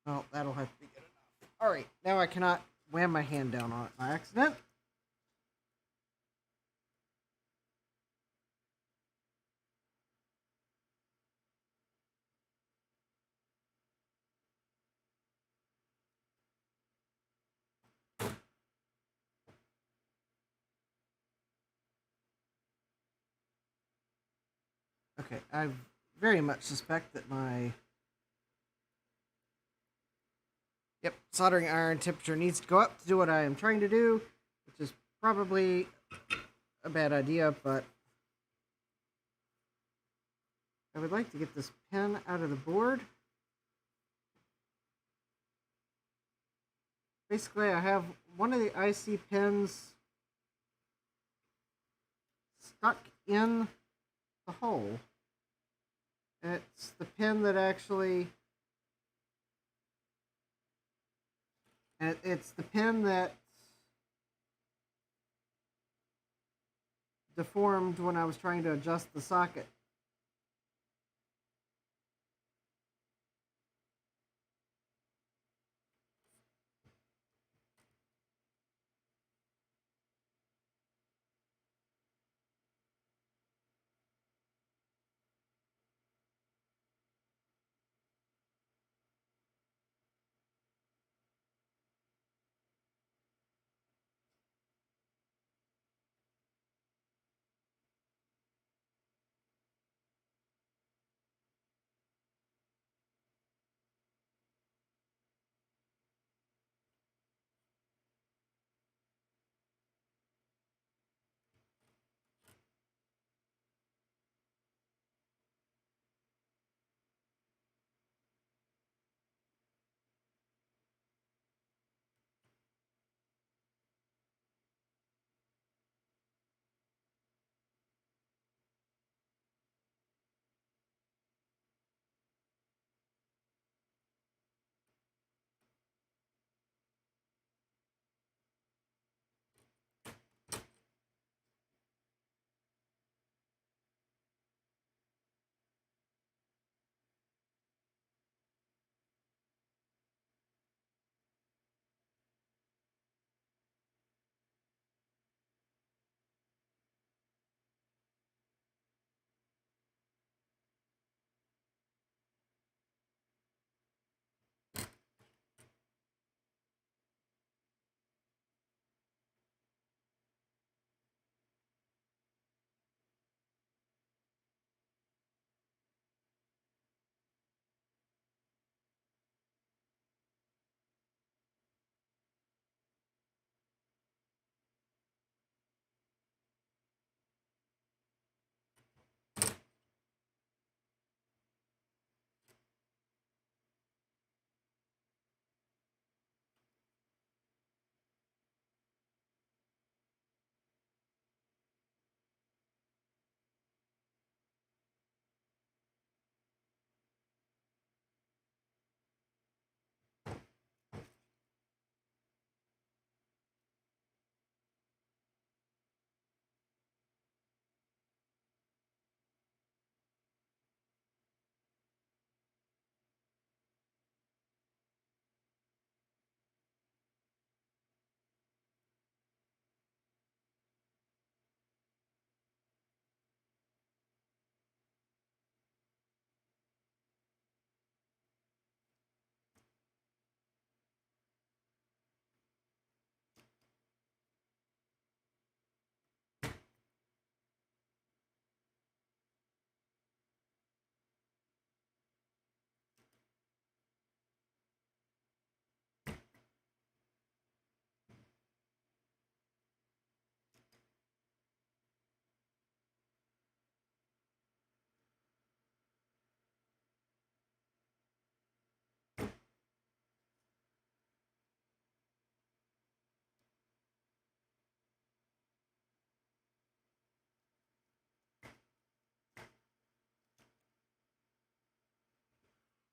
Well, that'll have to be good enough. Alright, now I cannot wham my hand down on it by accident. Okay, I very much suspect that my soldering iron temperature needs to go up to do what I am trying to do, which is probably a bad idea, but I would like to get this pin out of the board. Basically, I have one of the IC pins stuck in the hole. It's the pin that actually... It's the pin that deformed when I was trying to adjust the socket.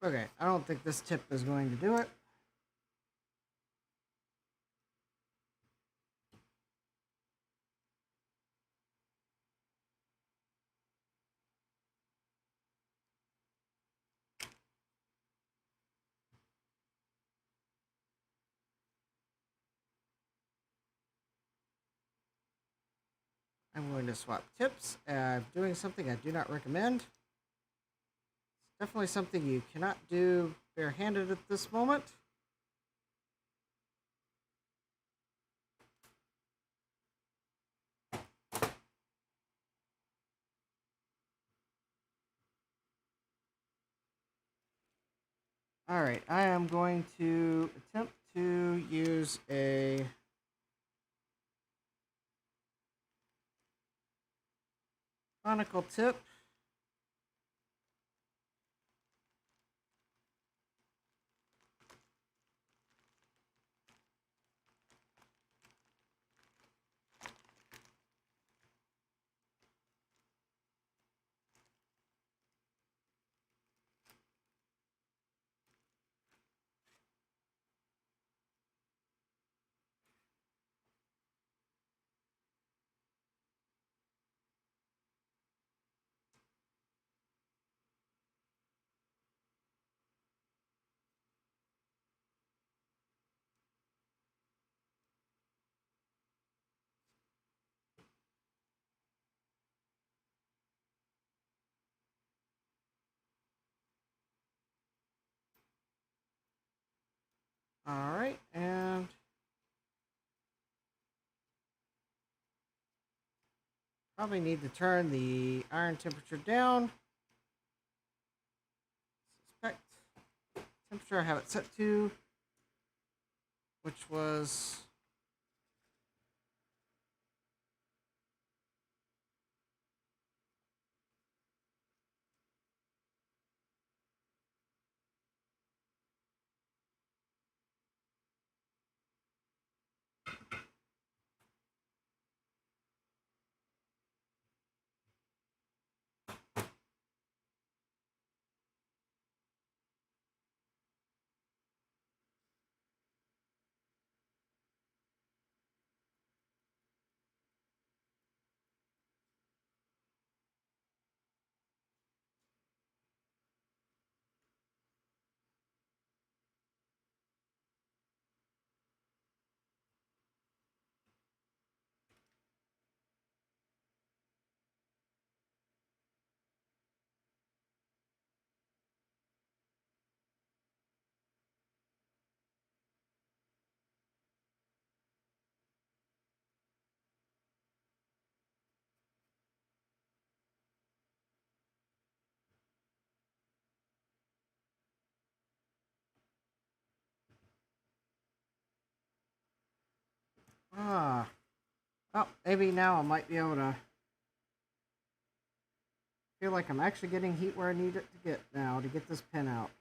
Okay, I don't think this tip is going to do it. I'm going to swap tips. Doing something I do not recommend. It's definitely something you cannot do barehanded at this moment. All right, I am going to attempt to use a conical tip. All right, and probably need to turn the iron temperature down. Suspect temperature I have it set to, which was well, maybe now I might be able to feel like I'm actually getting heat where I need it to get now to get this pin out.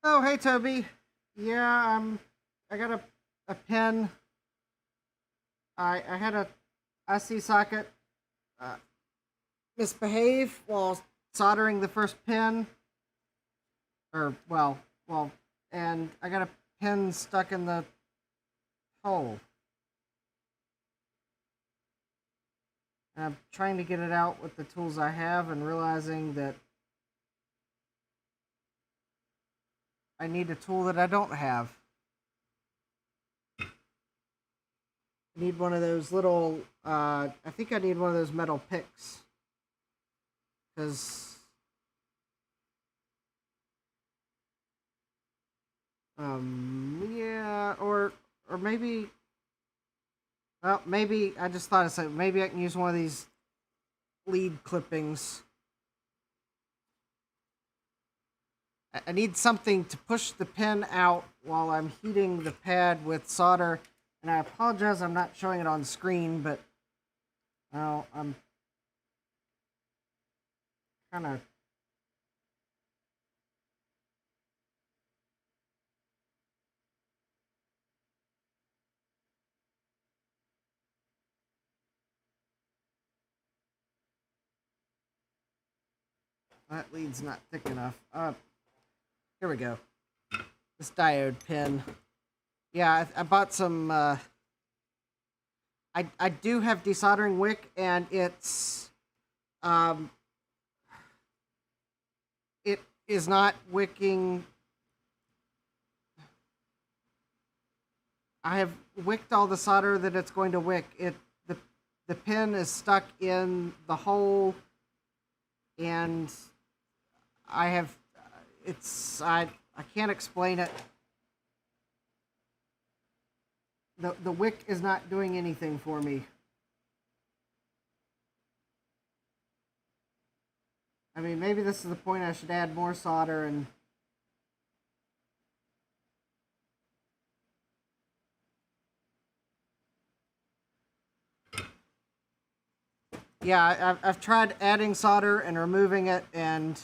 Oh, hey, Toby. Yeah, I got a pin. I had a IC socket uh, misbehave while soldering the first pin, or well, and I got a pin stuck in the hole. And I'm trying to get it out with the tools I have, and realizing that I need a tool that I don't have. I need one of those little, I think I need one of those metal picks. Because, yeah, or maybe, well, maybe, I just thought of something. Maybe I can use one of these lead clippings. I need something to push the pin out while I'm heating the pad with solder. And I apologize, I'm not showing it on screen, but well, I'm kind of that lead's not thick enough. Here we go. This diode pin. Yeah, I bought some. I do have desoldering wick, and it is not wicking. I have wicked all the solder that it's going to wick. The pin is stuck in the hole, and I have I can't explain it. The wick is not doing anything for me. I mean, maybe this is the point I should add more solder and. Yeah, I've tried adding solder and removing it, and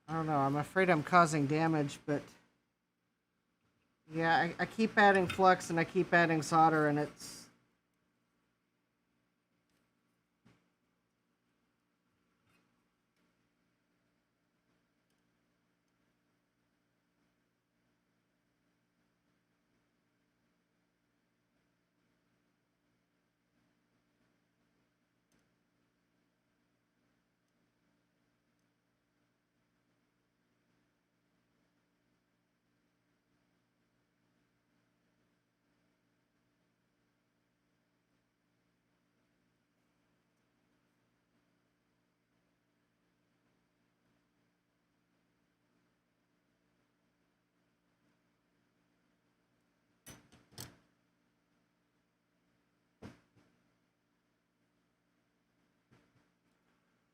I don't know. I'm afraid I'm causing damage, but yeah, I keep adding flux and I keep adding solder, and it's.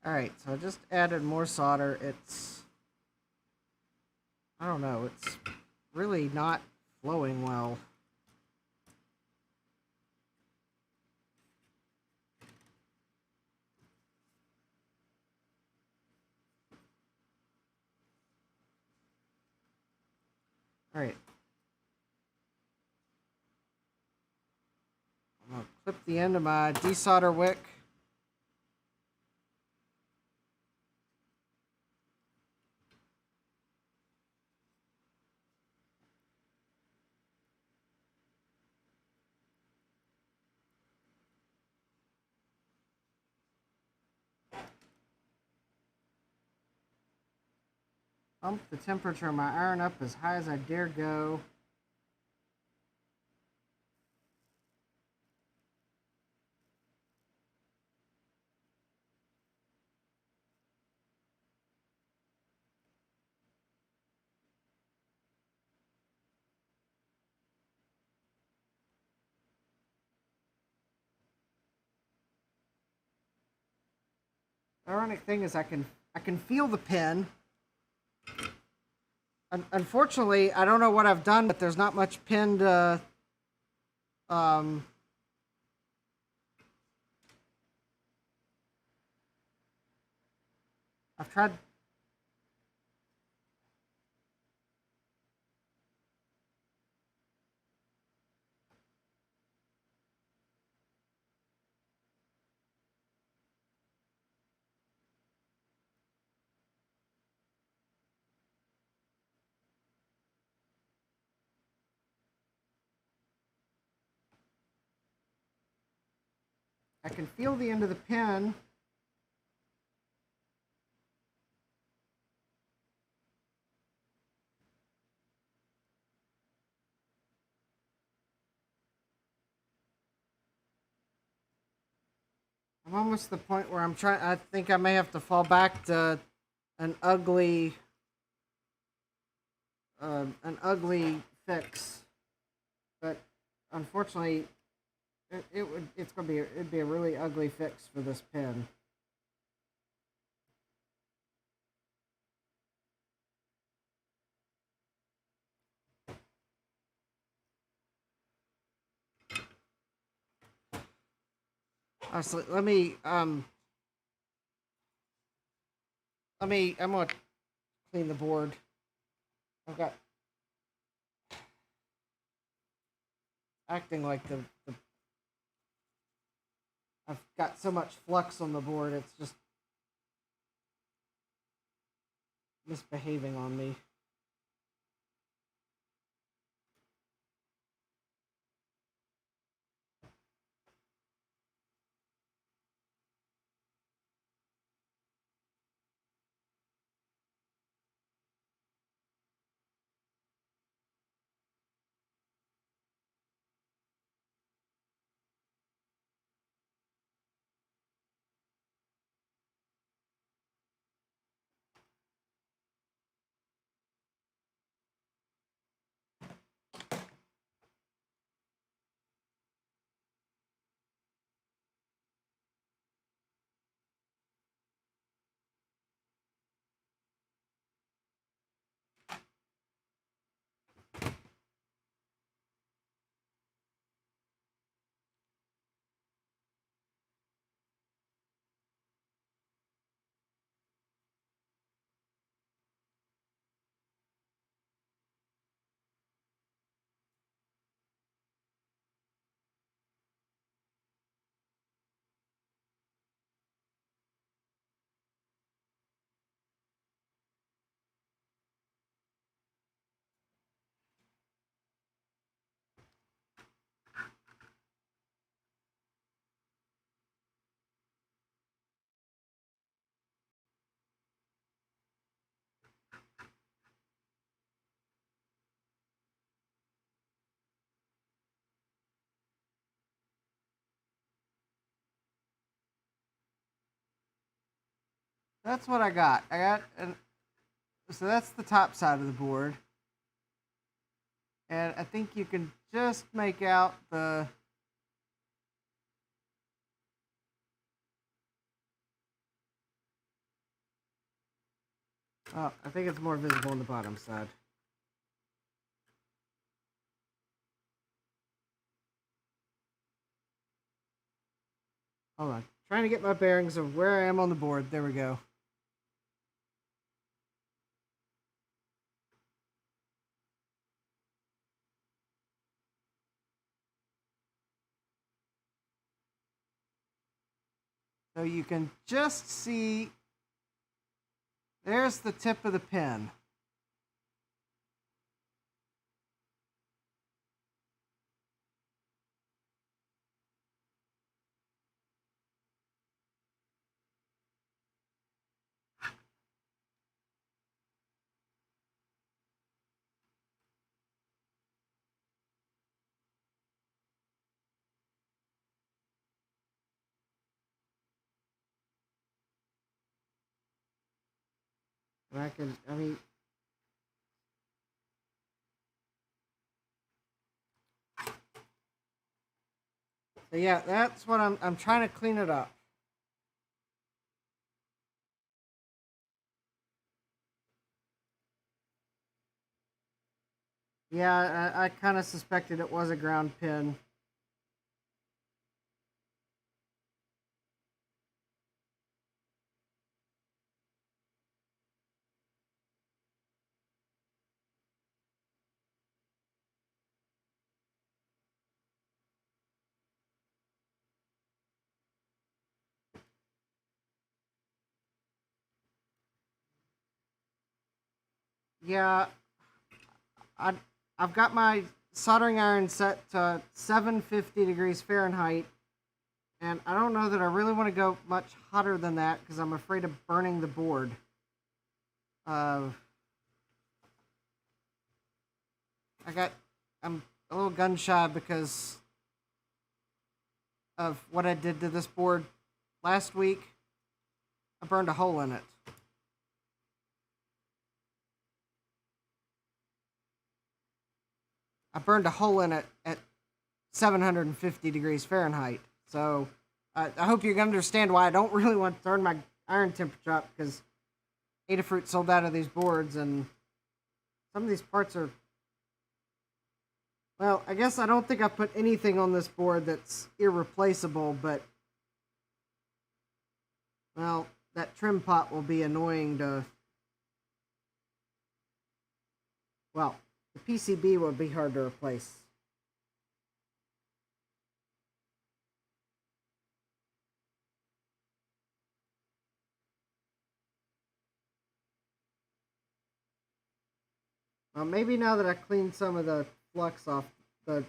Alright, so I just added more solder. It's. I don't know. It's really not flowing well. Alright. I'm going to clip the end of my desolder wick. Pump the temperature of my iron up as high as I dare go. The ironic thing is I can feel the pin. Unfortunately, I don't know what I've done, but there's not much pin to I've tried. I can feel the end of the pin. I'm almost to the point where I think I may have to fall back to an ugly fix. But unfortunately, it'd be a really ugly fix for this pin. Honestly, I'm gonna clean the board. Acting like I've got so much flux on the board, it's just misbehaving on me. That's what I got. So that's the top side of the board. And I think you can just make out the I think it's more visible on the bottom side. Hold on. Trying to get my bearings of where I am on the board. There we go. So you can just see, there's the tip of the pin. And so yeah, that's what I'm trying to clean it up. Yeah, I kind of suspected it was a ground pin. Yeah, I, I've got my soldering iron set to 750 degrees Fahrenheit, and I don't know that I really want to go much hotter than that because I'm afraid of burning the board. I'm a little gun shy because of what I did to this board last week. I burned a hole in it. I burned a hole in it at 750 degrees Fahrenheit. So I hope you can understand why I don't really want to turn my iron temperature up, because Adafruit sold out of these boards, and some of these parts are... Well, I guess I don't think I put anything on this board that's irreplaceable, but... Well, that trim pot will be annoying to... Well, the PCB will be hard to replace. Well, maybe now that I cleaned some of the flux off, the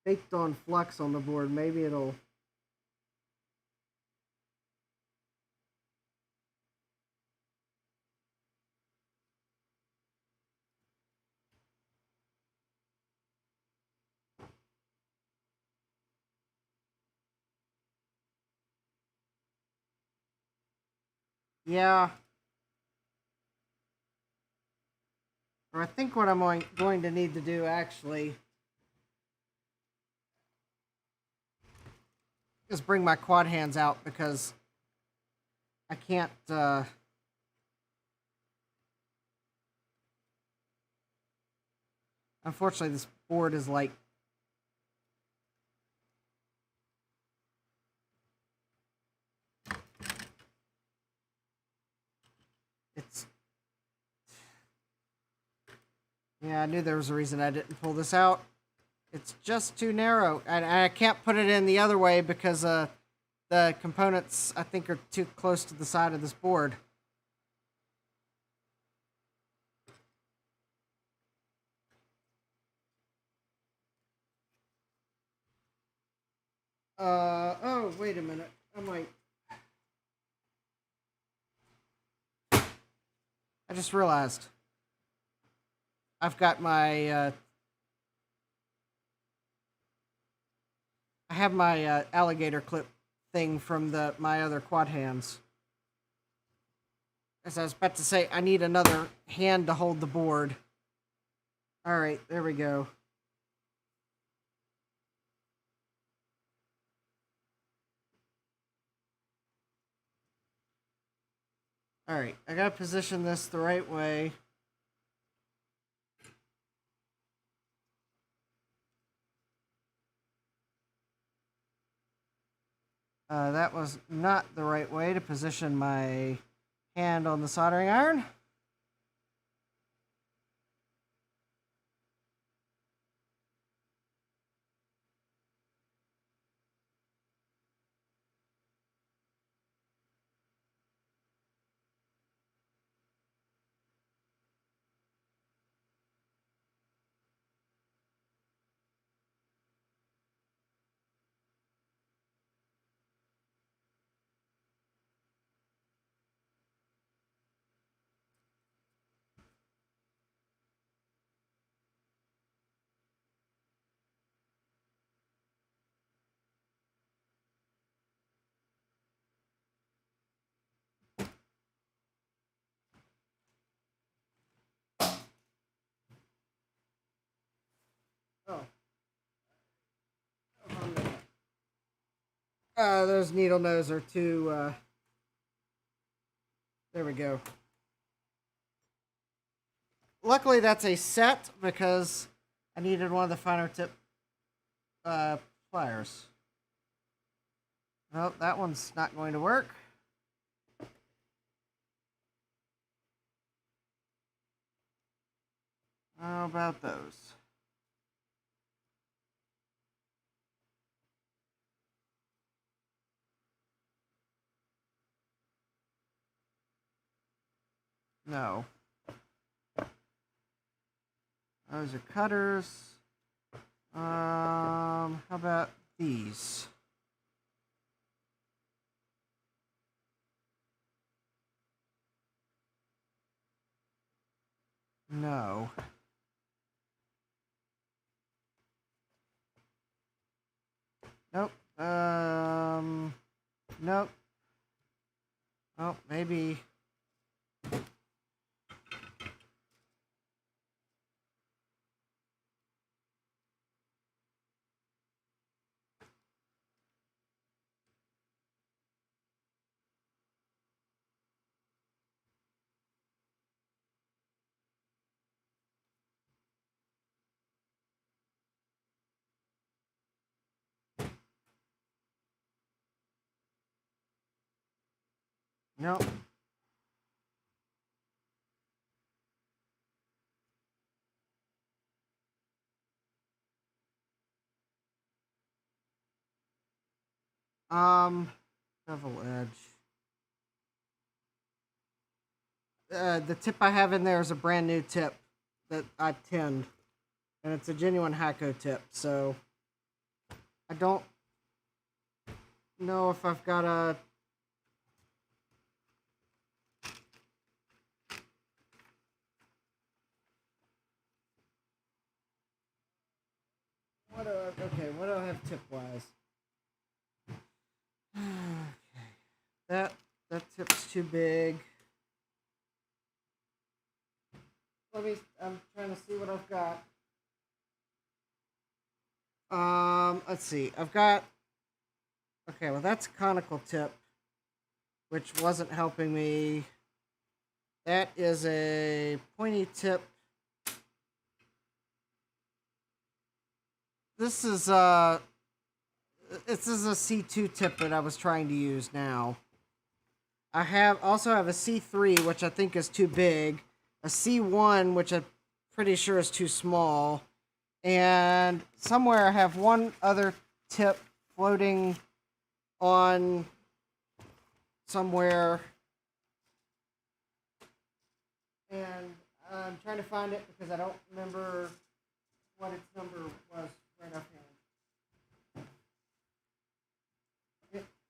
baked on flux on the board, maybe it'll... Yeah. Or I think what I'm going to need to do, actually, is bring my quad hands out, because I can't... Unfortunately, this board is like... It's... Yeah, I knew there was a reason I didn't pull this out. It's just too narrow. And I can't put it in the other way because the components, I think, are too close to the side of this board. Oh, wait a minute. I might... I just realized. I've got my... I have my alligator clip thing from my other quad hands. As I was about to say, I need another hand to hold the board. Alright, there we go. Alright, I gotta position this the right way. That was not the right way to position my hand on the soldering iron. Oh. Those needle nose are too, there we go. luckily that's a set because I needed one of the finer tip pliers. Well, that one's not going to work. How about those? No. Those are cutters. How about these? No. Nope. Nope. Oh, maybe. Nope. Bevel edge. The tip I have in there is a brand new tip that I tinned, and it's a genuine Hako tip. So I don't know if I've got a. What do I have tip wise? Okay. That tip's too big. I'm trying to see what I've got. Let's see. I've got. Okay, well that's a conical tip, which wasn't helping me. That is a pointy tip. This is a C2 tip that I was trying to use now. I also have a C3, which I think is too big, a C1, which I'm pretty sure is too small, and somewhere I have one other tip floating on somewhere, and I'm trying to find it because I don't remember what its number was right offhand.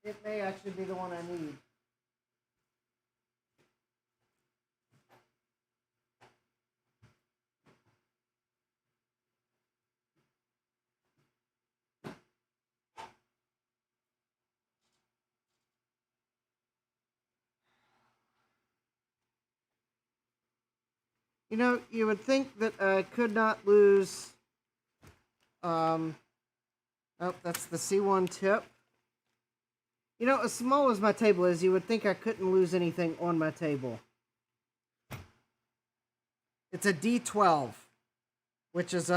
It may actually be the one I need. You know, you would think that I could not lose. Oh, that's the C1 tip. You know, as small as my table is, you would think I couldn't lose anything on my table. It's a D12, which is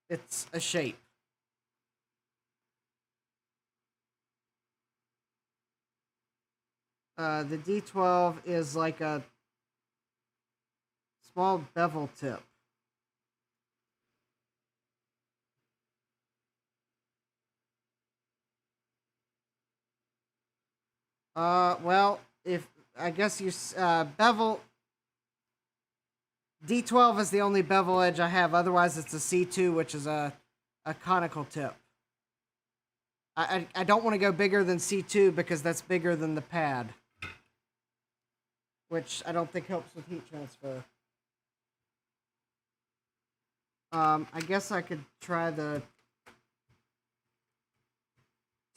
it's a shape. The D12 is like a small bevel tip. Well, if I guess you bevel D12 is the only bevel edge I have. Otherwise, it's a C2, which is a conical tip. I don't want to go bigger than C2 because that's bigger than the pad, which I don't think helps with heat transfer. I guess I could try the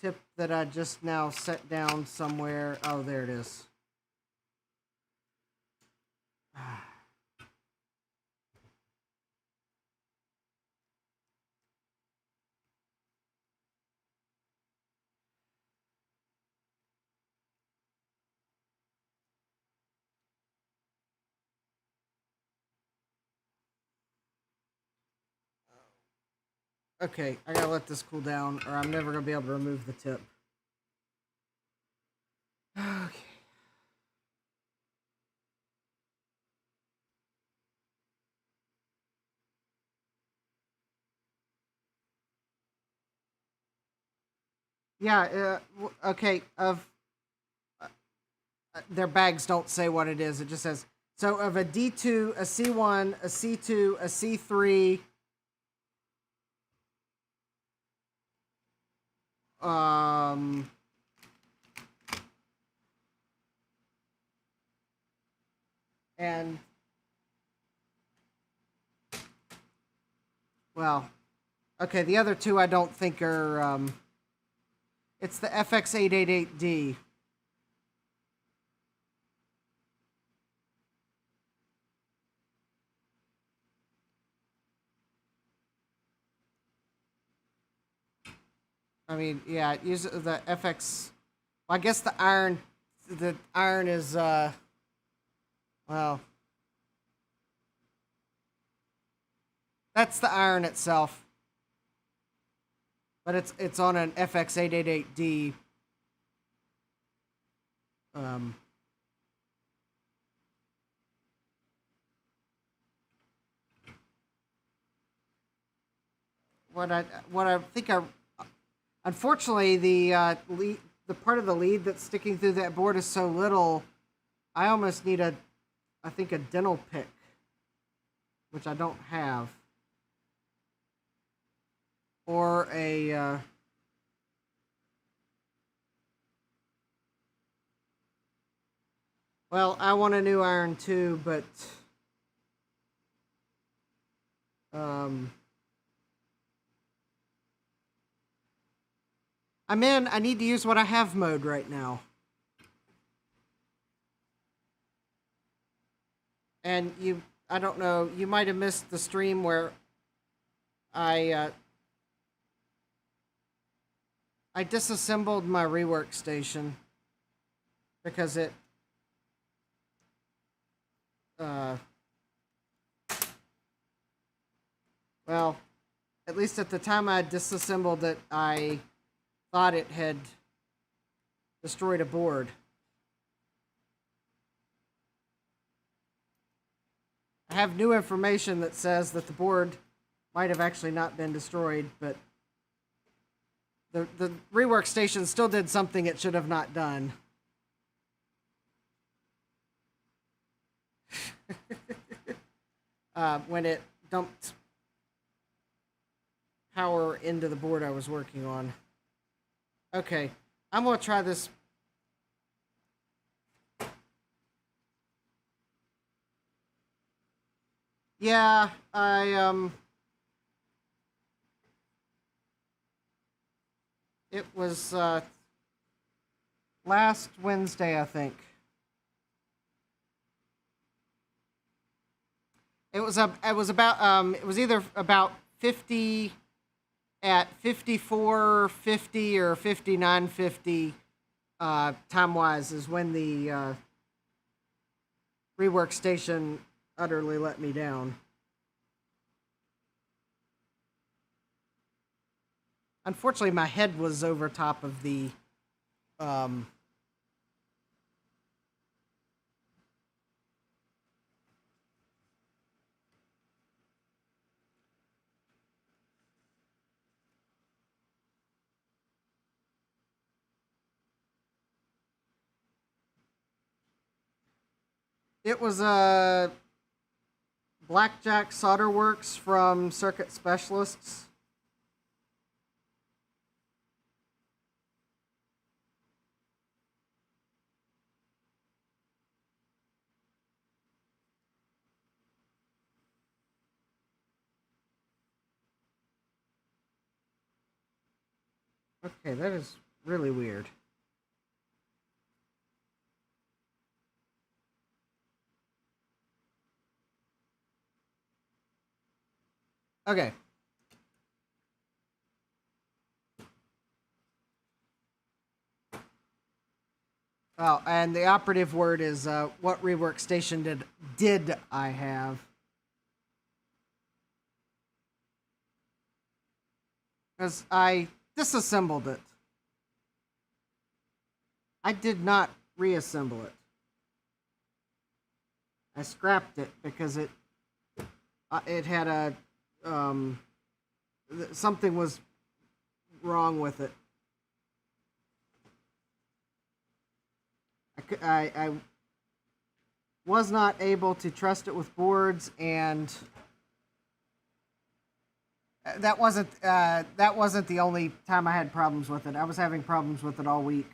tip that I just now set down somewhere. Oh, there it is. Okay, I gotta let this cool down, or I'm never gonna be able to remove the tip. Okay. Yeah, okay, their bags don't say what it is. It just says, so of a D2, a C1, a C2, a C3, and, well, okay, the other two I don't think are, it's the FX888D. I mean, yeah, use the FX. Well, I guess the iron is, well, that's the iron itself. But it's on an FX888D. What I think unfortunately the part of the lead that's sticking through that board is so little, I almost need I think a dental pick, which I don't have, or a well, I want a new iron too, but I need to use what I have mode right now. And I don't know, you might have missed the stream where I disassembled my rework station because it well, at least at the time I disassembled it, I thought it had destroyed a board. I have new information that says that the board might have actually not been destroyed, but the rework station still did something it should have not done. When it dumped power into the board I was working on. Okay, I'm gonna try this. Yeah, it was last Wednesday, I think. It was either about 50 at 54:50 or 59:50 time wise is when the rework station utterly let me down. Unfortunately, my head was over top of the it was a Blackjack Solder Works from Circuit Specialists. Okay, that is really weird. Okay. Oh, and the operative word is what rework station did I have? because I disassembled it. I did not reassemble it. I scrapped it because it had a something was wrong with it. I was not able to trust it with boards, and that wasn't the only time I had problems with it. I was having problems with it all week.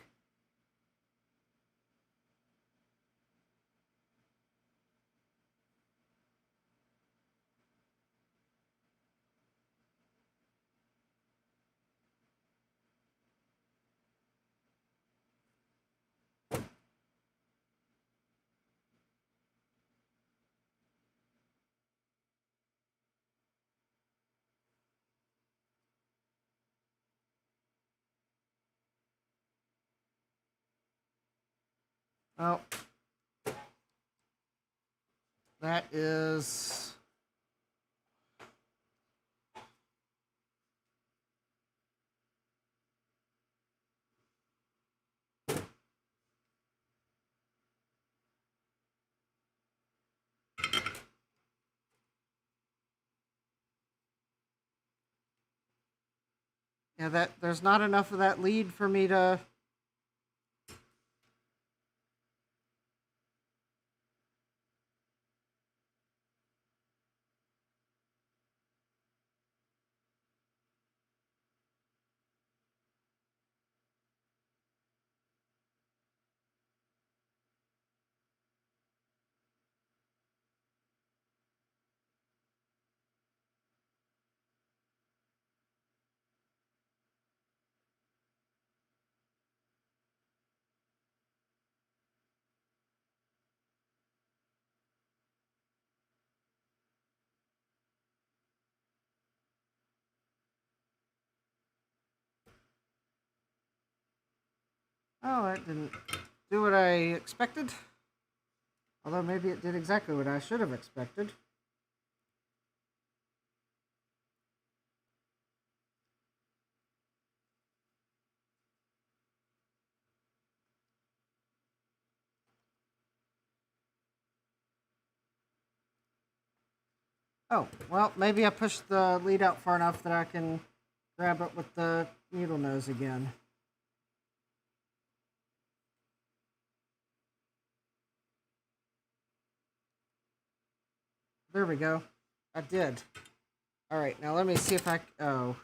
Oh, that is... Yeah, there's not enough of that lead for me to... Oh, that didn't do what I expected. Although maybe it did exactly what I should have expected. Oh, well, maybe I pushed the lead out far enough that I can grab it with the needle nose again. There we go. I did. All right, now let me see if I... Oh.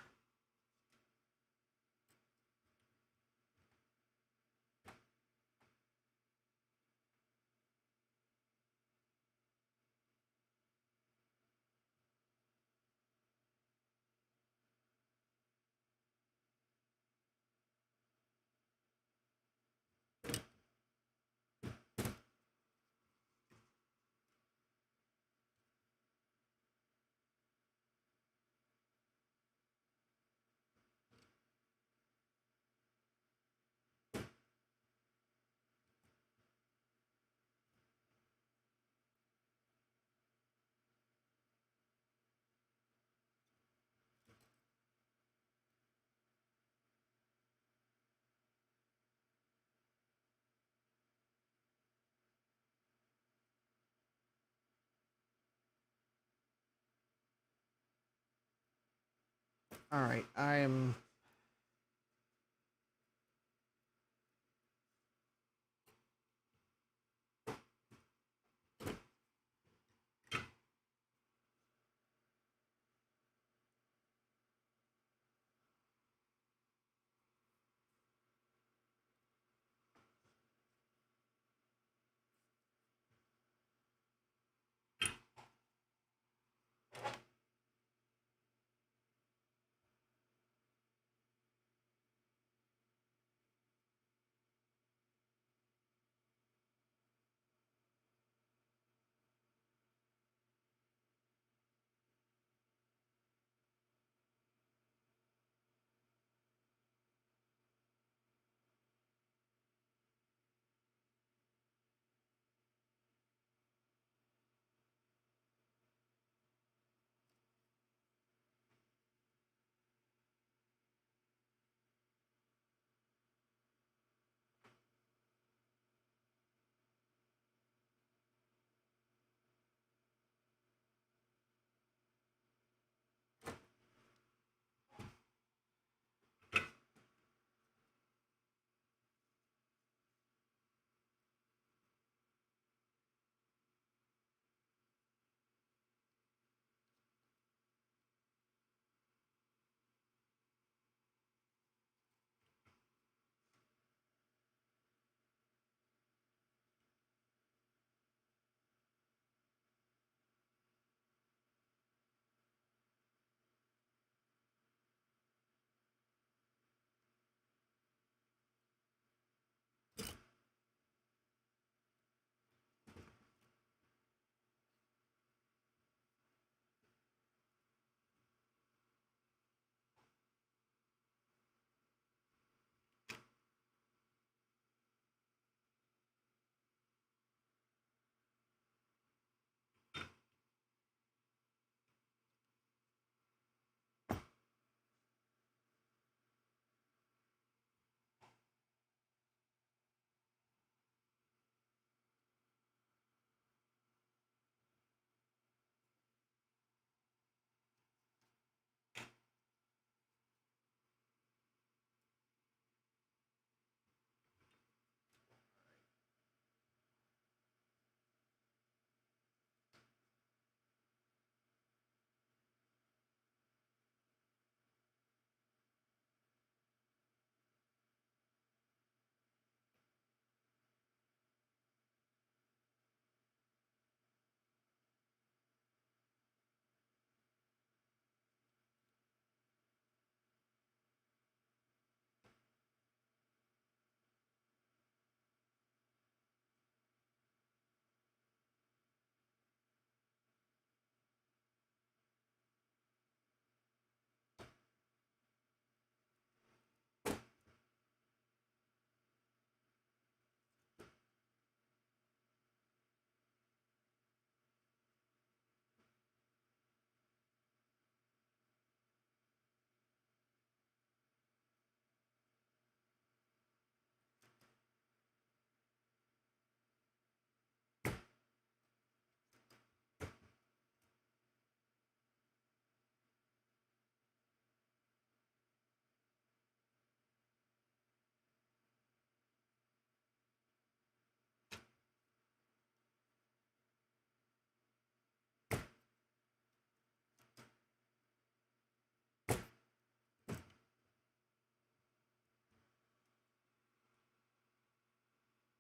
All right, I am...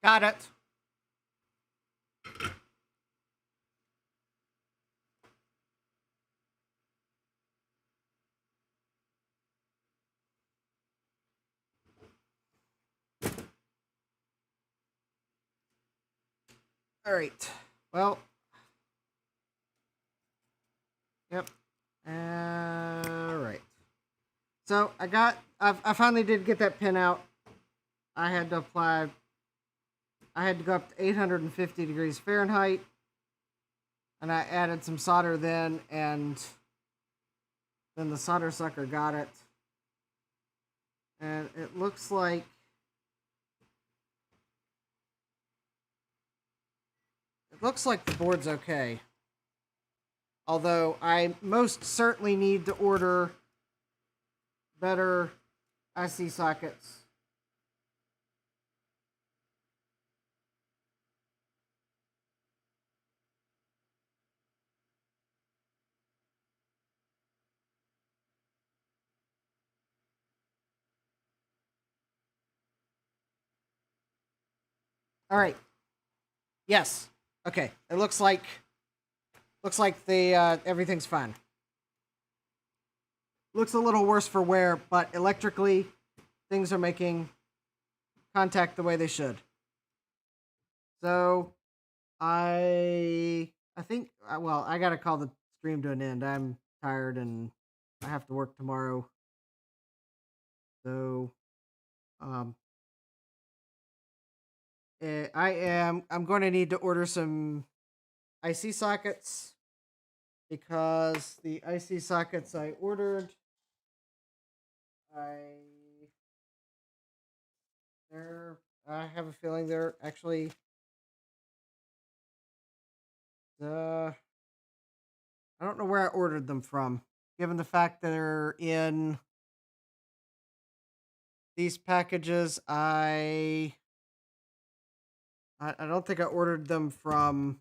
Got it. All right. Well. Yep. All right. So I finally did get that pin out. I had to go up to 850 degrees Fahrenheit. And I added some solder then, and then the solder sucker got it. And it looks like the board's okay. Although I most certainly need to order better IC sockets. All right. Yes. Okay. It looks like the everything's fine. Looks a little worse for wear, but electrically things are making contact the way they should. So I think well, I got to call the stream to an end. I'm tired and I have to work tomorrow. So I'm going to need to order some IC sockets because the IC sockets I ordered I have a feeling they're actually I don't know where I ordered them from, given the fact that they're in these packages. I don't think I ordered them from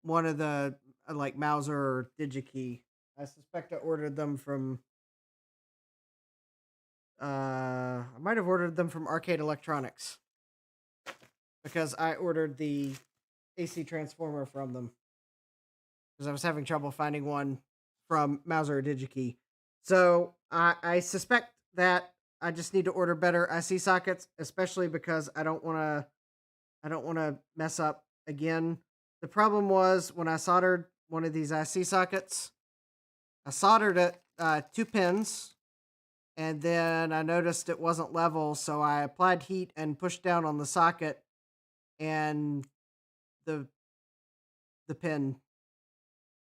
one of the like Mouser or DigiKey. I suspect I ordered them from I might have ordered them from Arcade Electronics because I ordered the AC transformer from them because I was having trouble finding one from Mouser or DigiKey. So I suspect that I just need to order better IC sockets, especially because I don't want to mess up again. The problem was when I soldered one of these IC sockets, I soldered it 2 pins, and then I noticed it wasn't level, so I applied heat and pushed down on the socket, and the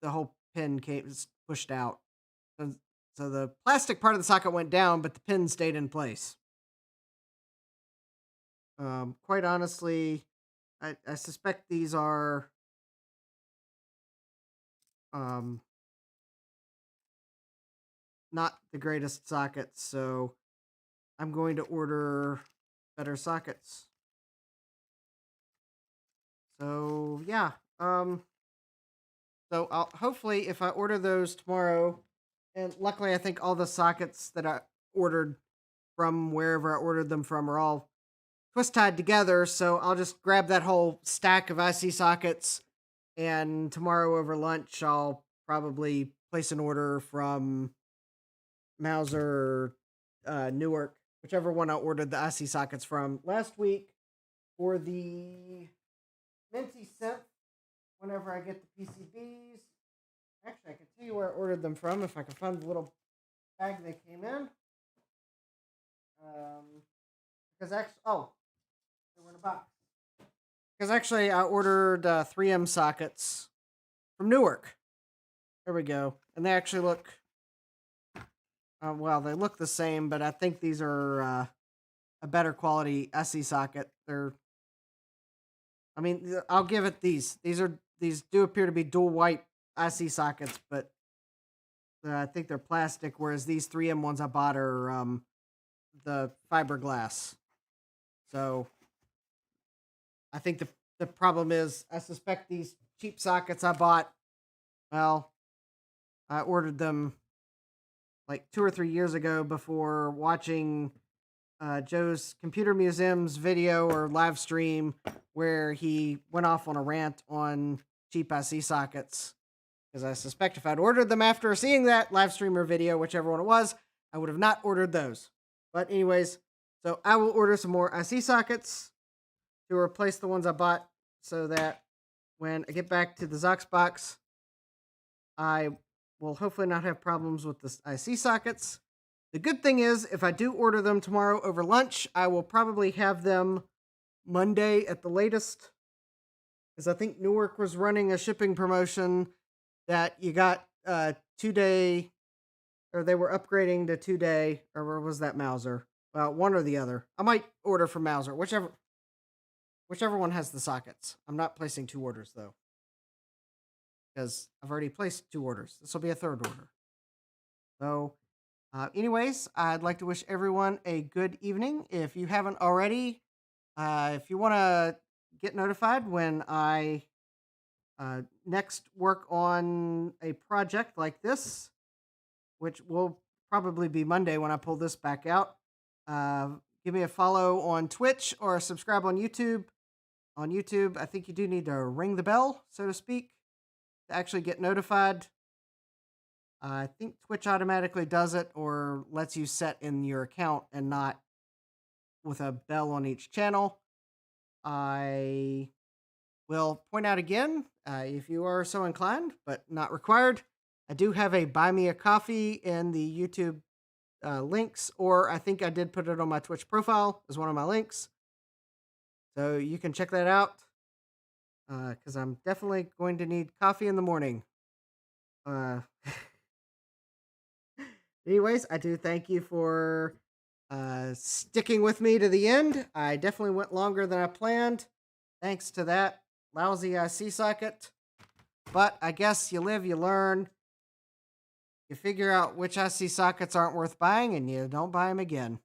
whole pin was pushed out. So the plastic part of the socket went down, but the pin stayed in place. Quite honestly, I suspect these are not the greatest sockets, so I'm going to order better sockets. So yeah, so I'll hopefully if I order those tomorrow, and luckily I think all the sockets that I ordered from wherever I ordered them from are all twist tied together, so I'll just grab that whole stack of IC sockets, and tomorrow over lunch I'll probably place an order from Mouser or Newark, whichever one I ordered the IC sockets from last week for the Minty synth. Whenever I get the PCBs, actually I can tell you where I ordered them from if I can find the little bag they came in. Because actually, they were in a box. Because actually I ordered 3M sockets from Newark. There we go, and they actually look. Well, they look the same, but I think these are a better quality SE socket. I'll give it these. These do appear to be dual white SE sockets, but I think they're plastic, whereas these 3M ones I bought are the fiberglass. So I think the problem is I suspect these cheap sockets I bought, well, I ordered them like 2 or 3 years ago before watching Joe's Computer Museum's video or live stream where he went off on a rant on cheap IC sockets. Because I suspect if I'd ordered them after seeing that live stream or video, whichever one it was, I would have not ordered those. But anyways, so I will order some more IC sockets to replace the ones I bought so that when I get back to the Zocks box, I will hopefully not have problems with the IC sockets. The good thing is, if I do order them tomorrow over lunch, I will probably have them Monday at the latest. Because I think Newark was running a shipping promotion that you got 2-day, or they were upgrading to 2-day, or was that Mouser? Well, one or the other. I might order from Mouser, whichever one has the sockets. I'm not placing 2 orders, though. Because I've already placed 2 orders. This will be a 3rd order. So, anyways, I'd like to wish everyone a good evening. If you haven't already, if you want to get notified when I next work on a project like this, which will probably be Monday when I pull this back out, give me a follow on Twitch or subscribe on YouTube. On YouTube, I think you do need to ring the bell, so to speak, to actually get notified. I think Twitch automatically does it or lets you set in your account and not with a bell on each channel. I will point out again, if you are so inclined, but not required, I do have a Buy Me a Coffee in the YouTube links, or I think I did put it on my Twitch profile as one of my links. So you can check that out, because I'm definitely going to need coffee in the morning. Anyways, I do thank you for sticking with me to the end. I definitely went longer than I planned, thanks to that lousy IC socket. But I guess you live, you learn. You figure out which IC sockets aren't worth buying, and you don't buy them again.